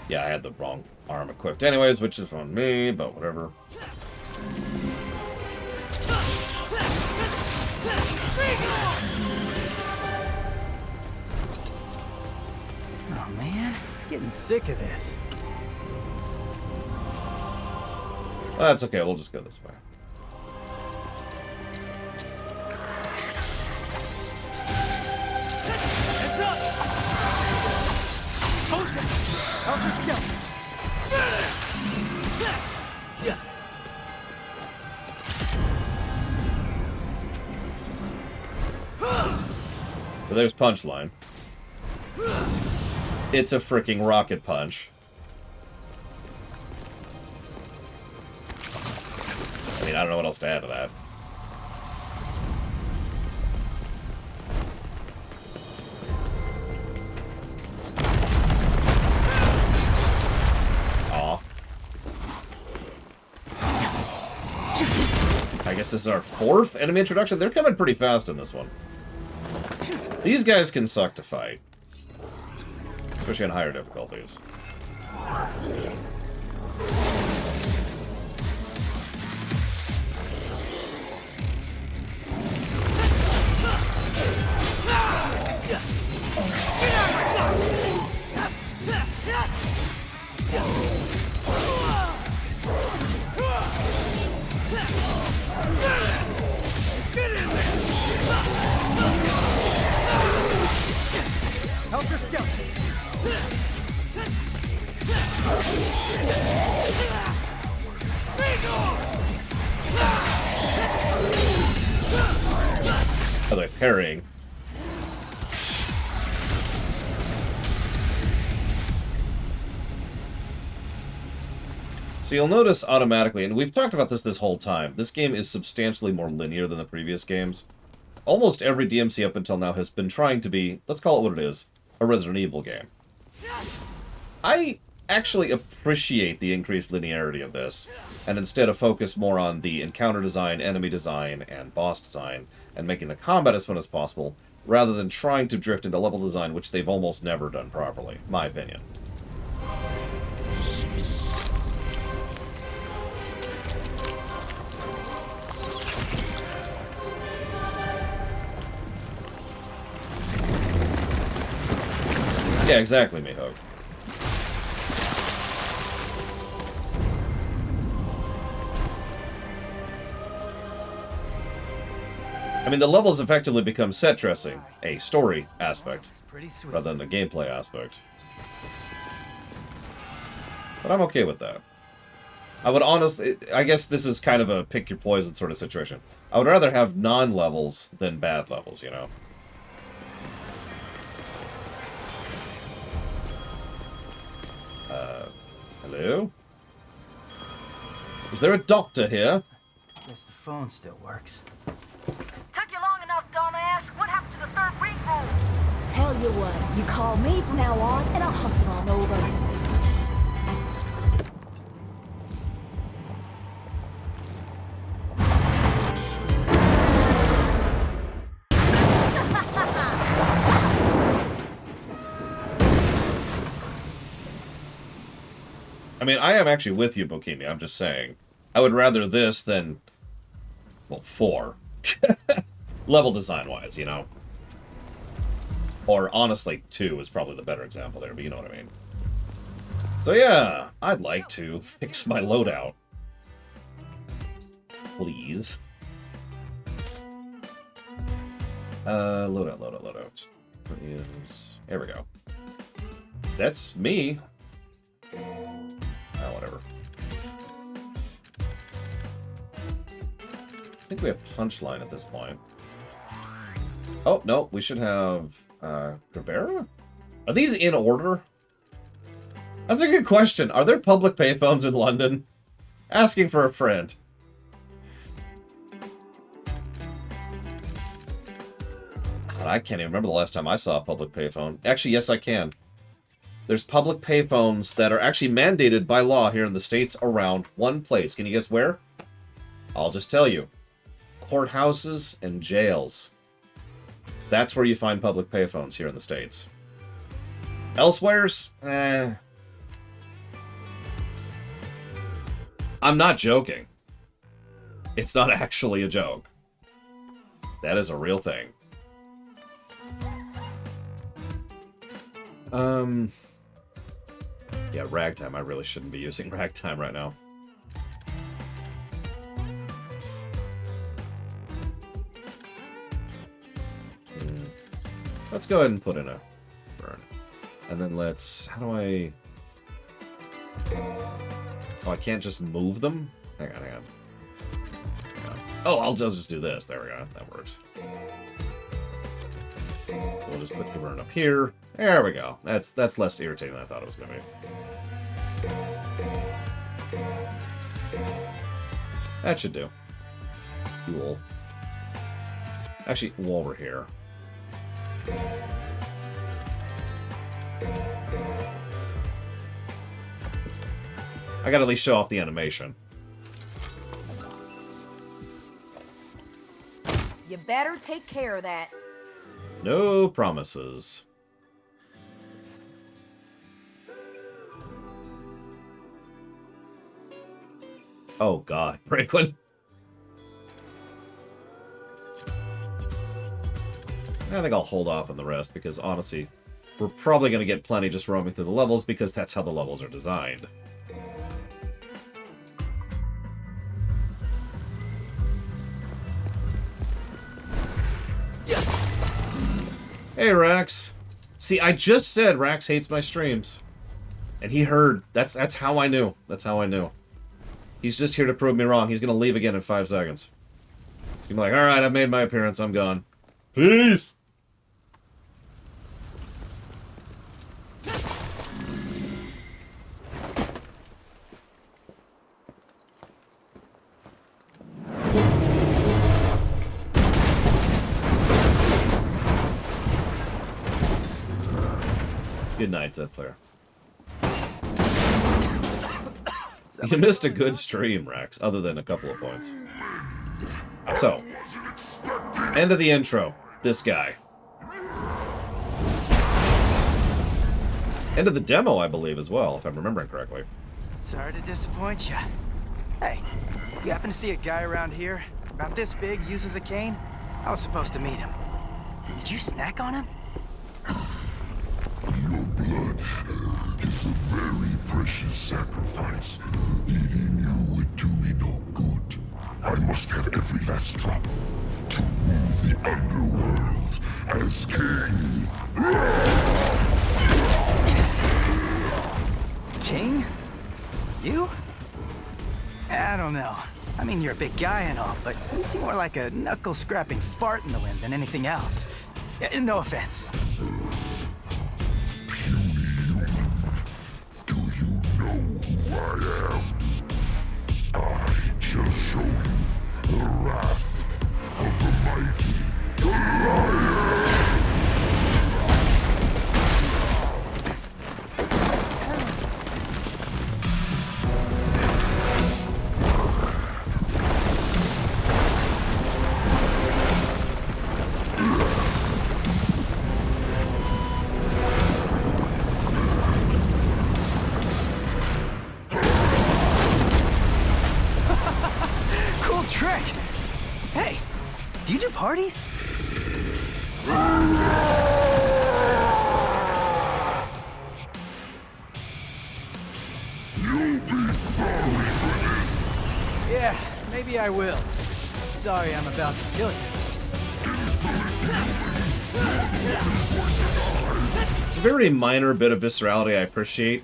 Yeah, I had the wrong arm equipped anyways, which is on me, but whatever. Oh man, getting sick of this. Well, that's okay, we'll just go this way. So there's Punchline. It's a freaking rocket punch. I mean, I don't know what else to add to that. Aw. I guess this is our fourth enemy introduction. They're coming pretty fast in this one. These guys can suck to fight. Especially on higher difficulties. Helter Skelter. By the way, parrying. So you'll notice automatically, and we've talked about this whole time, this game is substantially more linear than the previous games. Almost every DMC up until now has been trying to be, let's call it what it is, a Resident Evil game. I actually appreciate the increased linearity of this, and instead of focus more on the encounter design, enemy design, and boss design, and making the combat as fun as possible, rather than trying to drift into level design, which they've almost never done properly, my opinion. Yeah, exactly, Mihog. I mean, the levels effectively become set dressing, a story aspect, rather than a gameplay aspect. But I'm okay with that. I would honestly... I guess this is kind of a pick-your-poison sort of situation. I would rather have non-levels than bad levels, you know? Hello? Is there a doctor here? Guess the phone still works. Took you long enough, dumbass. What happened to the third ring rule? Tell you what, you call me from now on, and I'll hustle on over. I mean, I am actually with you, Bokimi. I'm just saying. I would rather this than... Well, 4. Level design-wise, you know? Or, honestly, 2 is probably the better example there, but you know what I mean. So, yeah. I'd like to fix my loadout. Please. Loadout. What is... There we go. That's me. Oh, whatever. I think we have Punchline at this point. Oh, no, we should have, Grabera? Are these in order? That's a good question. Are there public payphones in London? Asking for a friend. God, I can't even remember the last time I saw a public payphone. Actually, yes, I can. There's public payphones that are actually mandated by law here in the States around one place. Can you guess where? I'll just tell you. Courthouses and jails. That's where you find public payphones here in the States. Elsewheres? I'm not joking. It's not actually a joke. That is a real thing. Yeah, ragtime. I really shouldn't be using ragtime right now. Let's go ahead and put in a burn. And then let's... How do I... Oh, I can't just move them? Hang on. Oh, I'll just do this. There we go. That works. So we'll just put the burn up here. There we go. That's less irritating than I thought it was going to be. That should do. Cool. Actually, while over here. I gotta at least show off the animation. You better take care of that. No promises. Oh god, Brooklyn. I think I'll hold off on the rest because honestly, we're probably going to get plenty just roaming through the levels because that's how the levels are designed. Hey, Rax. See, I just said Rax hates my streams. And he heard. That's how I knew. That's how I knew. He's just here to prove me wrong. He's going to leave again in 5 seconds. He's going to be like, alright, I've made my appearance. I'm gone. Peace! Good night, Zetzler. You missed a good stream, Rex, other than a couple of points. So, end of the intro. This guy. End of the demo, I believe, as well, if I'm remembering correctly. Sorry to disappoint you. Hey, you happen to see a guy around here? About this big, uses a cane? I was supposed to meet him. Did you snack on him? Your blood is a very precious sacrifice. Eating you would do me no good. I must have every last drop to rule the underworld as king. King? You? I don't know. I mean, you're a big guy and all, but you seem more like a knuckle-scrapping fart in the wind than anything else. No offense. Puny human, do you know who I am? I shall show you the wrath of the mighty Goliath! Cool trick! Hey, do you do parties? You'll be sorry for this! Yeah, maybe I will. Sorry I'm about to kill you. A very minor bit of viscerality I appreciate.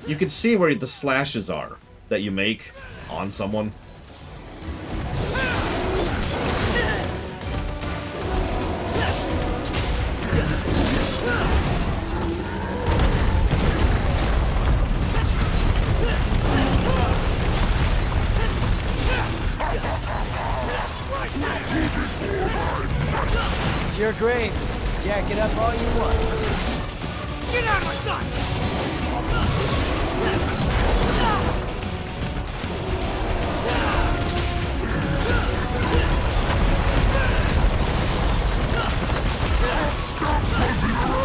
You can see where the slashes are that you make on someone. It's your grave. Jack it up all you want. Get out of my sight! Stop fussing around!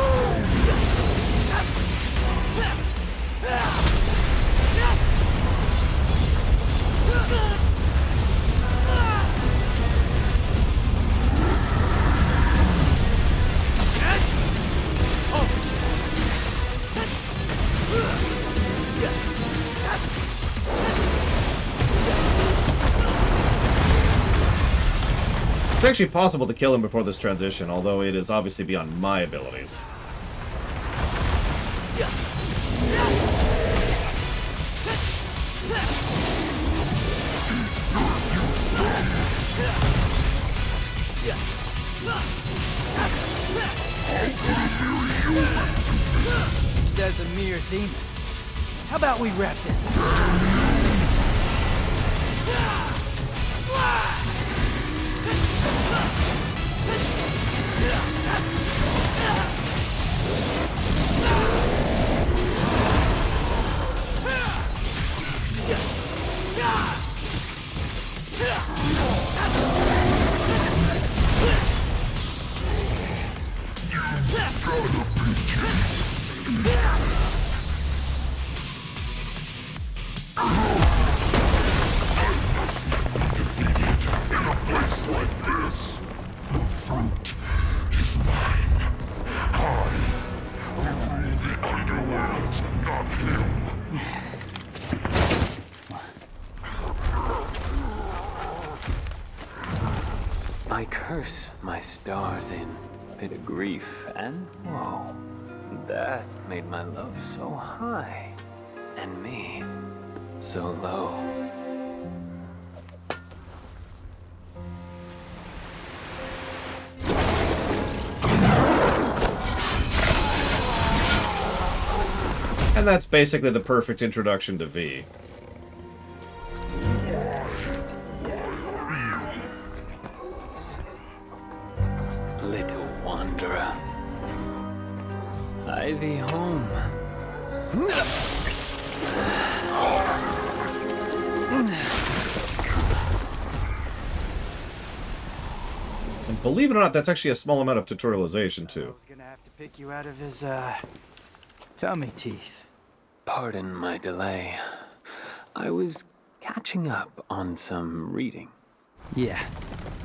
It's actually possible to kill him before this transition, although it is obviously beyond my abilities. Says a mere demon. How about we wrap this up? I curse my stars in bit of grief and woe. That made my love so high, and me so low. And that's basically the perfect introduction to V. Little wanderer, hie thee home. And believe it or not, that's actually a small amount of tutorialization too. I was gonna have to pick you out of his, tummy teeth. Pardon my delay. I was catching up on some reading. Yeah,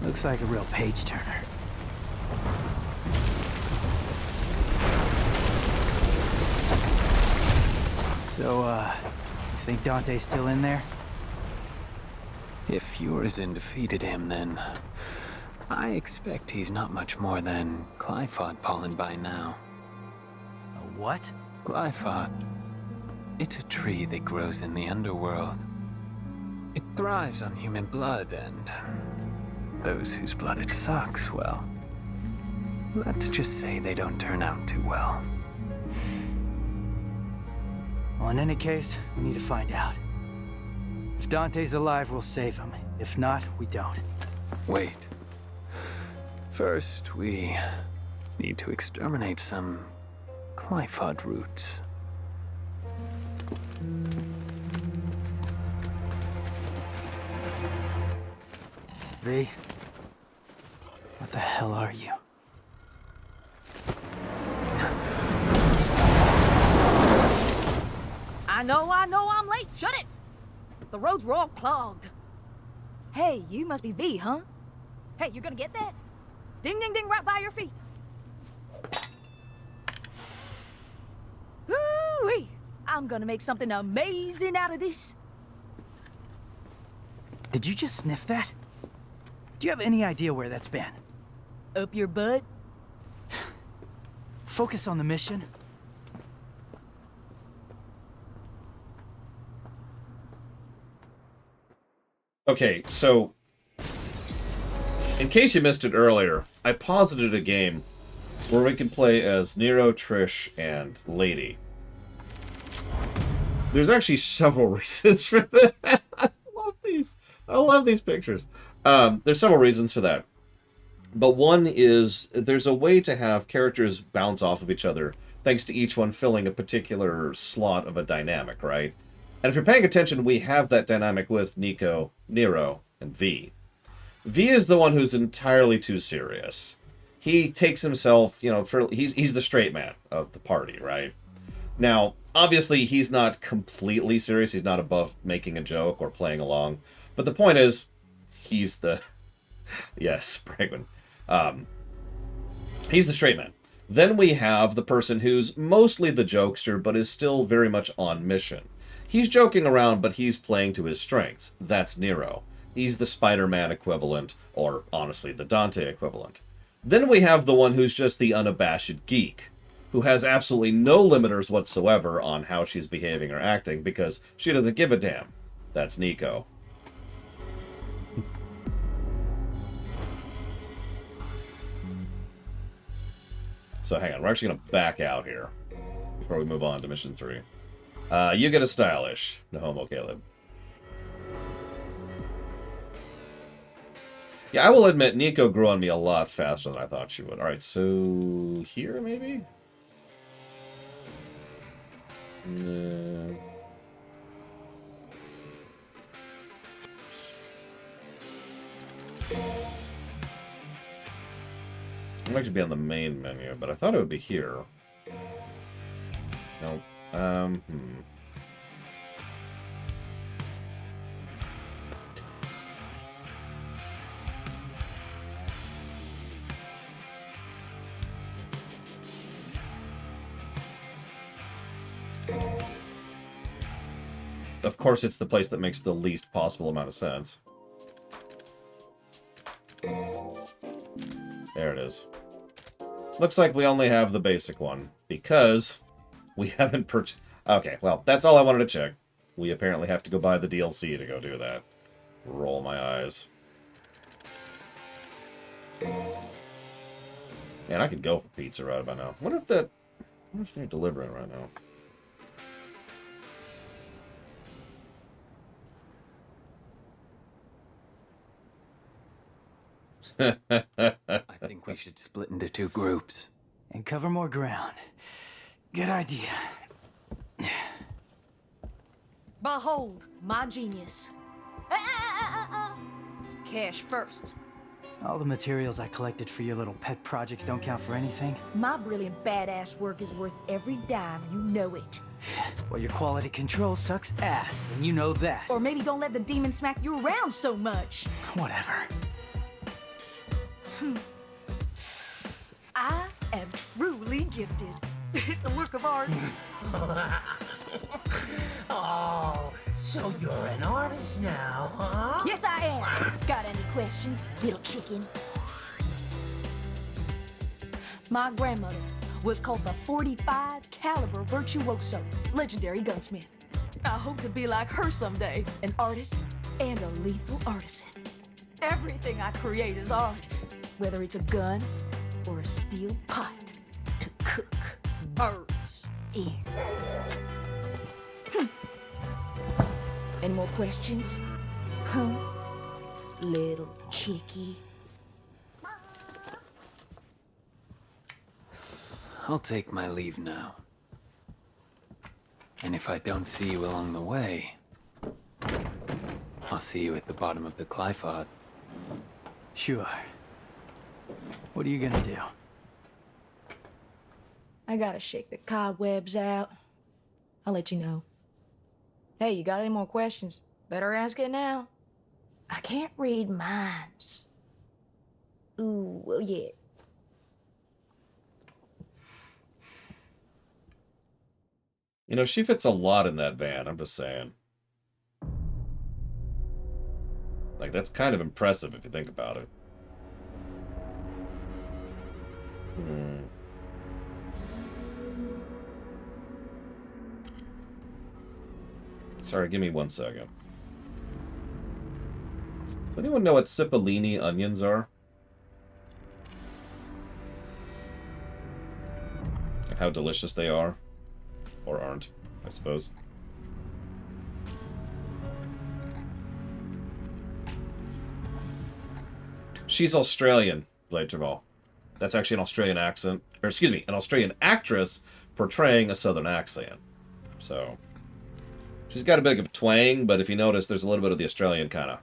looks like a real page-turner. So, you think Dante's still in there? If Urizen defeated him, then I expect he's not much more than Qliphoth pollen by now. A what? Qliphoth. It's a tree that grows in the underworld. It thrives on human blood, and those whose blood it sucks, well, let's just say they don't turn out too well. Well, in any case, we need to find out. If Dante's alive, we'll save him. If not, we don't. Wait. First, we need to exterminate some Qliphoth roots. V, what the hell are you? I know, I'm late. Shut it! The roads were all clogged. Hey, you must be V, huh? Hey, you gonna get that? Ding, ding, ding, right by your feet. Woo-wee! I'm gonna make something amazing out of this. Did you just sniff that? Do you have any idea where that's been? Up your butt? Focus on the mission. Okay, so in case you missed it earlier, I posited a game where we can play as Nero, Trish, and Lady. There's actually several reasons for that. I love these. I love these pictures. There's several reasons for that. But one is there's a way to have characters bounce off of each other, thanks to each one filling a particular slot of a dynamic, right? And if you're paying attention, we have that dynamic with Nico, Nero, and V. V is the one who's entirely too serious. He takes himself, he's the straight man of the party, right? Now, obviously, he's not completely serious. He's not above making a joke or playing along. But the point is, he's the... Yes, Bragwin. He's the straight man. Then we have the person who's mostly the jokester, but is still very much on mission. He's joking around, but he's playing to his strengths. That's Nero. He's the Spider-Man equivalent, or honestly, the Dante equivalent. Then we have the one who's just the unabashed geek, who has absolutely no limiters whatsoever on how she's behaving or acting, because she doesn't give a damn. That's Nico. So hang on, we're actually going to back out here before we move on to Mission 3. You get a stylish. No homo, Caleb. Yeah, I will admit, Nico grew on me a lot faster than I thought she would. Alright, so... here, maybe? It might actually be on the main menu, but I thought it would be here. Nope. Of course, it's the place that makes the least possible amount of sense. There it is. Looks like we only have the basic one, because we haven't purchased... Okay, well, that's all I wanted to check. We apparently have to go buy the DLC to go do that. Roll my eyes. Man, I could go for pizza right about now. What if they're delivering right now? I think we should split into 2 groups. And cover more ground. Good idea. Behold, my genius. Cash first. All the materials I collected for your little pet projects don't count for anything. My brilliant badass work is worth every dime, you know it. Well, your quality control sucks ass, and you know that. Or maybe don't let the demon smack you around so much. Whatever. I am truly gifted. It's a work of art. Oh, so you're an artist now, huh? Yes, I am. Got any questions, little chicken? My grandmother was called the 45 caliber virtuoso, legendary gunsmith. I hope to be like her someday, an artist and a lethal artisan. Everything I create is art, whether it's a gun or a steel pot to cook birds in. Any more questions? Huh? Little chickie. I'll take my leave now. And if I don't see you along the way, I'll see you at the bottom of the Qliphoth. Sure. What are you gonna do? I gotta shake the cobwebs out. I'll let you know. Hey, you got any more questions? Better ask it now. I can't read minds. Ooh, well, yeah. You know, she fits a lot in that van, I'm just saying. Like, that's kind of impressive if you think about it. Sorry, give me 1 second. Does anyone know what cipollini onions are? And how delicious they are? Or aren't, I suppose. She's Australian, Blade Travell. That's actually an Australian accent. Or, excuse me, an Australian actress portraying a southern accent. So, she's got a bit of a twang, but if you notice, there's a little bit of the Australian kind of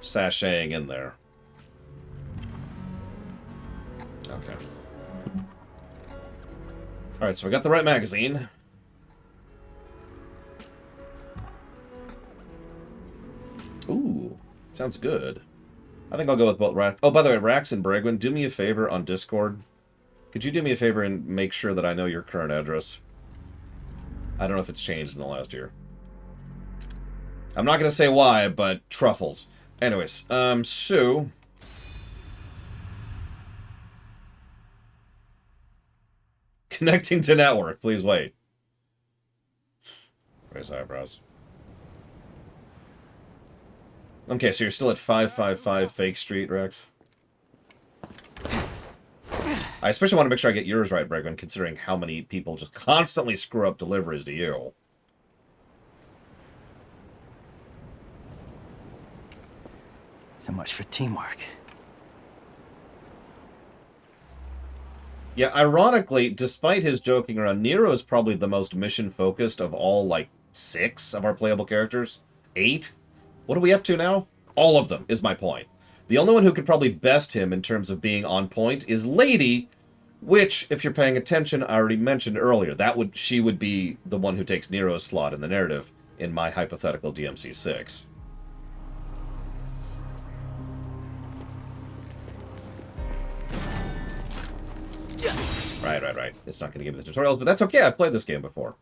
sashaying in there. Okay. Alright, so we got the right magazine. Ooh, sounds good. I think I'll go with both Rax. Oh, by the way, Rax and Bregwin, do me a favor on Discord. Could you do me a favor and make sure that I know your current address? I don't know if it's changed in the last year. I'm not going to say why, but truffles. Anyways, so... Connecting to network, please wait. Raise eyebrows. Okay, so you're still at 555 Fake Street, Rex? I especially want to make sure I get yours right, Bregwin, considering how many people just constantly screw up deliveries to you. So much for teamwork. Yeah, ironically, despite his joking around, Nero is probably the most mission-focused of all, like, 6 of our playable characters. 8? What are we up to now? All of them, is my point. The only one who could probably best him in terms of being on point is Lady, which, if you're paying attention, I already mentioned earlier. She would be the one who takes Nero's slot in the narrative in my hypothetical DMC6. Right. It's not going to give me the tutorials, but that's okay. I've played this game before.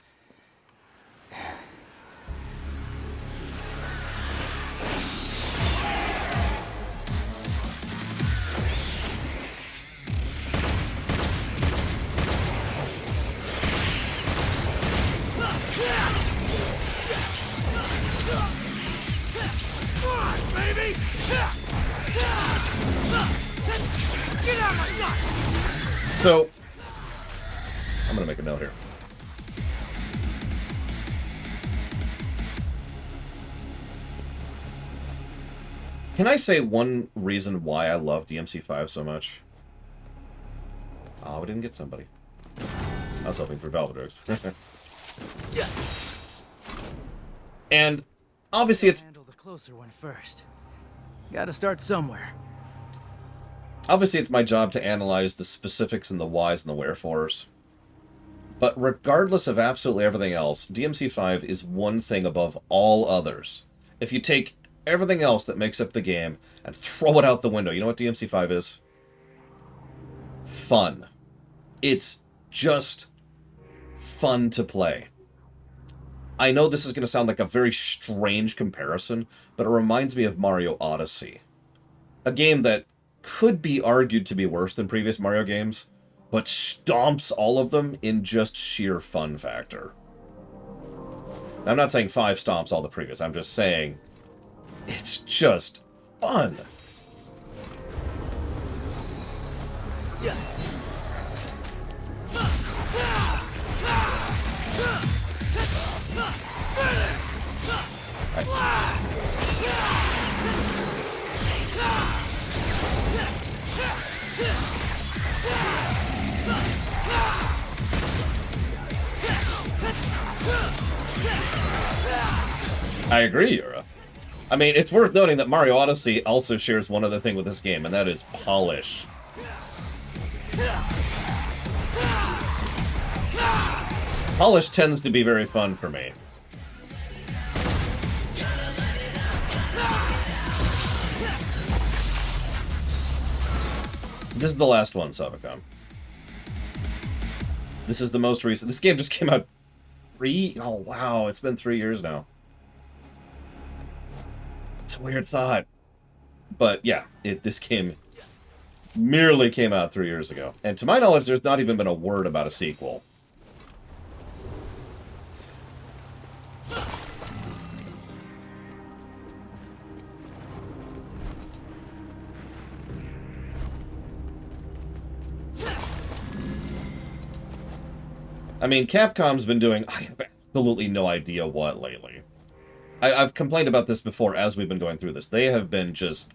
So, I'm going to make a note here. Can I say one reason why I love DMC5 so much? Oh, we didn't get somebody. I was hoping for Valvedrix. And obviously it's... Handle the closer one first. Gotta start somewhere. Obviously it's my job to analyze the specifics and the whys and the wherefores. But regardless of absolutely everything else, DMC5 is one thing above all others. If you take everything else that makes up the game and throw it out the window, you know what DMC5 is? Fun. It's just fun to play. I know this is going to sound like a very strange comparison, but it reminds me of Mario Odyssey. A game that could be argued to be worse than previous Mario games, but stomps all of them in just sheer fun factor. Now, I'm not saying 5 stomps all the previous, I'm just saying it's just fun. Yeah. I agree, Yura. I mean, it's worth noting that Mario Odyssey also shares one other thing with this game, and that is polish. Polish tends to be very fun for me. This is the last one, Savicom. This is the most recent. This game just came out oh wow, it's been 3 years now. It's a weird thought. But yeah, this game merely came out 3 years ago. And to my knowledge, there's not even been a word about a sequel. I mean, Capcom's been doing, I have absolutely no idea what lately. I've complained about this before as we've been going through this. They have been just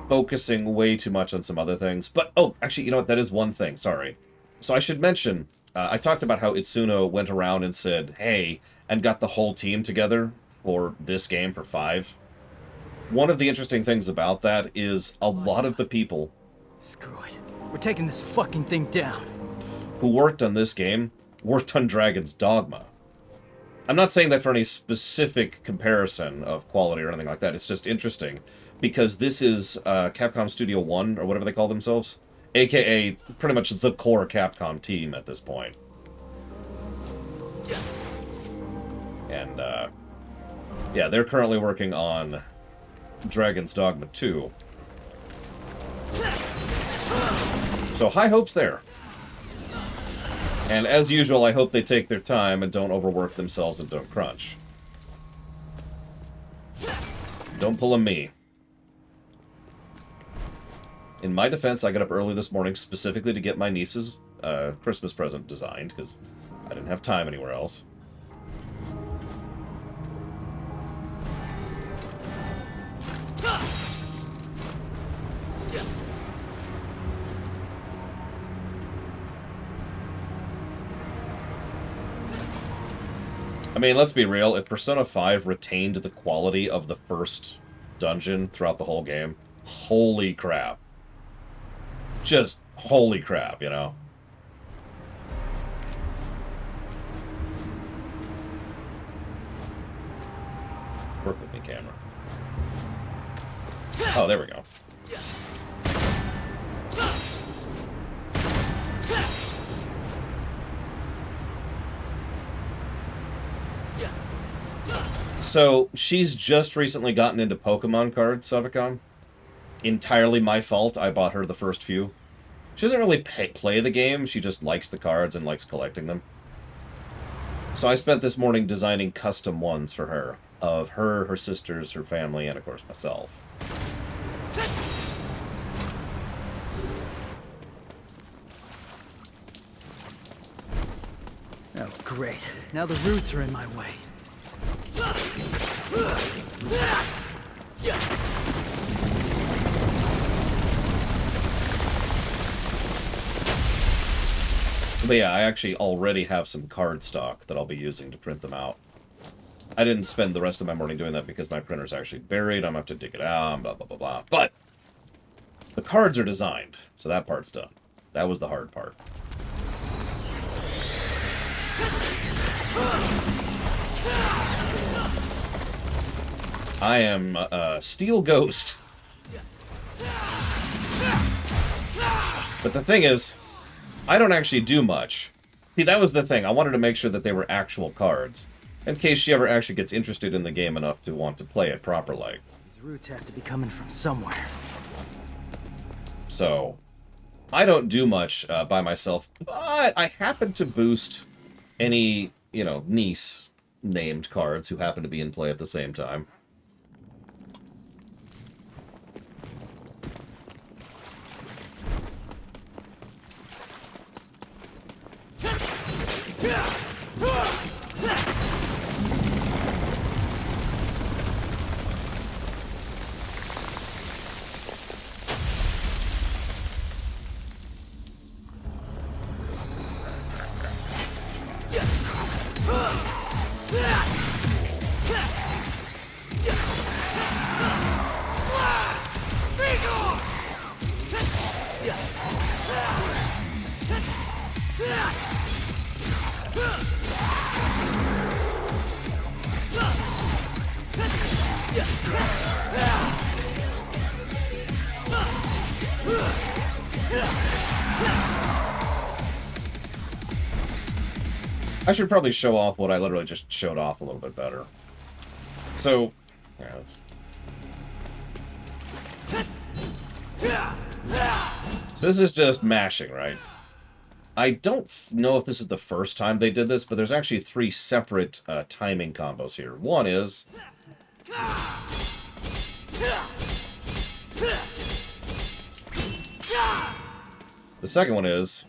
focusing way too much on some other things. But, oh, actually, you know what? That is one thing. Sorry. So I should mention, I talked about how Itsuno went around and said, hey, and got the whole team together for this game for 5. One of the interesting things about that is a lot of the people... Screw it. We're taking this fucking thing down. ...who worked on this game worked on Dragon's Dogma. I'm not saying that for any specific comparison of quality or anything like that. It's just interesting because this is Capcom Studio 1, or whatever they call themselves, aka pretty much the core Capcom team at this point. And, yeah, they're currently working on Dragon's Dogma 2. So, high hopes there. And as usual, I hope they take their time and don't overwork themselves and don't crunch. Don't pull a me. In my defense, I got up early this morning specifically to get my niece's Christmas present designed, because I didn't have time anywhere else. I mean, let's be real, if Persona 5 retained the quality of the first dungeon throughout the whole game, holy crap. Just holy crap, you know? Work with me, camera. Oh, there we go. So, she's just recently gotten into Pokemon cards, Savicom. Entirely my fault, I bought her the first few. She doesn't really play the game, she just likes the cards and likes collecting them. So I spent this morning designing custom ones for her. Of her, her sisters, her family, and of course myself. Oh, great. Now the roots are in my way. But yeah, I actually already have some card stock that I'll be using to print them out. I didn't spend the rest of my morning doing that because my printer's actually buried. I'm going to have to dig it out, blah, blah, blah, blah. But the cards are designed, so that part's done. That was the hard part. I am a Steel Ghost. But the thing is, I don't actually do much. See, that was the thing. I wanted to make sure that they were actual cards, in case she ever actually gets interested in the game enough to want to play it properly. These roots have to be coming from somewhere. So, I don't do much by myself, but I happen to boost any, you know, niece-named cards who happen to be in play at the same time. I should probably show off what I literally just showed off a little bit better. So, yeah, so this is just mashing, right? I don't know if this is the first time they did this, but there's actually 3 separate timing combos here. One is... The second one is...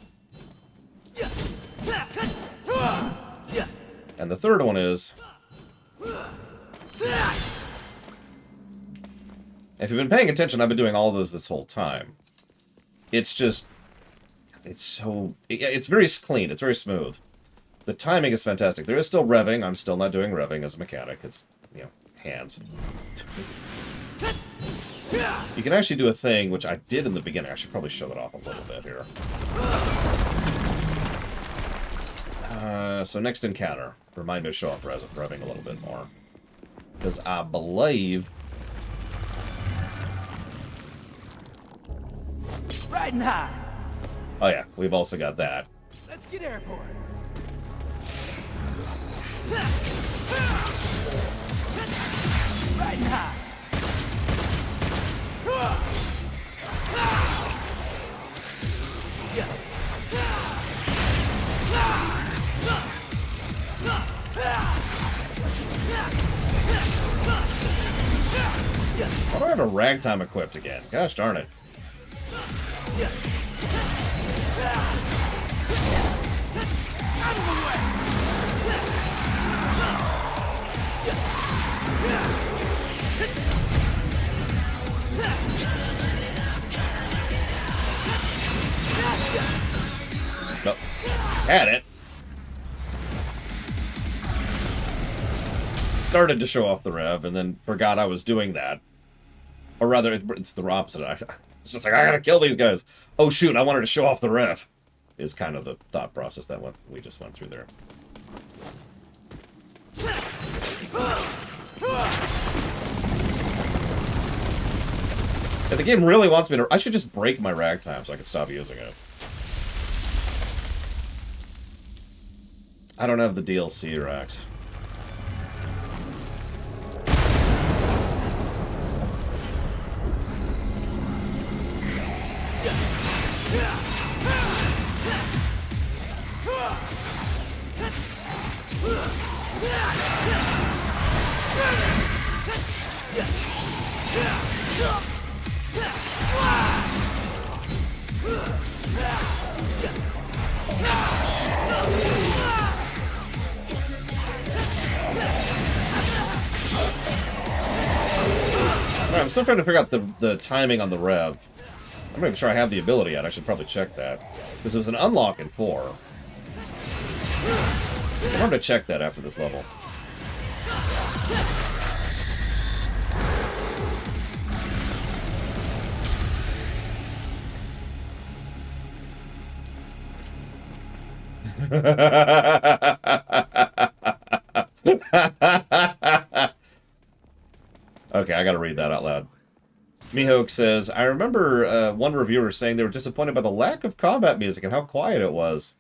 And the third one is... If you've been paying attention, I've been doing all of those this whole time. It's just... It's so... It's very clean. It's very smooth. The timing is fantastic. There is still revving. I'm still not doing revving as a mechanic. It's, you know, hands. You can actually do a thing, which I did in the beginning. I should probably show that off a little bit here. So next encounter. Remind me to show off revving a little bit more. Because I believe... Riding high. Oh yeah, we've also got that. Let's get airborne. Riding high. Why do I have a ragtime equipped again? Gosh darn it. Nope. Had it. Started to show off the rev, and then forgot I was doing that. Or rather, it's the opposite. It's just like, I gotta kill these guys. Oh shoot, I wanted to show off the rev. Is kind of the thought process that we just went through there. If the game really wants me to... I should just break my ragtime so I can stop using it. I don't have the DLC, Rex. I'm still trying to figure out the timing on the rev. I'm not even sure I have the ability yet. I should probably check that. Because it was an unlock in 4. I'm going to check that after this level. Okay, I gotta read that out loud. Mihawk says, I remember one reviewer saying they were disappointed by the lack of combat music and how quiet it was.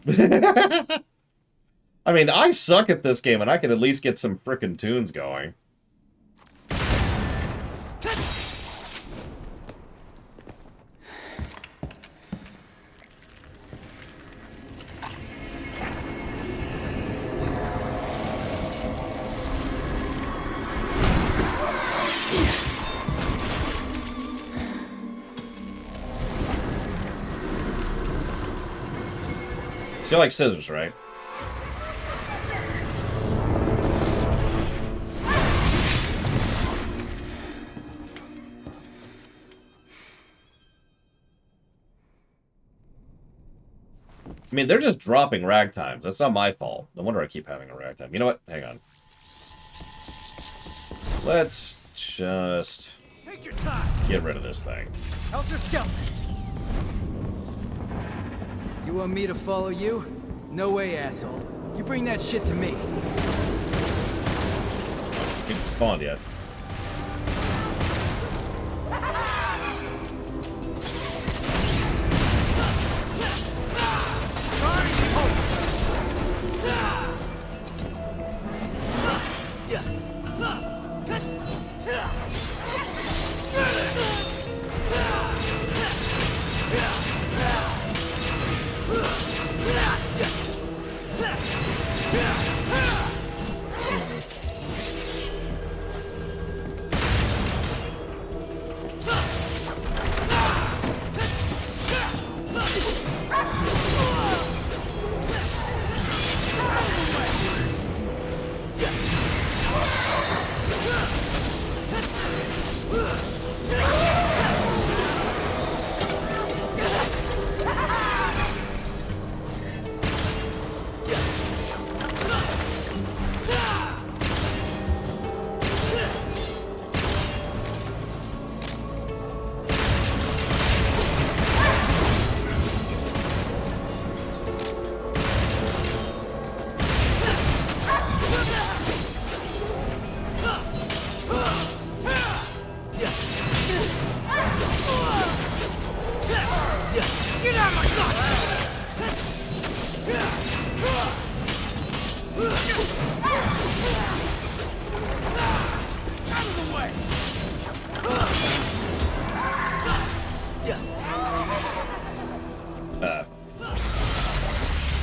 I mean, I suck at this game, and I can at least get some frickin' tunes going. So you like scissors, right? I mean, they're just dropping ragtimes. That's not my fault. No wonder I keep having a ragtime. You know what? Hang on. Let's just Take your time. get rid of this thing. Helter Skelter. You want me to follow you? No way, asshole. You bring that shit to me. It spawned yet.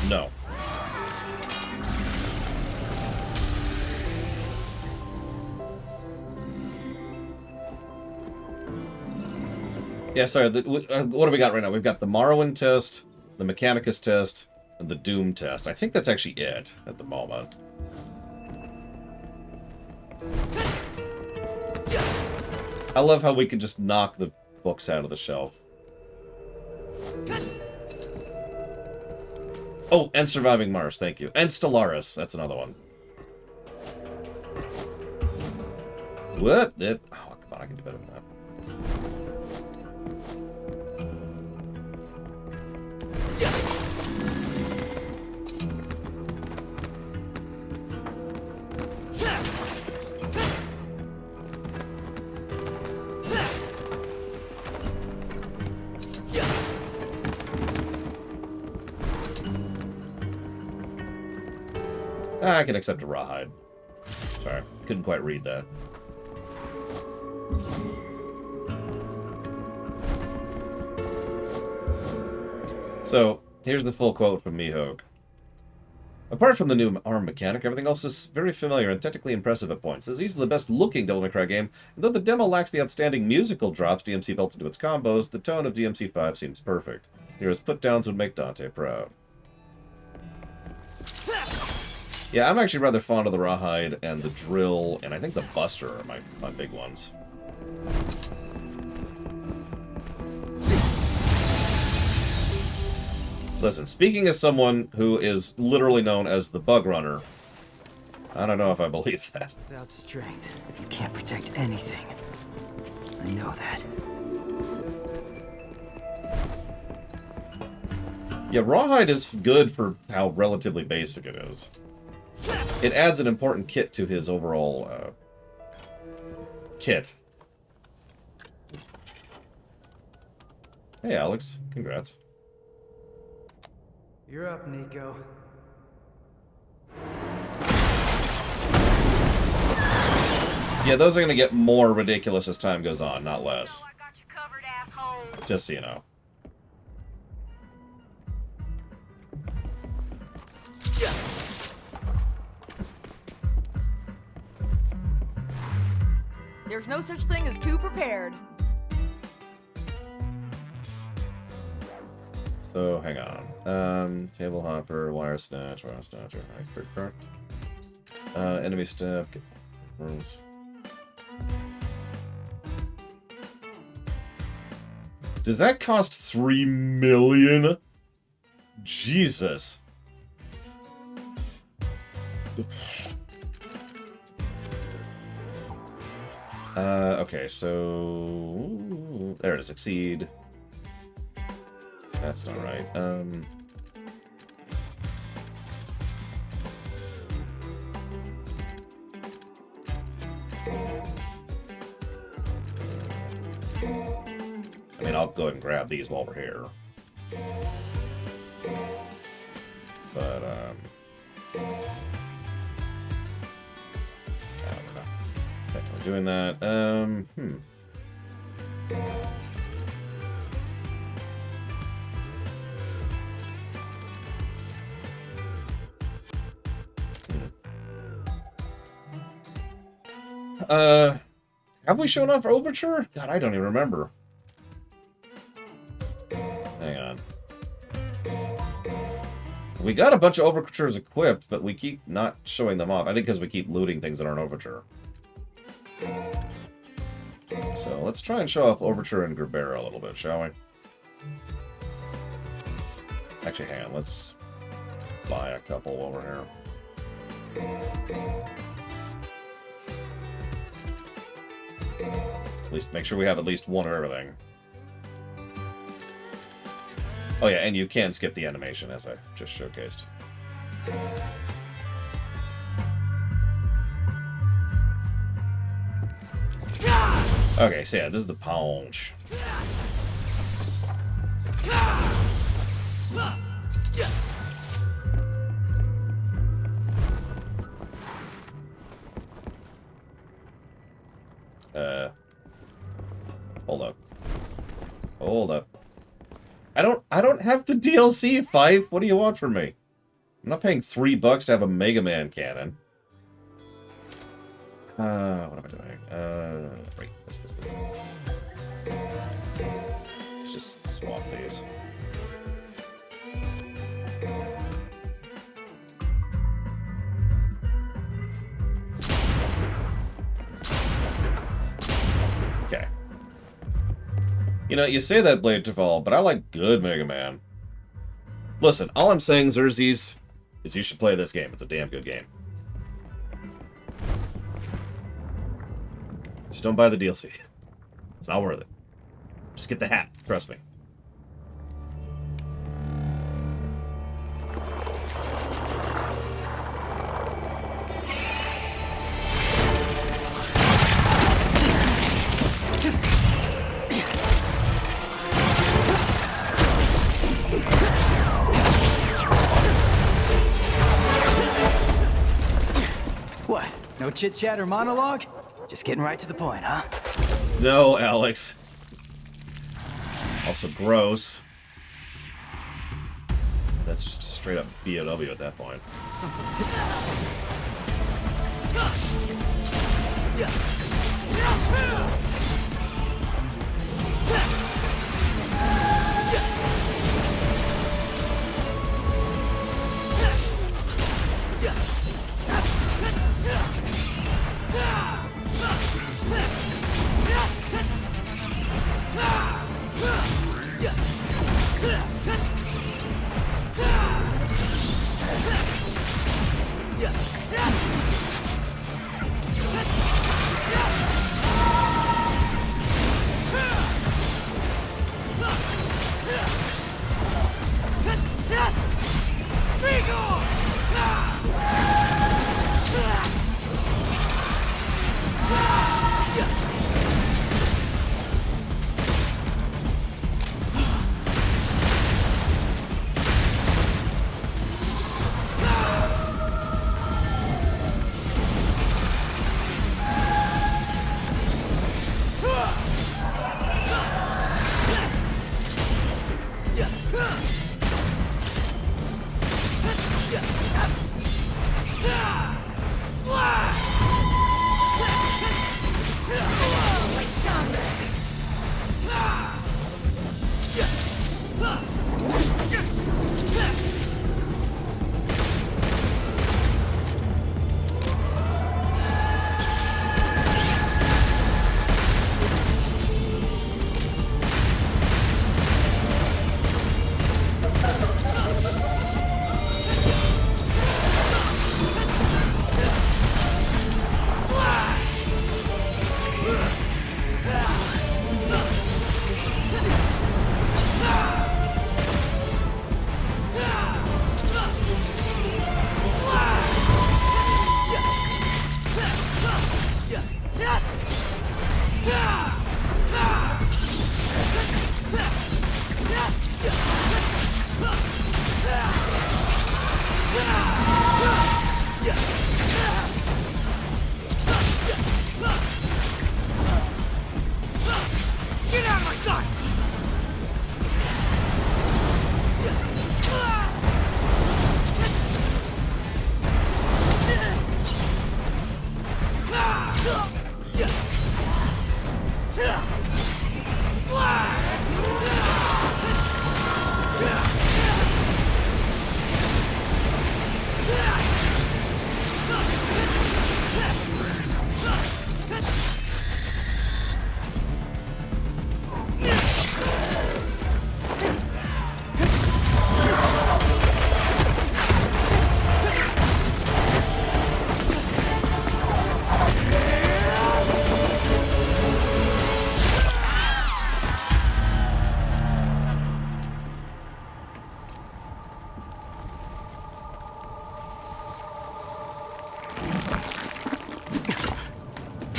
No. Yeah, sorry. What do we got right now? We've got the Morrowind test, the Mechanicus test, and the Doom test. I think that's actually it at the moment. I love how we can just knock the books out of the shelf. Oh, and Surviving Mars, thank you. And Stellaris, that's another one. What? Oh, come on, I can do better than that. I can accept a rawhide. Sorry, couldn't quite read that. So, here's the full quote from Mihog. Apart from the new arm mechanic, everything else is very familiar and technically impressive at points. This is easily the best-looking Devil May Cry game, and though the demo lacks the outstanding musical drops DMC built into its combos, the tone of DMC5 seems perfect. Nero's put-downs would make Dante proud. Yeah, I'm actually rather fond of the rawhide and the drill, and I think the buster are my big ones. Listen, speaking as someone who is literally known as the bug runner, I don't know if I believe that. Without strength, you can't protect anything. I know that. Yeah, rawhide is good for how relatively basic it is. It adds an important kit to his overall kit. Hey, Alex. Congrats. You're up, Nico. Yeah, those are gonna get more ridiculous as time goes on, not less. I got you covered, asshole. Just so you know. There's no such thing as too prepared. So, hang on. Table hopper, wire snatcher, right, correct. Enemy step, get rooms. Does that cost 3 million? Jesus. Okay, so there it is, exceed. That's not right. I mean, I'll go ahead and grab these while we're here. But, I don't know. Definitely doing that. Have we shown off Overture? God, I don't even remember. Hang on. We got a bunch of Overtures equipped, but we keep not showing them off. I think because we keep looting things that aren't Overture. So let's try and show off Overture and Gerbera a little bit, shall we? Actually, hang on. Let's buy a couple over here. At least make sure we have at least one of everything. Oh yeah, and you can skip the animation as I just showcased. Okay, so yeah, this is the punch. Hold up. Hold up. I don't have the DLC, Fife. What do you want from me? I'm not paying $3 to have a Mega Man cannon. What am I doing? Right, this. Let's just swap these. Okay. You know, you say that, Blade to Fall, but I like good Mega Man. Listen, all I'm saying, Xerxes, is you should play this game. It's a damn good game. Just don't buy the DLC. It's not worth it. Just get the hat. Trust me. What? No chit-chat or monologue? Just getting right to the point, huh? No, Alex. Also gross. That's just straight up BOW at that point.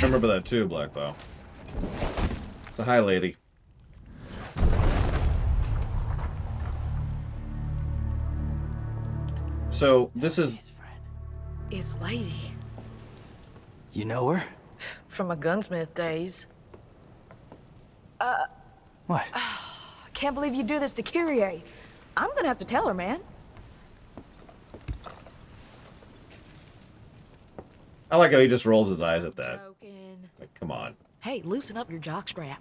remember that too, Blackbow. So hi, lady. So this is... It's Lady. You know her? From my gunsmith days. What? I can't believe you do this to Kyrie. I'm gonna have to tell her, man. I like how he just rolls his eyes at that. Joking. Like, come on. Hey, loosen up your jockstrap.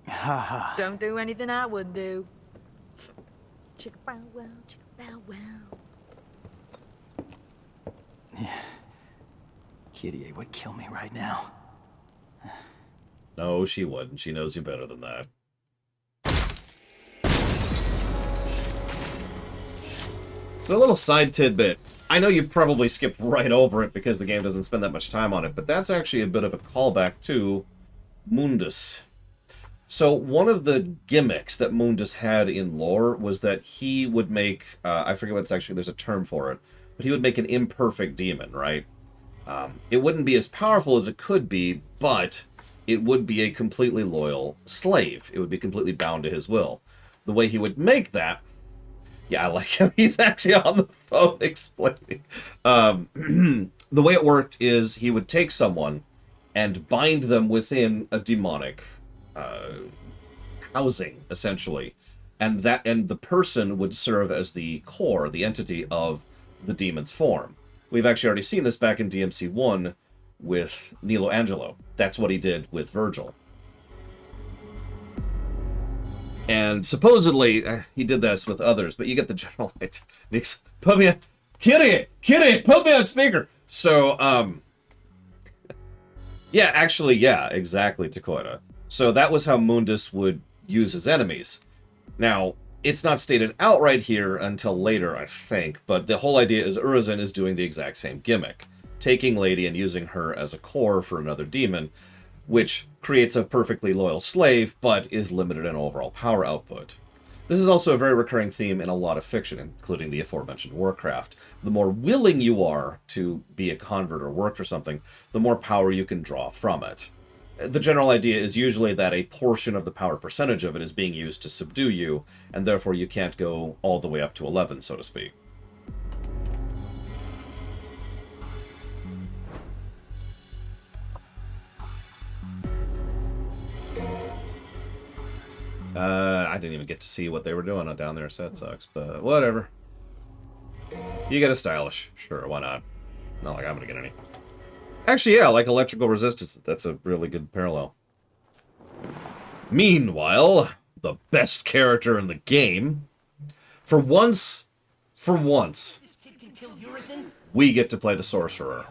Haha. Don't do anything I wouldn't do. Chicka bow wow, chicka bow wow. Kyrie would kill me right now. No, she wouldn't. She knows you better than that. So a little side tidbit. I know you probably skipped right over it because the game doesn't spend that much time on it, but that's actually a bit of a callback to Mundus. So one of the gimmicks that Mundus had in lore was that he would make, I forget what it's actually, there's a term for it, but he would make an imperfect demon, right? It wouldn't be as powerful as it could be, but it would be a completely loyal slave. It would be completely bound to his will. The way he would make that... Yeah, I like him. He's actually on the phone explaining. The way it worked is he would take someone and bind them within a demonic housing, essentially. And the person would serve as the core, the entity of the demon's form. We've actually already seen this back in DMC 1 with Nilo Angelo. That's what he did with Virgil. And supposedly, he did this with others, but you get the general idea. Nick's, put me on... Kyrie, put me on speaker! So, yeah, actually, yeah, exactly, Takoida. So that was how Mundus would use his enemies. Now, it's not stated outright here until later, I think, but the whole idea is Urizen is doing the exact same gimmick, taking Lady and using her as a core for another demon, which creates a perfectly loyal slave, but is limited in overall power output. This is also a very recurring theme in a lot of fiction, including the aforementioned Warcraft. The more willing you are to be a convert or work for something, the more power you can draw from it. The general idea is usually that a portion of the power percentage of it is being used to subdue you, and therefore you can't go all the way up to 11, so to speak. I didn't even get to see what they were doing down there, so that sucks, but whatever. You get a stylish. Sure, why not? Not like I'm gonna get any. Actually, yeah, like electrical resistance. That's a really good parallel. Meanwhile, the best character in the game, for once, we get to play the Sorcerer.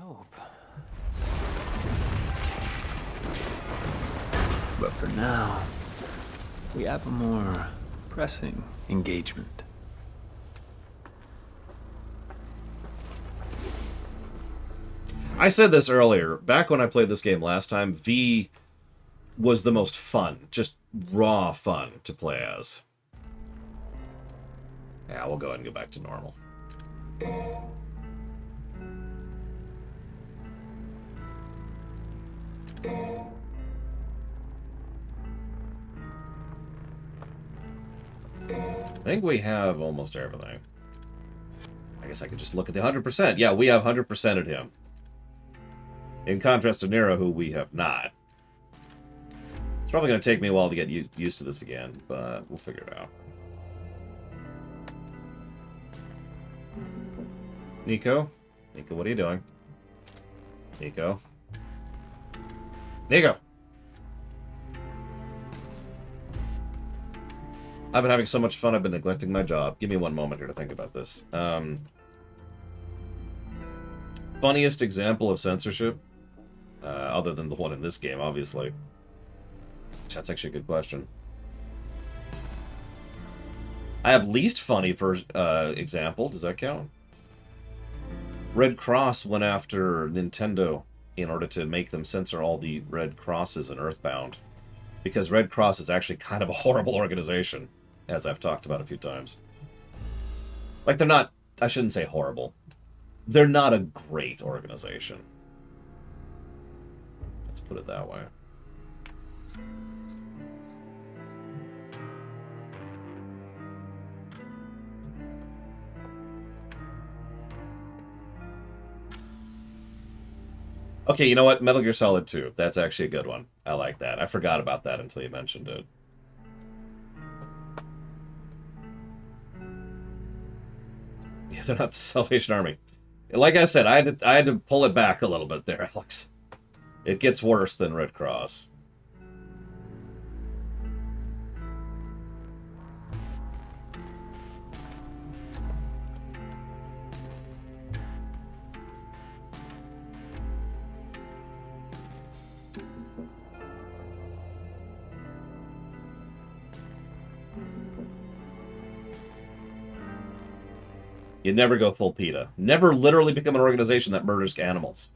But for now, we have a more pressing engagement. I said this earlier. Back when I played this game last time, V was the most fun. Just raw fun to play as. Yeah, we'll go ahead and go back to normal. I think we have almost everything. I guess I could just look at the 100%. Yeah, we have 100%ed him. In contrast to Nero, who we have not. It's probably going to take me a while to get used to this again, but we'll figure it out. Nico? Nico, what are you doing? Nico? Nico! I've been having so much fun, I've been neglecting my job. Give me one moment here to think about this. Funniest example of censorship? Other than the one in this game, obviously. That's actually a good question. I have least funny example. Does that count? Red Cross went after Nintendo in order to make them censor all the Red Crosses in Earthbound. Because Red Cross is actually kind of a horrible organization, as I've talked about a few times. Like, they're not... I shouldn't say horrible. They're not a great organization. Let's put it that way. Okay, you know what? Metal Gear Solid 2. That's actually a good one. I like that. I forgot about that until you mentioned it. Yeah, they're not the Salvation Army. Like I said, I had to pull it back a little bit there, Alex. It gets worse than Red Cross. You never go full PETA. Never literally become an organization that murders animals.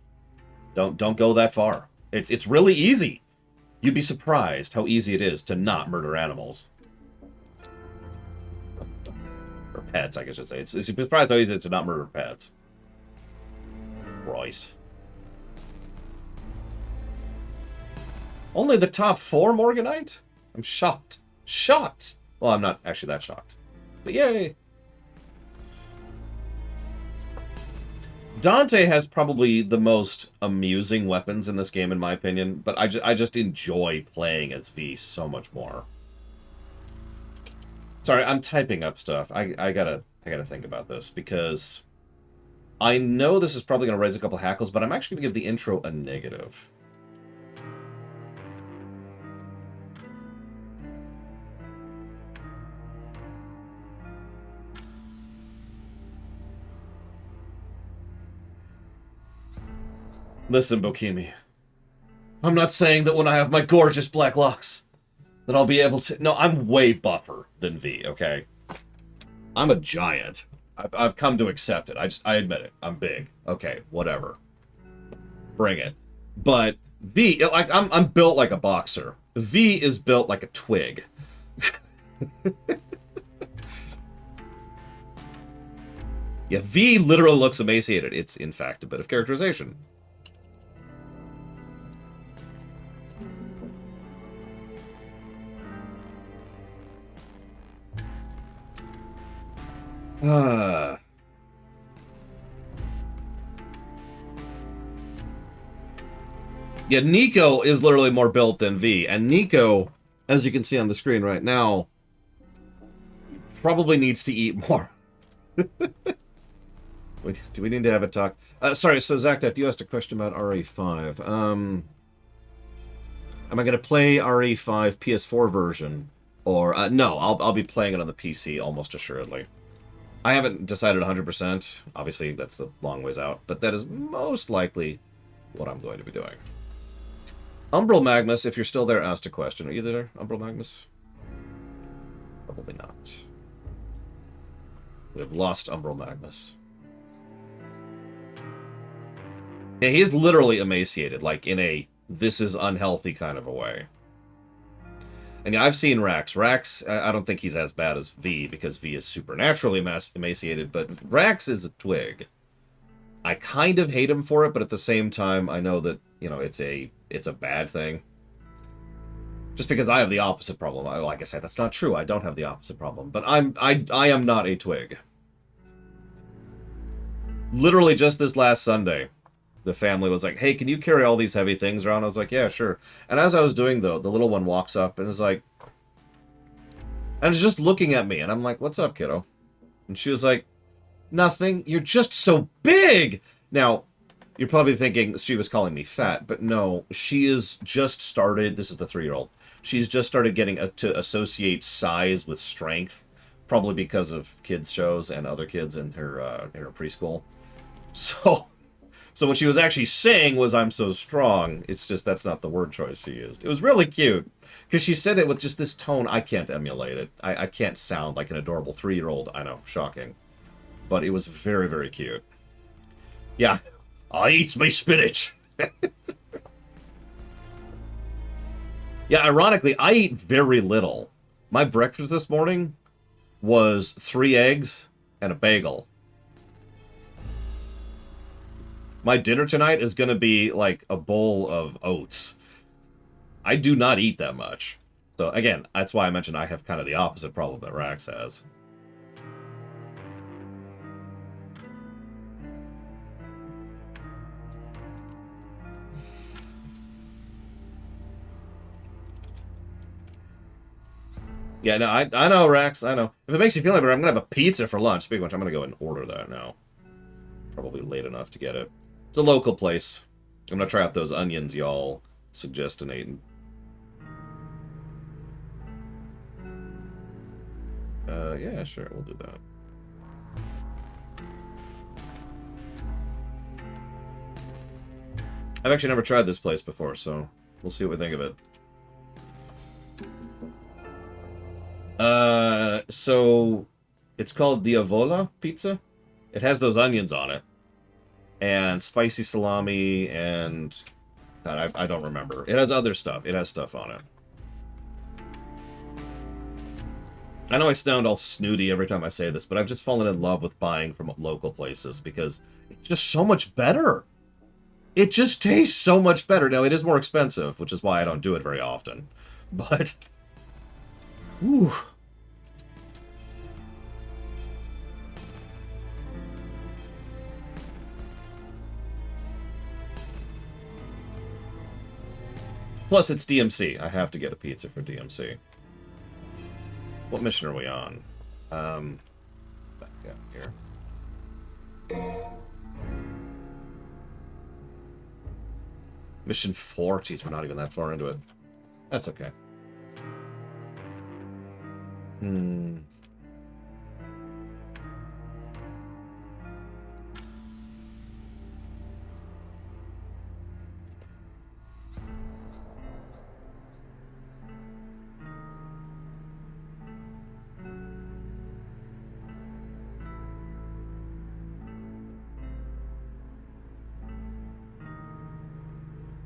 Don't go that far. It's really easy. You'd be surprised how easy it is to not murder animals. Or pets, I guess I should say. You'd be surprised how easy it is to not murder pets. Christ. Only the top 4 Morganite? I'm shocked. Shocked! Well, I'm not actually that shocked. But yay! Dante has probably the most amusing weapons in this game, in my opinion, but I just enjoy playing as V so much more. Sorry, I'm typing up stuff. I gotta think about this, because I know this is probably going to raise a couple hackles, but I'm actually going to give the intro a negative. Listen, Bokimi. I'm not saying that when I have my gorgeous black locks that I'll be able to... No, I'm way buffer than V, okay? I'm a giant. I've come to accept it. I admit it. I'm big. Okay, whatever. Bring it. But V, like, I'm built like a boxer. V is built like a twig. Yeah, V literally looks emaciated. It's, in fact, a bit of characterization. Yeah, Nico is literally more built than V, and Nico, as you can see on the screen right now, probably needs to eat more. Do we need to have a talk? Sorry, so Zachdef, you asked a question about RE5. Am I going to play RE5 PS4 version? Or, no, I'll be playing it on the PC almost assuredly. I haven't decided 100%. Obviously, that's a long ways out. But that is most likely what I'm going to be doing. Umbral Magnus, if you're still there, asked a question. Are you there, Umbral Magnus? Probably not. We have lost Umbral Magnus. Yeah, he is literally emaciated, like in a this is unhealthy kind of a way. And yeah, I've seen Rax. Rax, I don't think he's as bad as V, because V is supernaturally emaciated, but Rax is a twig. I kind of hate him for it, but at the same time, I know that, you know, it's a bad thing. Just because I have the opposite problem. Like I said, that's not true. I don't have the opposite problem. But I am not a twig. Literally just this last Sunday, the family was like, hey, can you carry all these heavy things around? I was like, yeah, sure. And as I was doing, though, the little one walks up and is like... And is just looking at me. And I'm like, what's up, kiddo? And she was like, nothing. You're just so big! Now, you're probably thinking she was calling me fat. But no, she is just started... This is the 3-year-old. She's just started getting to associate size with strength. Probably because of kids' shows and other kids in her preschool. So what she was actually saying was, I'm so strong. It's just, that's not the word choice she used. It was really cute. Because she said it with just this tone. I can't emulate it. I can't sound like an adorable 3-year-old. I know, shocking. But it was very, very cute. Yeah. I eats my spinach. Yeah, ironically, I eat very little. My breakfast this morning was 3 eggs and a bagel. My dinner tonight is going to be like a bowl of oats. I do not eat that much. So again, that's why I mentioned I have kind of the opposite problem that Rax has. Yeah, no, I know, Rax, I know. If it makes you feel better, I'm gonna have a pizza for lunch. Speaking of which, I'm gonna go and order that now. Probably late enough to get it. It's a local place. I'm gonna try out those onions y'all suggestinating. Yeah, sure, we'll do that. I've actually never tried this place before, so we'll see what we think of it. So it's called Diavola Pizza. It has those onions on it. And spicy salami and... God, I don't remember. It has other stuff. It has stuff on it. I know I sound all snooty every time I say this, but I've just fallen in love with buying from local places because it's just so much better. It just tastes so much better. Now, it is more expensive, which is why I don't do it very often. But... Whew. Plus, it's DMC. I have to get a pizza for DMC. What mission are we on? Let's back up here. Mission 4? Jeez, we're not even that far into it. That's okay.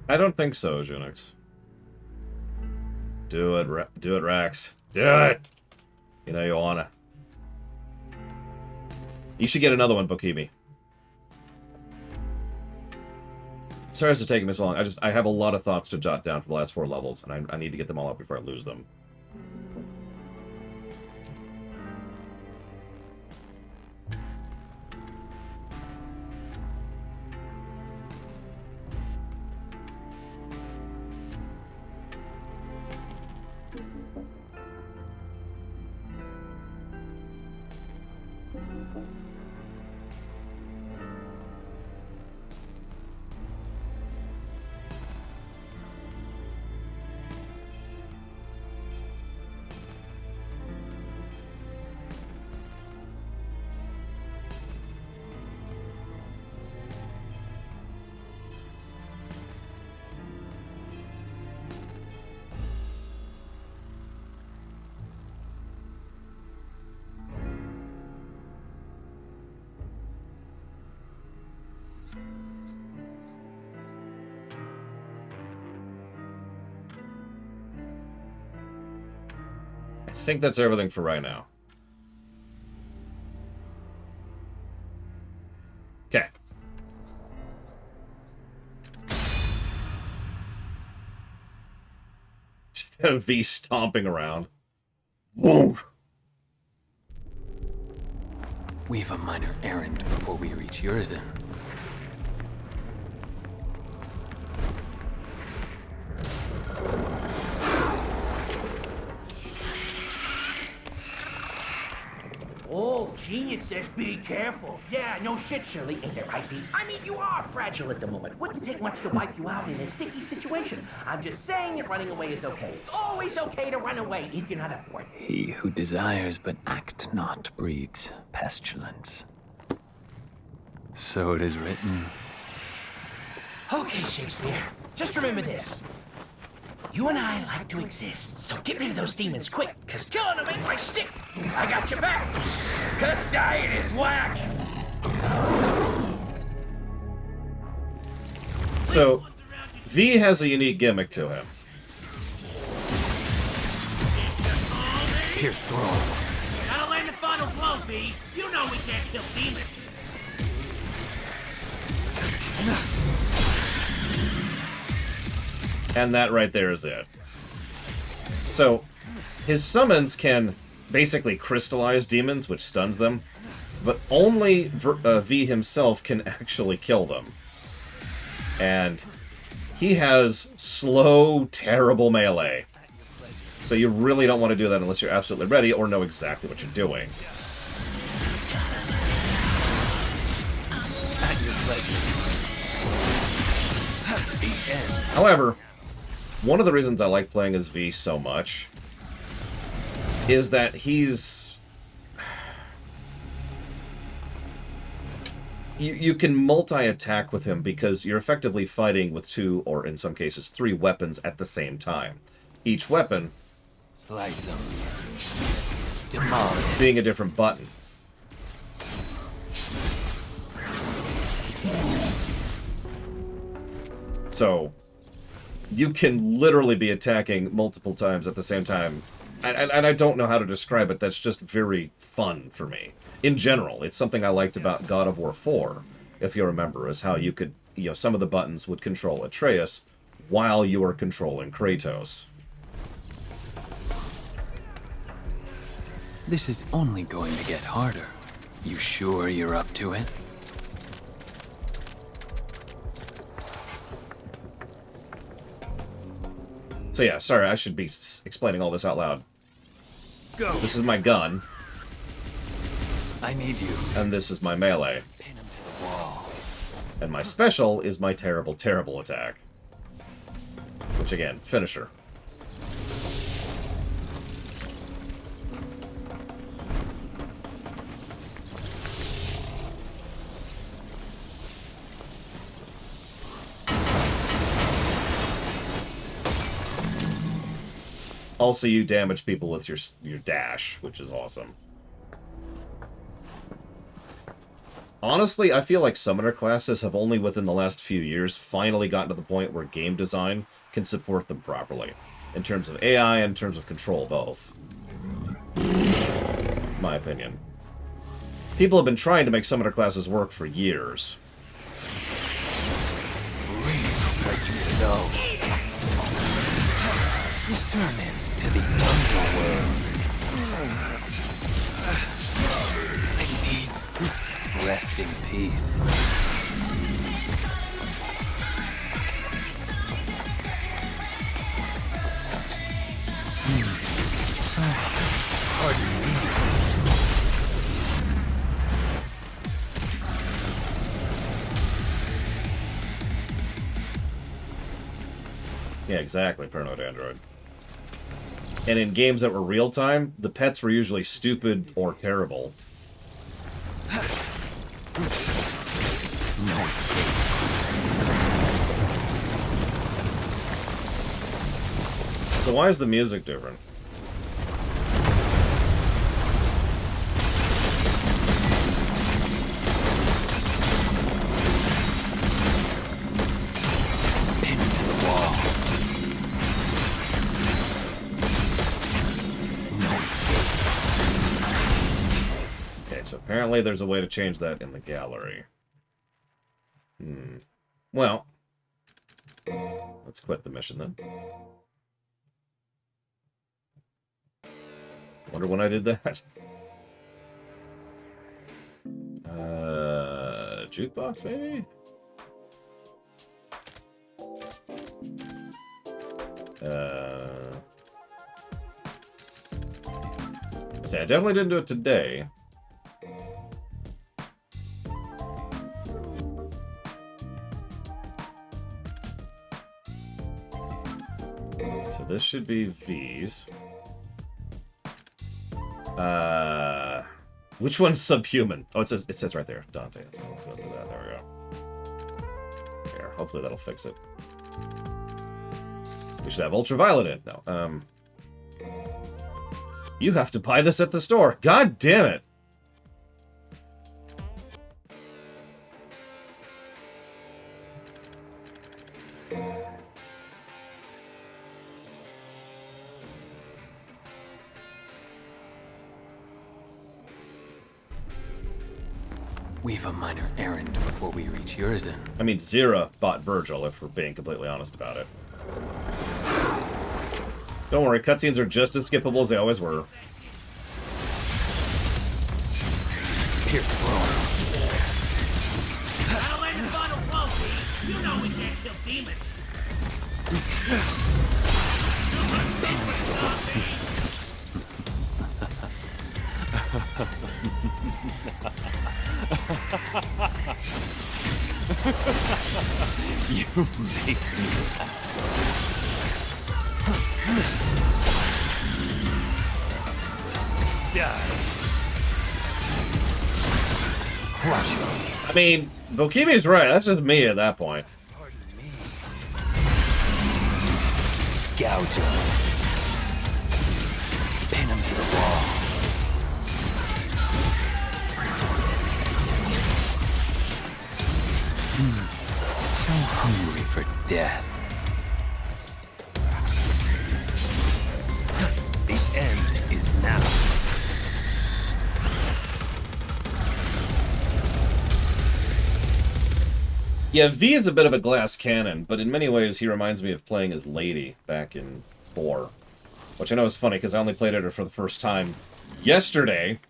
I don't think so, Junix. Do it, Rax. Do it! You know you wanna. You should get another one, Bokimi. Sorry it's taking me so long. I have a lot of thoughts to jot down for the last 4 levels, and I need to get them all up before I lose them. I think that's everything for right now. Okay. V stomping around. Whoa. We have a minor errand before we reach Urizen. Oh, genius says be careful. Yeah, no shit, Shirley. Ain't that right, V? I mean, you are fragile at the moment. Wouldn't take much to wipe you out in a sticky situation. I'm just saying that running away is okay. It's always okay to run away if you're not up for it. He who desires but act not breeds pestilence. So it is written. Okay, Shakespeare. Just remember this. You and I like to exist, so get rid of those demons quick, cause killing them ain't my stick. I got your back, cause dying is whack. So, V has a unique gimmick to him. Here's Throne. Gotta land the final blow, V. You know we can't kill demons. And that right there is it. So, his summons can basically crystallize demons, which stuns them, but only V himself can actually kill them. And he has slow, terrible melee. So you really don't want to do that unless you're absolutely ready or know exactly what you're doing. However, one of the reasons I like playing as V so much is that he's... You can multi-attack with him because you're effectively fighting with 2, or in some cases 3 weapons at the same time. Each weapon Slice him. Demolish. being a different button. So, you can literally be attacking multiple times at the same time. And I don't know how to describe it. That's just very fun for me. In general, it's something I liked about God of War 4, if you remember, is how you could, some of the buttons would control Atreus while you were controlling Kratos. This is only going to get harder. You sure you're up to it? So yeah, sorry, I should be explaining all this out loud. Go. This is my gun, I need you. and this is my melee. Pin him to the wall. And my special is my terrible, terrible attack. Which again, finisher. Also, you damage people with your dash, which is awesome. Honestly, I feel like summoner classes have only within the last few years finally gotten to the point where game design can support them properly. In terms of AI and in terms of control, both. My opinion. People have been trying to make summoner classes work for years. Reap what you sow. Return into the underworld. I need rest in peace. Pardon me. Yeah, exactly, Paranoid Android. And in games that were real-time, the pets were usually stupid or terrible. No escape. So why is the music different? Pin him to the wall. No escape. Okay, so apparently there's a way to change that in the gallery. Well, let's quit the mission then. Wonder when I did that. Jukebox, maybe? See, I definitely didn't do it today. So this should be V's. Which one's subhuman? Oh, it says right there, Dante. So we'll do that. There we go. There, hopefully that'll fix it. We should have ultraviolet in. No. You have to buy this at the store. God damn it. We've a minor errand before we reach Urizen. I mean, Zira bought Virgil, if we're being completely honest about it. Don't worry, cutscenes are just as skippable as they always were. Here's the roll. That'll end the final blow, Pete. You know we can't kill demons. You make me die. Crush him. I mean, Bokimi's right. That's just me at that point. Pardon me. Gouge him. Pin him to the wall. So hungry for death. The end is now. Yeah, V is a bit of a glass cannon, but in many ways he reminds me of playing as Lady back in 4. Which I know is funny because I only played it for the first time yesterday,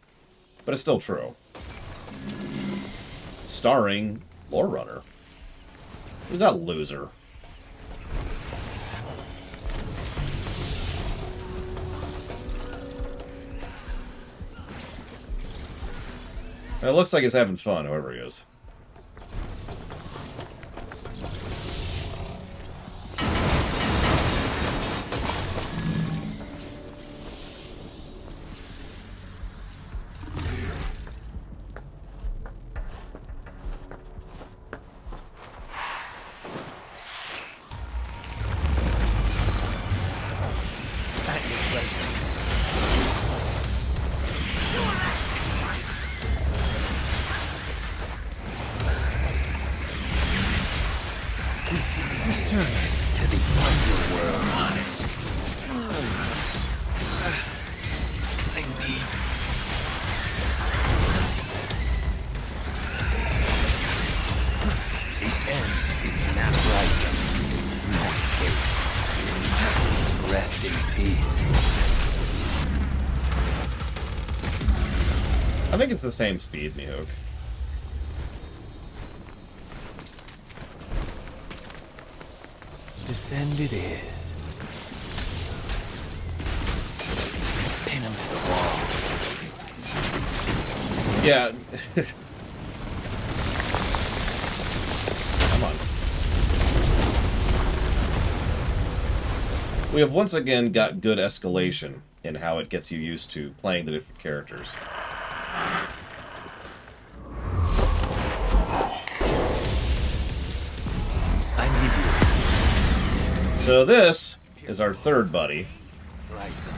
but it's still true. Starring Lore Runner. Who's that loser? It looks like he's having fun, whoever he is. Return to the underworld. I need... The end is now rising. No escape. Rest in peace. I think it's the same speed, Mihawk. Descend it is. Pin him to the wall. Yeah. Come on. We have once again got good escalation in how it gets you used to playing the different characters. I need you. So this is our third buddy. Slice him.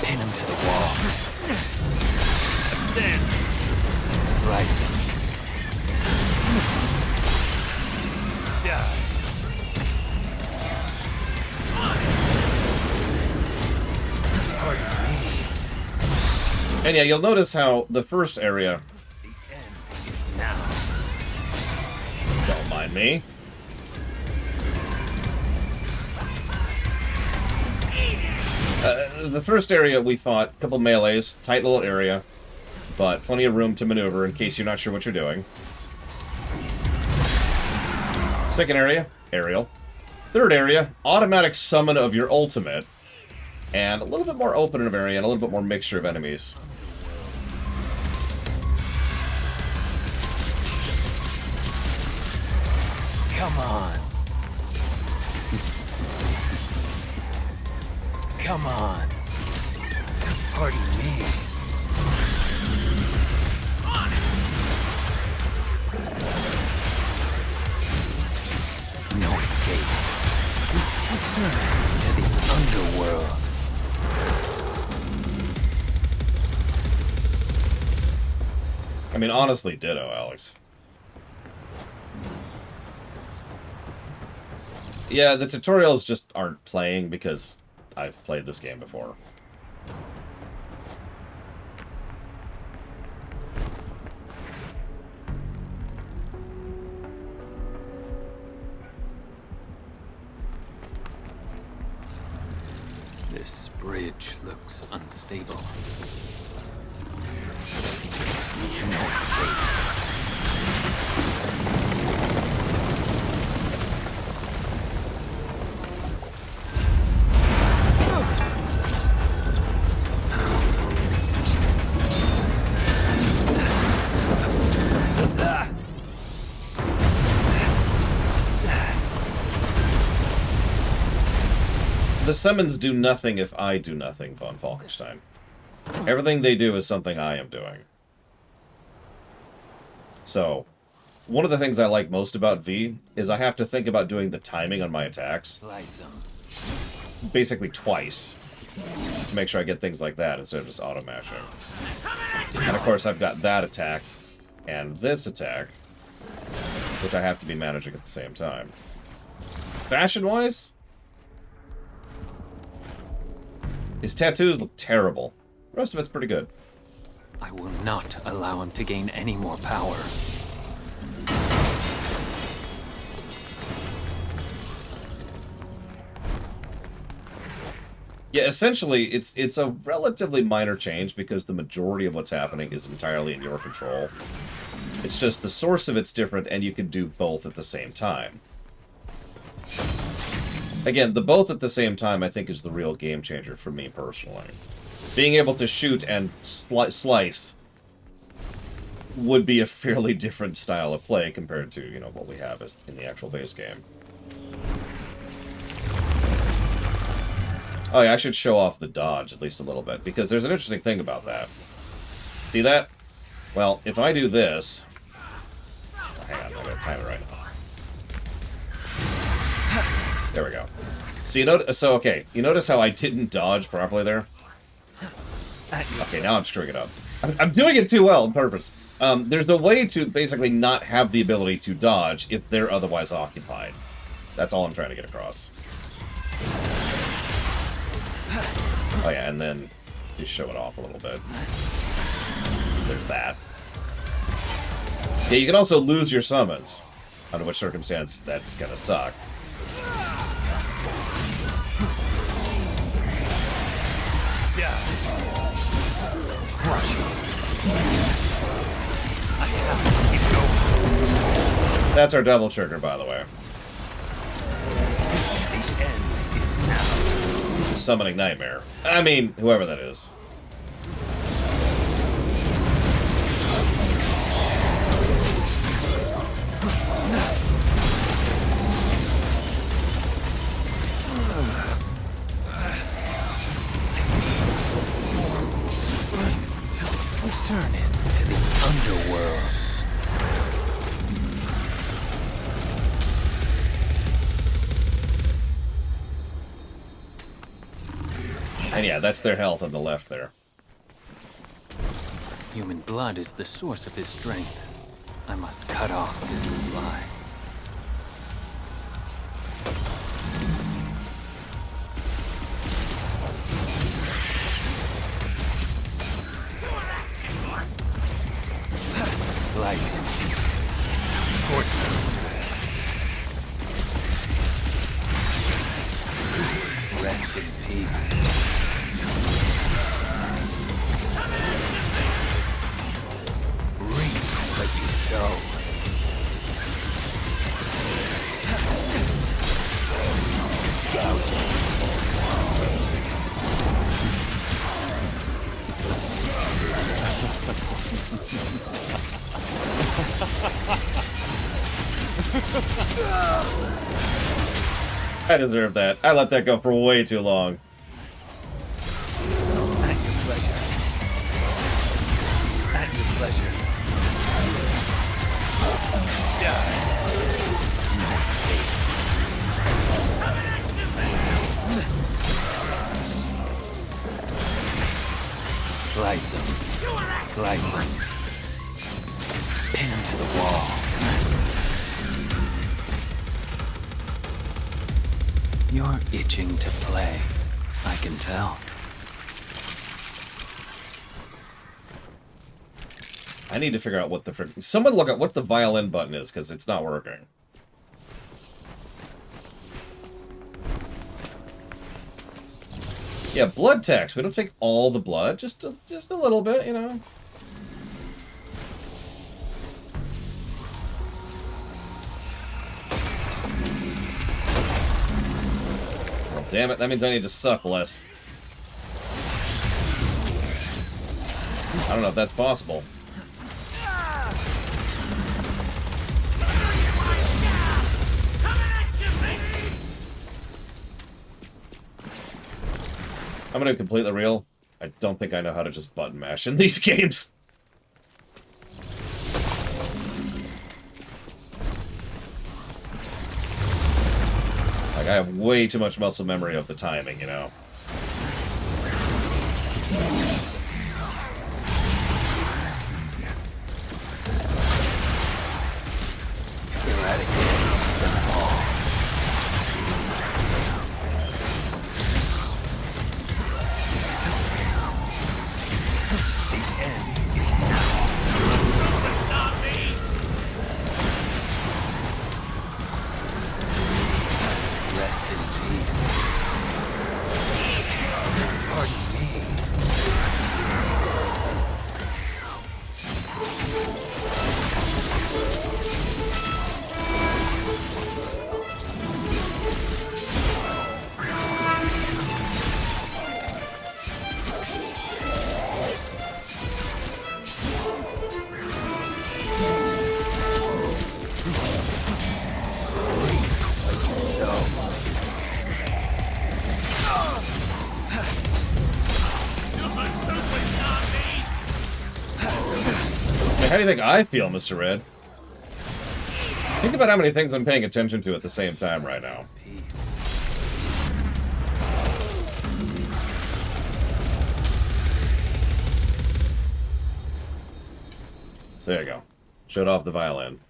Pin him to the wall. Ascend. Slice him. Die. Pardon me. And yeah, you'll notice how the first area... The end is now. Don't mind me. The first area we fought, a couple melees, tight little area, but plenty of room to maneuver in case you're not sure what you're doing. Second area, aerial. Third area, automatic summon of your ultimate, and a little bit more open of area and a little bit more mixture of enemies. Come on. Come on. Pardon me. No escape. Return to the underworld. I mean, honestly, ditto, Alex. Yeah, the tutorials just aren't playing because I've played this game before. bridge looks unstable. No escape. The summons do nothing if I do nothing, von Falkenstein. Everything they do is something I am doing. So, one of the things I like most about V is I have to think about doing the timing on my attacks. Basically twice. To make sure I get things like that instead of just auto-matching. And of course I've got that attack and this attack, which I have to be managing at the same time. Fashion-wise, his tattoos look terrible. The rest of it's pretty good. I will not allow him to gain any more power. Yeah, essentially, it's a relatively minor change because the majority of what's happening is entirely in your control. It's just the source of it's different, and you can do both at the same time. Again, the both at the same time, I think, is the real game changer for me personally. Being able to shoot and slice would be a fairly different style of play compared to, you know, what we have as in the actual base game. Oh yeah, I should show off the dodge at least a little bit, because there's an interesting thing about that. See that? Well, if I do this... Hang on, I gotta time it right. There we go. So you notice how I didn't dodge properly there? Okay, now I'm screwing it up. I'm doing it too well on purpose. There's a way to basically not have the ability to dodge if they're otherwise occupied. That's all I'm trying to get across. Oh yeah, and then just show it off a little bit. There's that. Yeah, you can also lose your summons, under which circumstance that's gonna suck. That's our double trigger, by the way. Summoning Nightmare. I mean, whoever that is. Turn into the underworld. And yeah, that's their health on the left there. Human blood is the source of his strength. I must cut off his supply. Slice him. Scorch him. Rest in peace. Reap what you sow. I deserve that. I let that go for way too long. At your pleasure. At your pleasure. Slice him. Slice him. Pin to the wall. You're itching to play. I can tell. I need to figure out what the frick... Someone look at what the violin button is, because it's not working. Yeah, blood tax. We don't take all the blood, just a little bit, you know. Well, damn it, that means I need to suck less. I don't know if that's possible. I'm gonna be completely real. I don't think I know how to just button mash in these games. Like, I have way too much muscle memory of the timing, you know? How do you think I feel, Mr. Red? Think about how many things I'm paying attention to at the same time right now. So there you go. Shut off the violin.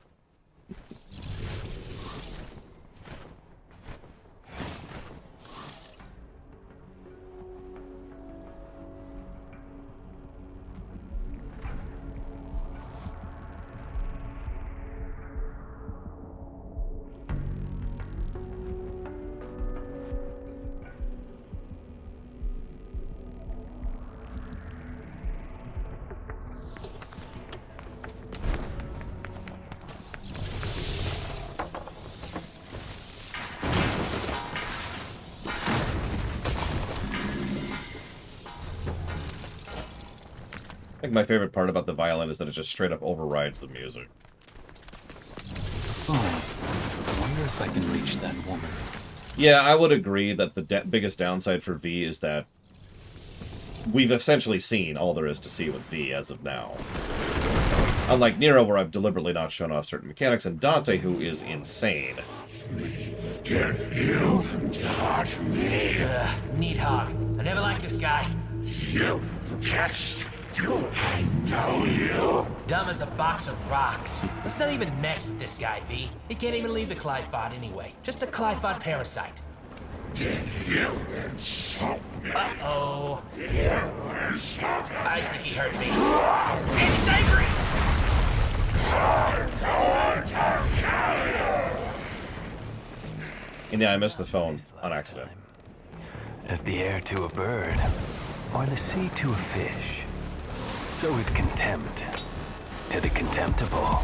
I think my favorite part about the violin is that it just straight up overrides the music. Fine. I wonder if I can reach that woman. Yeah, I would agree that the biggest downside for V is that we've essentially seen all there is to see with V as of now. Unlike Nero, where I've deliberately not shown off certain mechanics, and Dante, who is insane. Can you touch me? Neat hog. I never liked this guy. You pest! I know you! Dumb as a box of rocks. Let's not even mess with this guy, V. He can't even leave the Qliphoth anyway. Just a Qliphoth parasite. Did you insult me? Uh-oh. You insult me? I think he hurt me. And he's angry! I'm going to kill you! And yeah, I missed the phone on accident. As the air to a bird, or the sea to a fish, so is contempt to the contemptible.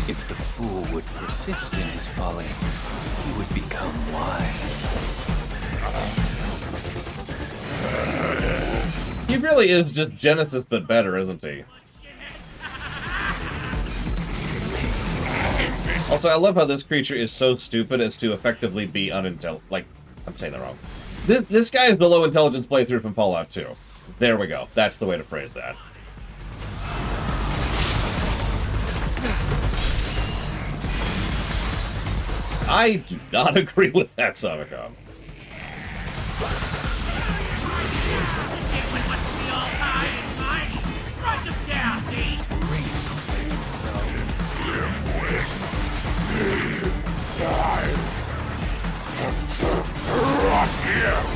If the fool would persist in his folly, he would become wise. He really is just Genesis, but better, isn't he? Also, I love how this creature is so stupid as to effectively be unintelligent. Like, I'm saying that wrong. This guy is the low intelligence playthrough from Fallout 2. There we go. That's the way to phrase that. I do not agree with that, Samicom.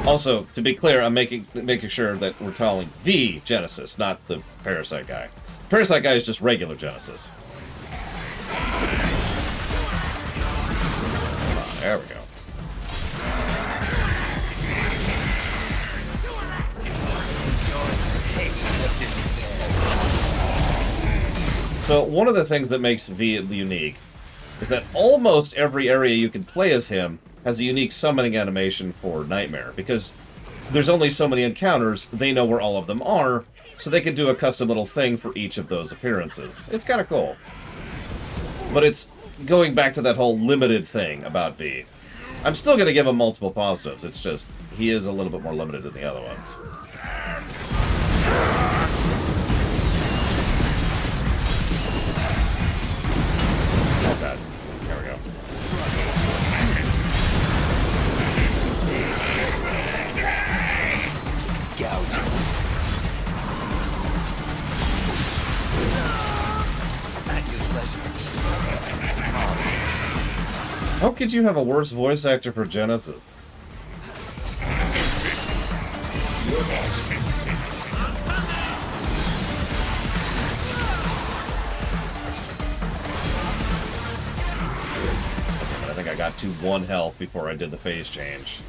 Also, to be clear, I'm making sure that we're calling the Genesis, not the Parasite guy. Parasite guy is just regular Genesis. There we go. So one of the things that makes V unique is that almost every area you can play as him has a unique summoning animation for Nightmare, because there's only so many encounters, they know where all of them are, so they can do a custom little thing for each of those appearances. It's kind of cool. But it's going back to that whole limited thing about V. I'm still going to give him multiple positives, it's just, he is a little bit more limited than the other ones. Not bad. There we go. How could you have a worse voice actor for Genesis? I think I got to 1 health before I did the phase change.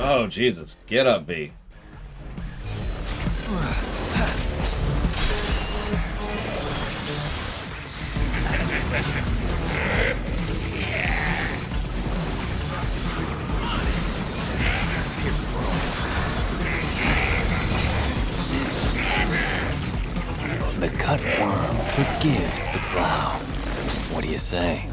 Oh, Jesus. Get up, V. The cut worm forgives the plow. What do you say?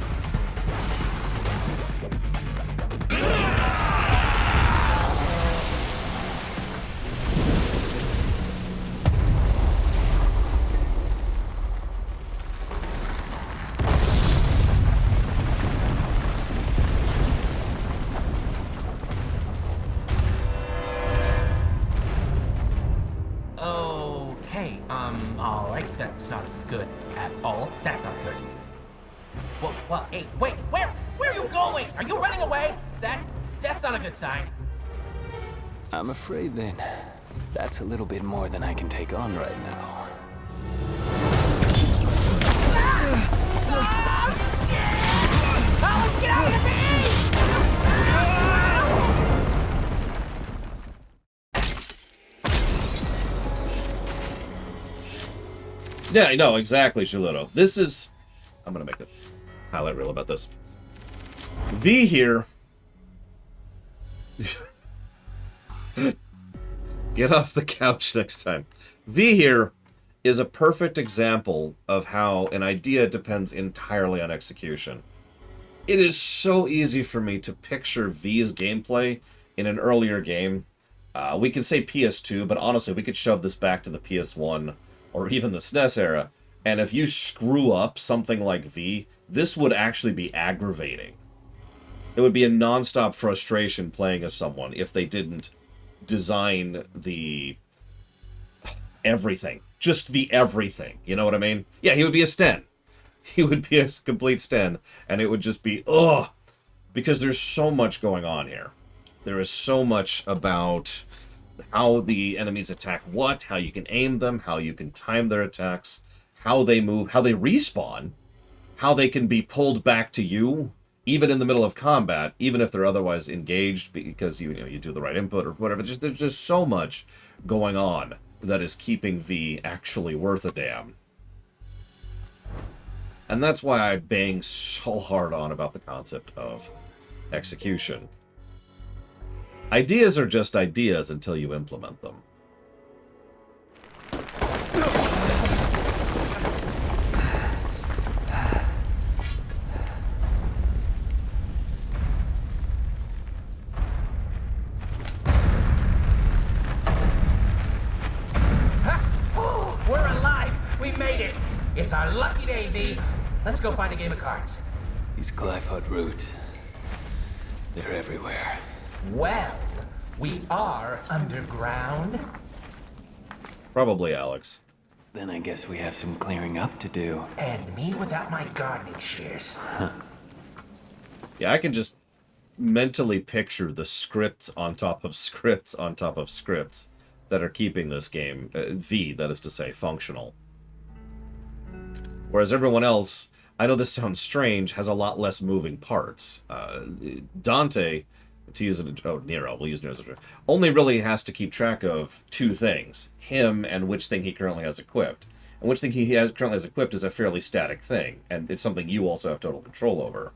Alright, that's not good at all. That's not good. Well, hey, wait, where are you going? Are you running away? That's not a good sign. I'm afraid then, that's a little bit more than I can take on right now. Alice, get out of here! Yeah, no, exactly, Qliphoth. This is... I'm gonna make a highlight reel about this. V here... Get off the couch next time. V here is a perfect example of how an idea depends entirely on execution. It is so easy for me to picture V's gameplay in an earlier game. We can say PS2, but honestly, we could shove this back to the PS1 or even the SNES era, and if you screw up something like V, this would actually be aggravating. It would be a non-stop frustration playing as someone if they didn't design the everything. Just the everything. You know what I mean? Yeah, he would be a Sten. He would be a complete Sten, and it would just be, ugh! Because there's so much going on here. There is so much about how the enemies attack what, how you can aim them, how you can time their attacks, how they move, how they respawn, how they can be pulled back to you, even in the middle of combat, even if they're otherwise engaged because you do the right input or whatever. There's just so much going on that is keeping V actually worth a damn. And that's why I bang so hard on about the concept of execution. Ideas are just ideas until you implement them. We're alive! We made it! It's our lucky day, V. Let's go find a game of cards. These Qliphoth roots. They're everywhere. Well, we are underground. Probably Alex. Then I guess we have some clearing up to do. And me without my gardening shears. Yeah, I can just mentally picture the scripts on top of scripts on top of scripts that are keeping this game, that is to say, functional. Whereas everyone else, I know this sounds strange, has a lot less moving parts. Dante, to use it, Nero, we'll use Nero as a only really has to keep track of two things: him and which thing he currently has equipped. And which thing he currently has equipped is a fairly static thing, and it's something you also have total control over.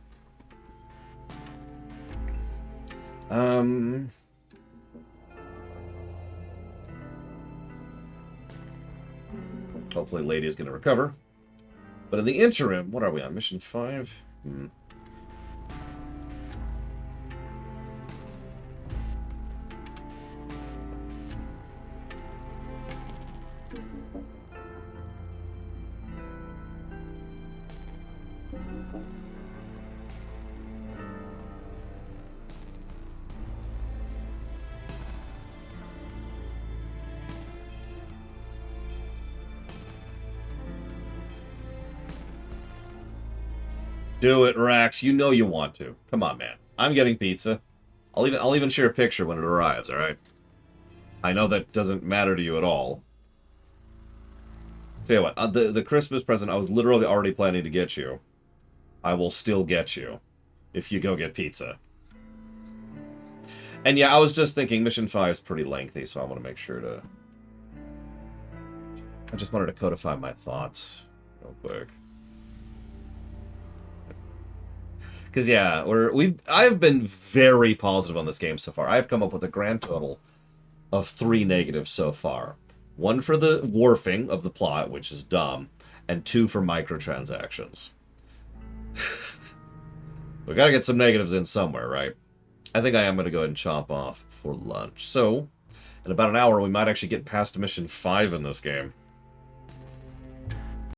Hopefully Lady is going to recover. But in the interim, what are we on? Mission 5? Do it, Rax. You know you want to. Come on, man. I'm getting pizza. I'll even share a picture when it arrives, alright? I know that doesn't matter to you at all. Tell you what, the Christmas present I was literally already planning to get you, I will still get you if you go get pizza. And yeah, I was just thinking Mission 5 is pretty lengthy, so I want to make sure to... I just wanted to codify my thoughts real quick. Because, yeah, I've been very positive on this game so far. I've come up with a grand total of 3 negatives so far. 1 for the warping of the plot, which is dumb, and 2 for microtransactions. We gotta get some negatives in somewhere, right? I think I am gonna go ahead and chop off for lunch. So, in about an hour, we might actually get past Mission 5 in this game.